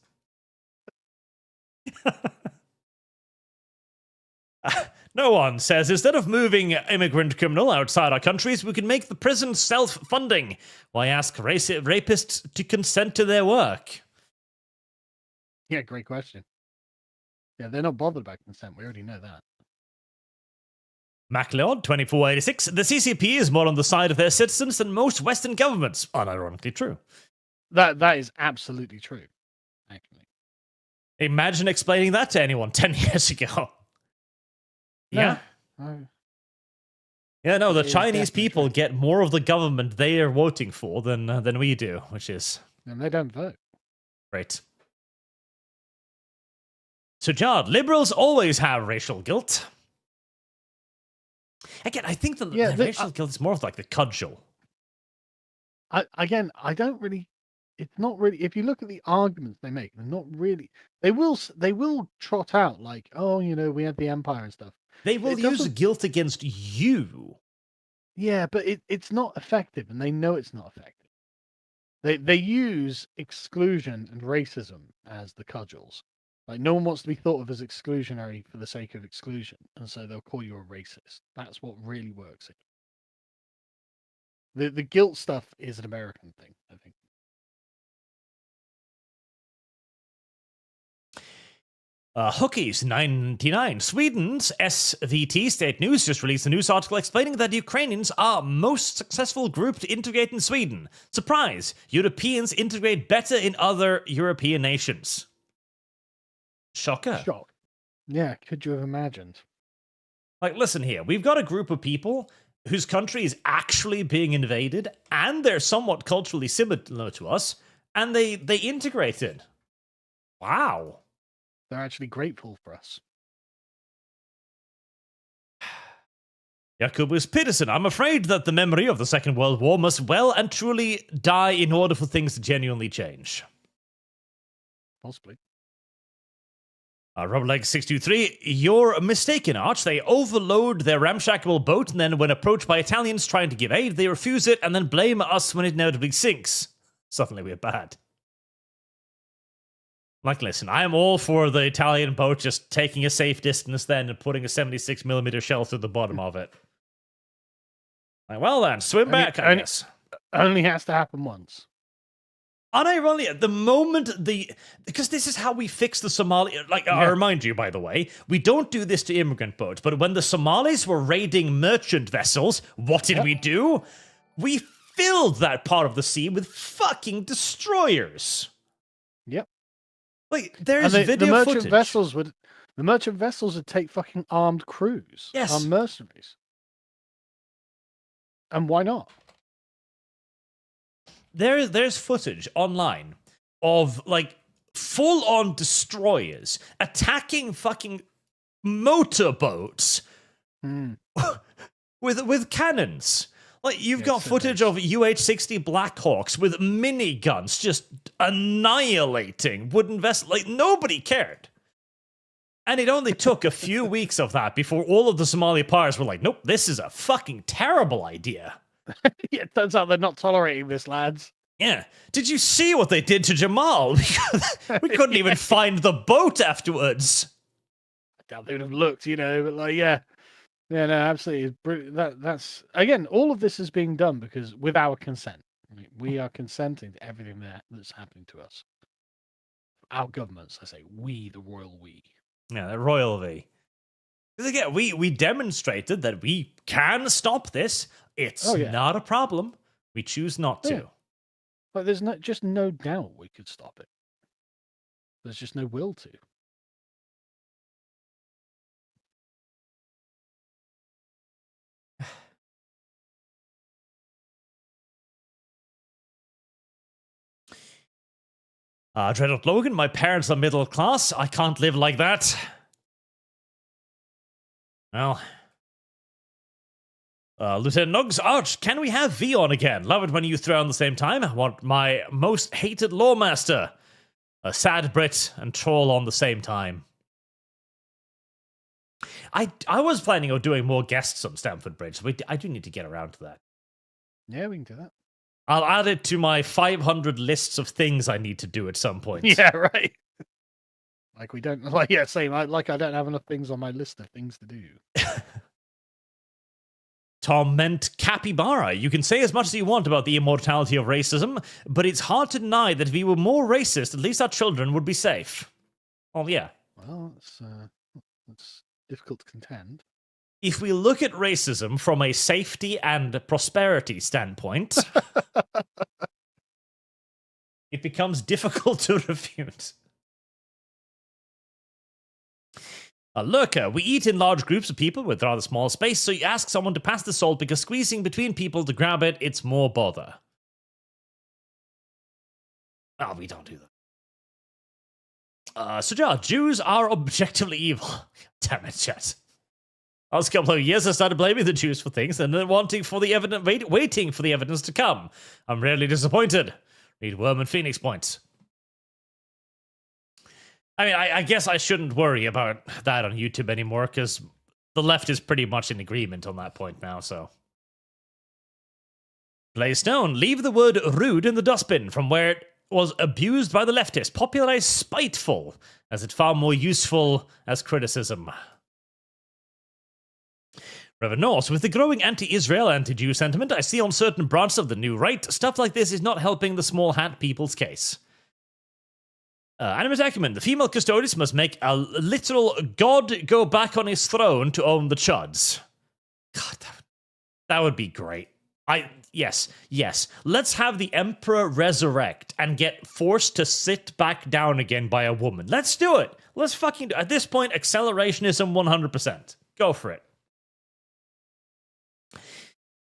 No one says, instead of moving immigrant criminal outside our countries, we can make the prison self-funding. Why ask rapists to consent to their work? Yeah, great question. Yeah, they're not bothered about consent. We already know that. MacLeod, 2486. The CCP is more on the side of their citizens than most Western governments. Unironically true. That is absolutely true, actually. Imagine explaining that to anyone 10 years ago. Yeah. Yeah, no, the Chinese people get more of the government they are voting for than we do, which is... And they don't vote. Great. So, Jard, liberals always have racial guilt. Again, I think the racial guilt is more of like the cudgel. I don't really. It's not really. If you look at the arguments they make, they're not really. They will trot out like, oh, we had the empire and stuff. They will use guilt against you. Yeah, but it's not effective, and they know it's not effective. They use exclusion and racism as the cudgels. Like, no one wants to be thought of as exclusionary for the sake of exclusion, and so they'll call you a racist. That's what really works. The guilt stuff is an American thing, I think. Hookies 99. Sweden's SVT State News just released a news article explaining that Ukrainians are most successful group to integrate in Sweden. Surprise! Europeans integrate better in other European nations. Shocker. Shock. Yeah, could you have imagined? Like, listen here. We've got a group of people whose country is actually being invaded, and they're somewhat culturally similar to us, and they integrated. Wow. They're actually grateful for us. Jakubus Peterson, I'm afraid that the memory of the Second World War must well and truly die in order for things to genuinely change. Possibly. Robleg623, you're mistaken, Arch. They overload their ramshackle boat, and then when approached by Italians trying to give aid, they refuse it and then blame us when it inevitably sinks. Suddenly we're bad. Like, listen, I am all for the Italian boat just taking a safe distance then and putting a 76mm shell through the bottom of it. Like, well then, swim back, I guess. Only has to happen once. Unironically, the moment because this is how we fix the Somali. Like, I remind you, by the way, we don't do this to immigrant boats, but when the Somalis were raiding merchant vessels, what did we do? We filled that part of the sea with fucking destroyers. Yep. Like, there's video footage. The merchant vessels would take fucking armed crews. Yes. Armed mercenaries. And why not? There's footage online of, like, full-on destroyers attacking fucking motorboats with cannons. Like, you've got footage of UH-60 Blackhawks with miniguns just annihilating wooden vessels. Like, nobody cared. And it only took a few weeks of that before all of the Somali pirates were like, nope, this is a fucking terrible idea. Yeah, it turns out they're not tolerating this, lads. Yeah. Did you see what they did to Jamal? We couldn't even find the boat afterwards. I doubt they would have looked, but like, yeah. Yeah, no, absolutely. That's again, all of this is being done because with our consent. We are consenting to everything that's happening to us. Our governments, I say, we, the royal we. Yeah, the royal we. Because again, we demonstrated that we can stop this. It's not a problem. We choose not to. Yeah. But there's just no doubt we could stop it. There's just no will to. Dreaded Logan, my parents are middle class. I can't live like that. Well. Lieutenant Nuggs, Arch, can we have V on again? Love it when you throw on the same time. I want my most hated lawmaster. A sad Brit and troll on the same time. I was planning on doing more guests on Stamford Bridge, so I do need to get around to that. Yeah, we can do that. I'll add it to my 500 lists of things I need to do at some point. Yeah, right. Like we don't, like, yeah, same. Like I don't have enough things on my list of things to do. Tom meant capybara. You can say as much as you want about the immortality of racism, but it's hard to deny that if we were more racist, at least our children would be safe. Oh, yeah. Well, it's difficult to contend. If we look at racism from a safety and prosperity standpoint, it becomes difficult to refute. A lurker. We eat in large groups of people with rather small space, so you ask someone to pass the salt because squeezing between people to grab it, it's more bother. Oh, we don't do that. Sujar, Jews are objectively evil. Damn it, chat. Last couple of years, I started blaming the Jews for things and then waiting for the evidence to come. I'm rarely disappointed. Read Worm and Phoenix Point. I mean, I guess I shouldn't worry about that on YouTube anymore because the left is pretty much in agreement on that point now, so. Blaystone, leave the word rude in the dustbin from where it was abused by the leftists. Popularize spiteful, as it's far more useful as criticism. Reverend Norse, with the growing anti-Israel, anti-Jew sentiment I see on certain branches of the new right, stuff like this is not helping the small hat people's case. Animate Acumen, the female custodians must make a literal god go back on his throne to own the chuds. God, that would be great. Yes. Let's have the Emperor resurrect and get forced to sit back down again by a woman. Let's do it. Let's fucking do it. At this point, accelerationism 100%. Go for it.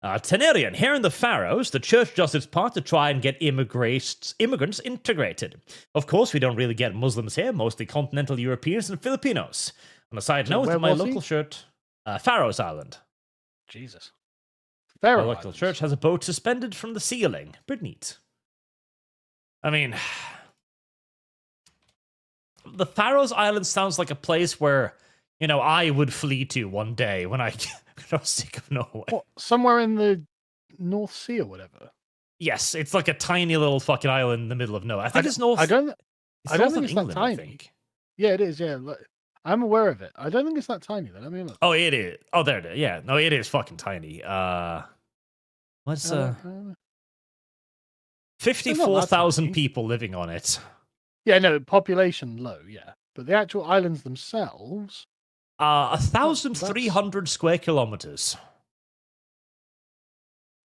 Tenerian, here in the Faroes, the church does its part to try and get immigrants integrated. Of course, we don't really get Muslims here, mostly continental Europeans and Filipinos. On a side note, my local church, Faroes Island. Jesus. My local church has a boat suspended from the ceiling. Pretty neat. I mean, the Faroes Islands sounds like a place where, I would flee to one day when I got sick of Norway. What, somewhere in the North Sea or whatever? Yes, it's like a tiny little fucking island in the middle of nowhere. I think it's North. I don't think it's England, that tiny. I think. Yeah, it is. Yeah, I'm aware of it. I don't think it's that tiny. Though. Let me look. Oh, it is. Oh, there it is. Yeah, no, it is fucking tiny. What's 54,000 people living on it. Yeah, no, population low. Yeah, but the actual islands themselves. 1,300 square kilometers.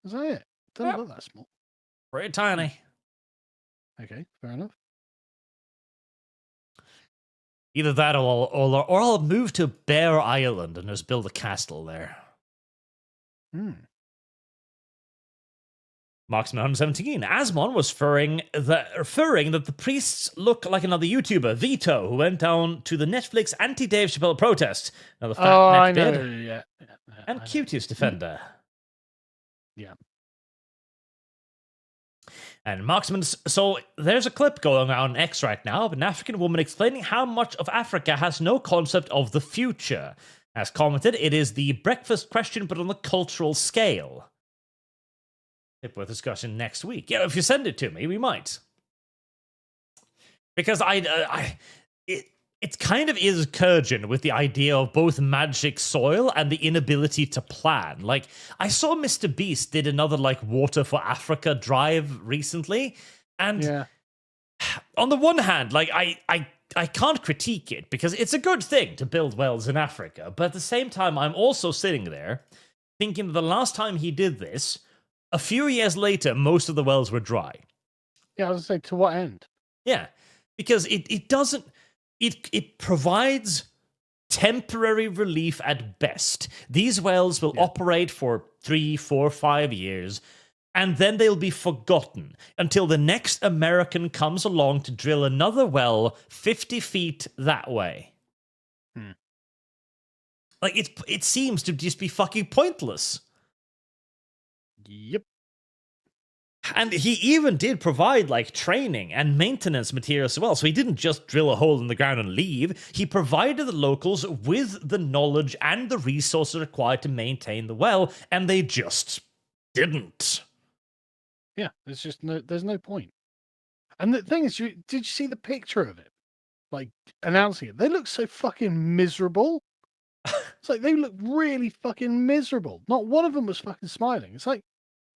Is that it? Doesn't look that small. Pretty tiny. Okay, fair enough. Either that or I'll move to Bear Island and just build a castle there. Marksman 117. Asmon was referring that the priests look like another YouTuber, Vito, who went down to the Netflix anti-Dave Chappelle protest. Another fat I neck know. beard. Yeah. And cutest defender. Yeah. And Marksman, so there's a clip going on X right now of an African woman explaining how much of Africa has no concept of the future. As commented, it is the breakfast question, but on the cultural scale. Tip worth discussion next week. Yeah, if you send it to me, we might. Because it kind of is Kurgan with the idea of both magic soil and the inability to plan. Like, I saw Mr. Beast did another, Water for Africa drive recently, and on the one hand, I can't critique it, because it's a good thing to build wells in Africa, but at the same time, I'm also sitting there thinking that the last time he did this, a few years later, most of the wells were dry. Yeah, I was going to say, to what end? Yeah, because it doesn't... It provides temporary relief at best. These wells will operate for 3, 4, 5 years, and then they'll be forgotten until the next American comes along to drill another well 50 feet that way. It seems to just be fucking pointless. Yep. And he even did provide, training and maintenance materials as well. So he didn't just drill a hole in the ground and leave. He provided the locals with the knowledge and the resources required to maintain the well, and they just didn't. Yeah, there's no point. And the thing is, did you see the picture of it? Announcing it. They look so fucking miserable. It's they look really fucking miserable. Not one of them was fucking smiling. It's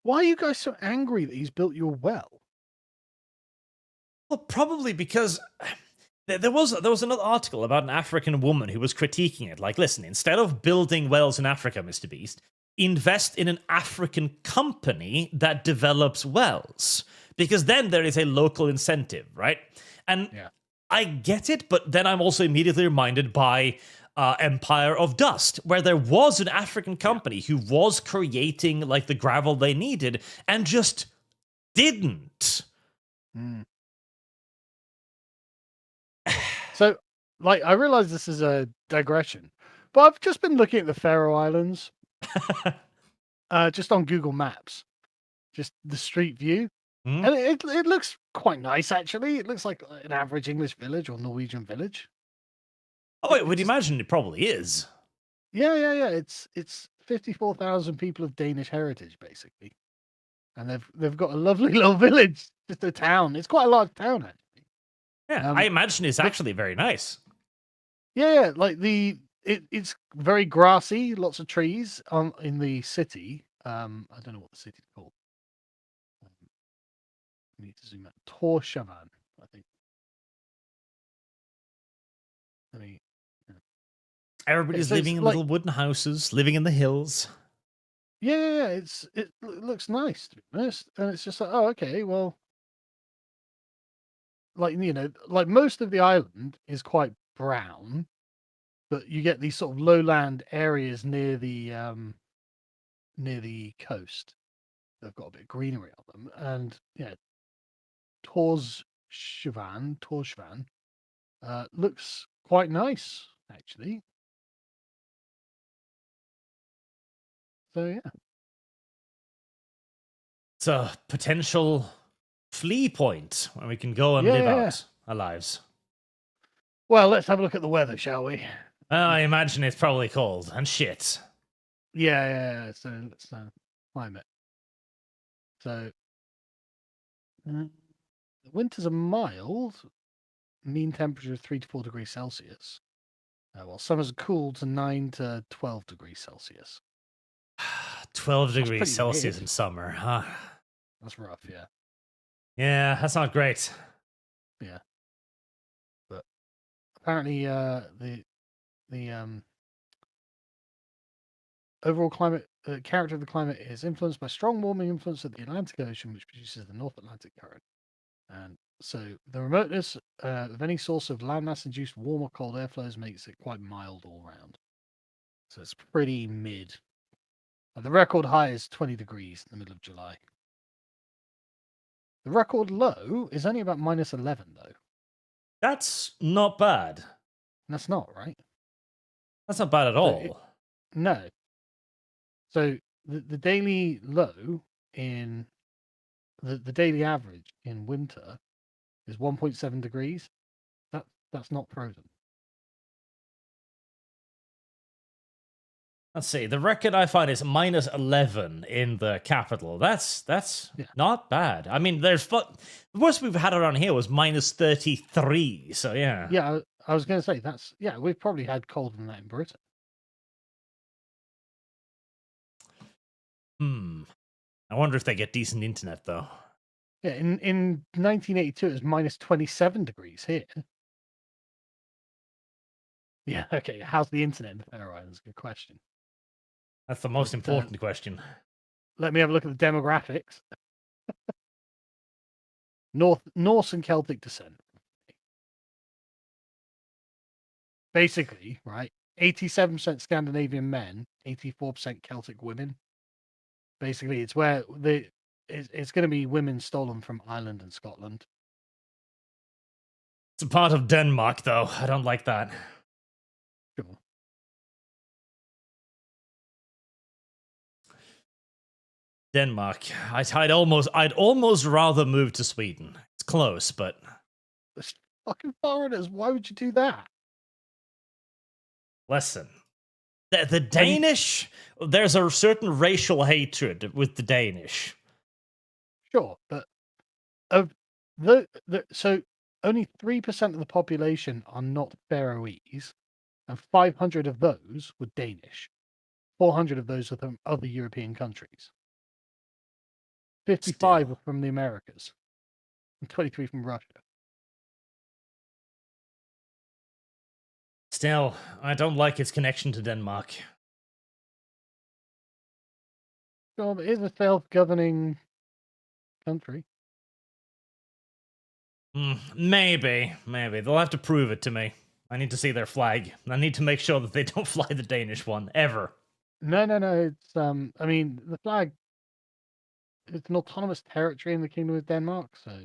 why are you guys so angry that he's built your well? Well, probably because there was another article about an African woman who was critiquing it. Listen, instead of building wells in Africa, Mr. Beast, invest in an African company that develops wells. Because then there is a local incentive, right? And I get it, but then I'm also immediately reminded by Empire of Dust, where there was an African company who was creating the gravel they needed and just didn't. So like I realize this is a digression, but I've just been looking at the Faroe Islands, just on Google Maps, just the street view, Hmm? and it looks quite nice actually. It looks like an average English village or Norwegian village. Oh, I would imagine it probably is. Yeah. It's 54,000 people of Danish heritage basically, and they've got a lovely little village, just a town. It's quite a large town actually. Yeah, I imagine it's actually very nice. Yeah, like it's very grassy, lots of trees in the city. I don't know what the city's called. I need to zoom out. Torshavan, I think. I mean, Everybody's so it's living in like- little wooden houses, living in the hills. yeah. It looks nice to be honest, and it's just like, oh, okay, well, like like most of the island is quite brown, but you get these sort of lowland areas near the coast. They've got a bit of greenery on them, and yeah, Torshavan looks quite nice actually. So yeah, It's a potential flea point where we can go and Yeah, live yeah, out our lives. well, let's have a look at the weather, shall we? I imagine it's probably cold and shit. Yeah. So let's climate. So the winters are mild, mean temperature of 3 to 4 degrees Celsius, while summers are cool to 9 to 12 degrees Celsius. 12 degrees pretty Celsius weird. in summer, huh? That's rough, yeah. Yeah, that's not great. Yeah. But apparently the overall climate character of the climate is influenced by strong warming influence of the Atlantic Ocean, which produces the North Atlantic current. And so the remoteness of any source of landmass-induced warm or cold airflows makes it quite mild all round. So it's pretty mid. The record high is 20 degrees in the middle of July. The record low is only about minus 11, though. That's not bad. That's not, right? That's not bad at all. No. So the daily low in the daily average in winter is 1.7 degrees. That's not frozen. Let's see. The record I find is minus 11 in the capital. That's Yeah. not bad. I mean, the worst we've had around here was minus 33. So yeah. Yeah, I was going to say we've probably had colder than that in Britain. I wonder if they get decent internet though. Yeah, in 1982 it was minus 27 degrees here. Yeah, okay. How's the internet in the Faroe Islands? Good question. That's the most important question. Let me have a look at the demographics. Norse and Celtic descent. Basically, right? 87% Scandinavian men, 84% Celtic women. Basically, it's where it's going to be women stolen from Ireland and Scotland. It's a part of Denmark, though. I don't like that. Sure. Denmark. I'd almost rather move to Sweden. It's close, but It's fucking foreigners. Why would you do that? listen. The Danish, there's a certain racial hatred with the Danish. Sure, but so only 3% of the population are not Faroese, and 500 of those were Danish. 400 of those are from other European countries. 55 Still. are from the Americas, and 23 from Russia. Still, I don't like its connection to Denmark. So it is a self-governing country. Maybe. They'll have to prove it to me. I need to see their flag. I need to make sure that they don't fly the Danish one, ever. No. It's I mean, the flag. It's an autonomous territory in the Kingdom of Denmark, so.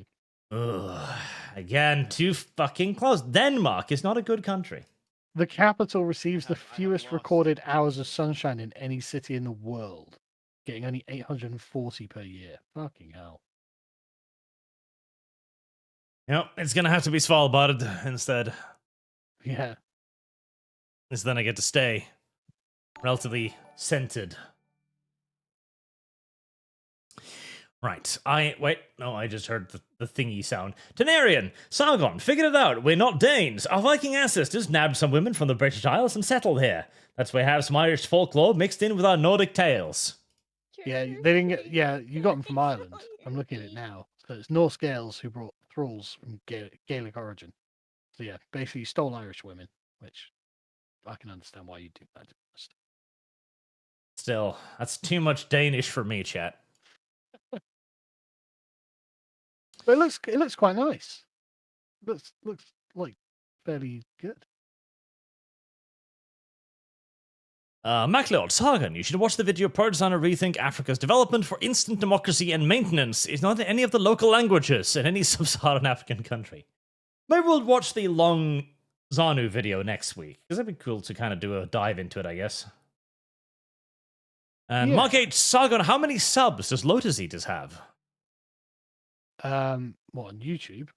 Ugh. Again, too fucking close. Denmark is not a good country. The capital receives the I have fewest lost. recorded hours of sunshine in any city in the world, getting only 840 per year. Fucking hell. Yep, it's gonna have to be Svalbard instead. Yeah. Because then I get to stay relatively centered. Right, I just heard the thingy sound. Tenarian, Sargon, figured it out. We're not Danes. Our Viking ancestors nabbed some women from the British Isles and settled here. That's why we have some Irish folklore mixed in with our Nordic tales. Yeah, they didn't get. Yeah, you got them from Ireland. I'm looking at it now. So it's Norse Gaels who brought thralls from Gaelic origin. So yeah, basically you stole Irish women, which I can understand why you do that. Still, that's too much Danish for me, chat. But it looks quite nice. Looks like fairly good. MacLeod, Sargon, you should watch the video Pro Designer Rethink Africa's Development for Instant Democracy and Maintenance is not in any of the local languages in any sub-Saharan African country. Maybe we'll watch the long Zanu video next week, because that'd be cool to kind of do a dive into it, I guess. And Yeah. Mark H. Sargon, how many subs does Lotus Eaters have? What, on YouTube?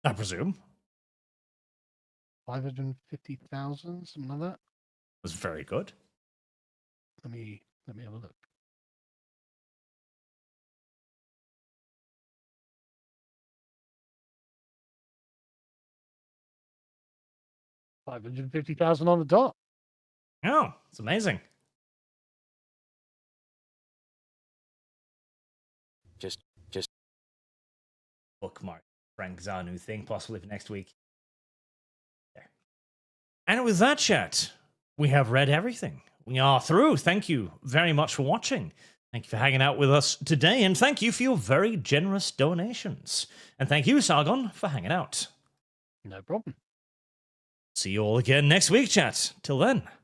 I presume. 550,000, something like that. That's very good. Let me have a look. $550,000 on the dot. Oh, it's amazing. Just Bookmark Frank Zanu thing, possibly for next week. There. And with that, chat, we have read everything. We are through. Thank you very much for watching. Thank you for hanging out with us today, and thank you for your very generous donations. And thank you, Sargon, for hanging out. No problem. See you all again next week, chat. Till then.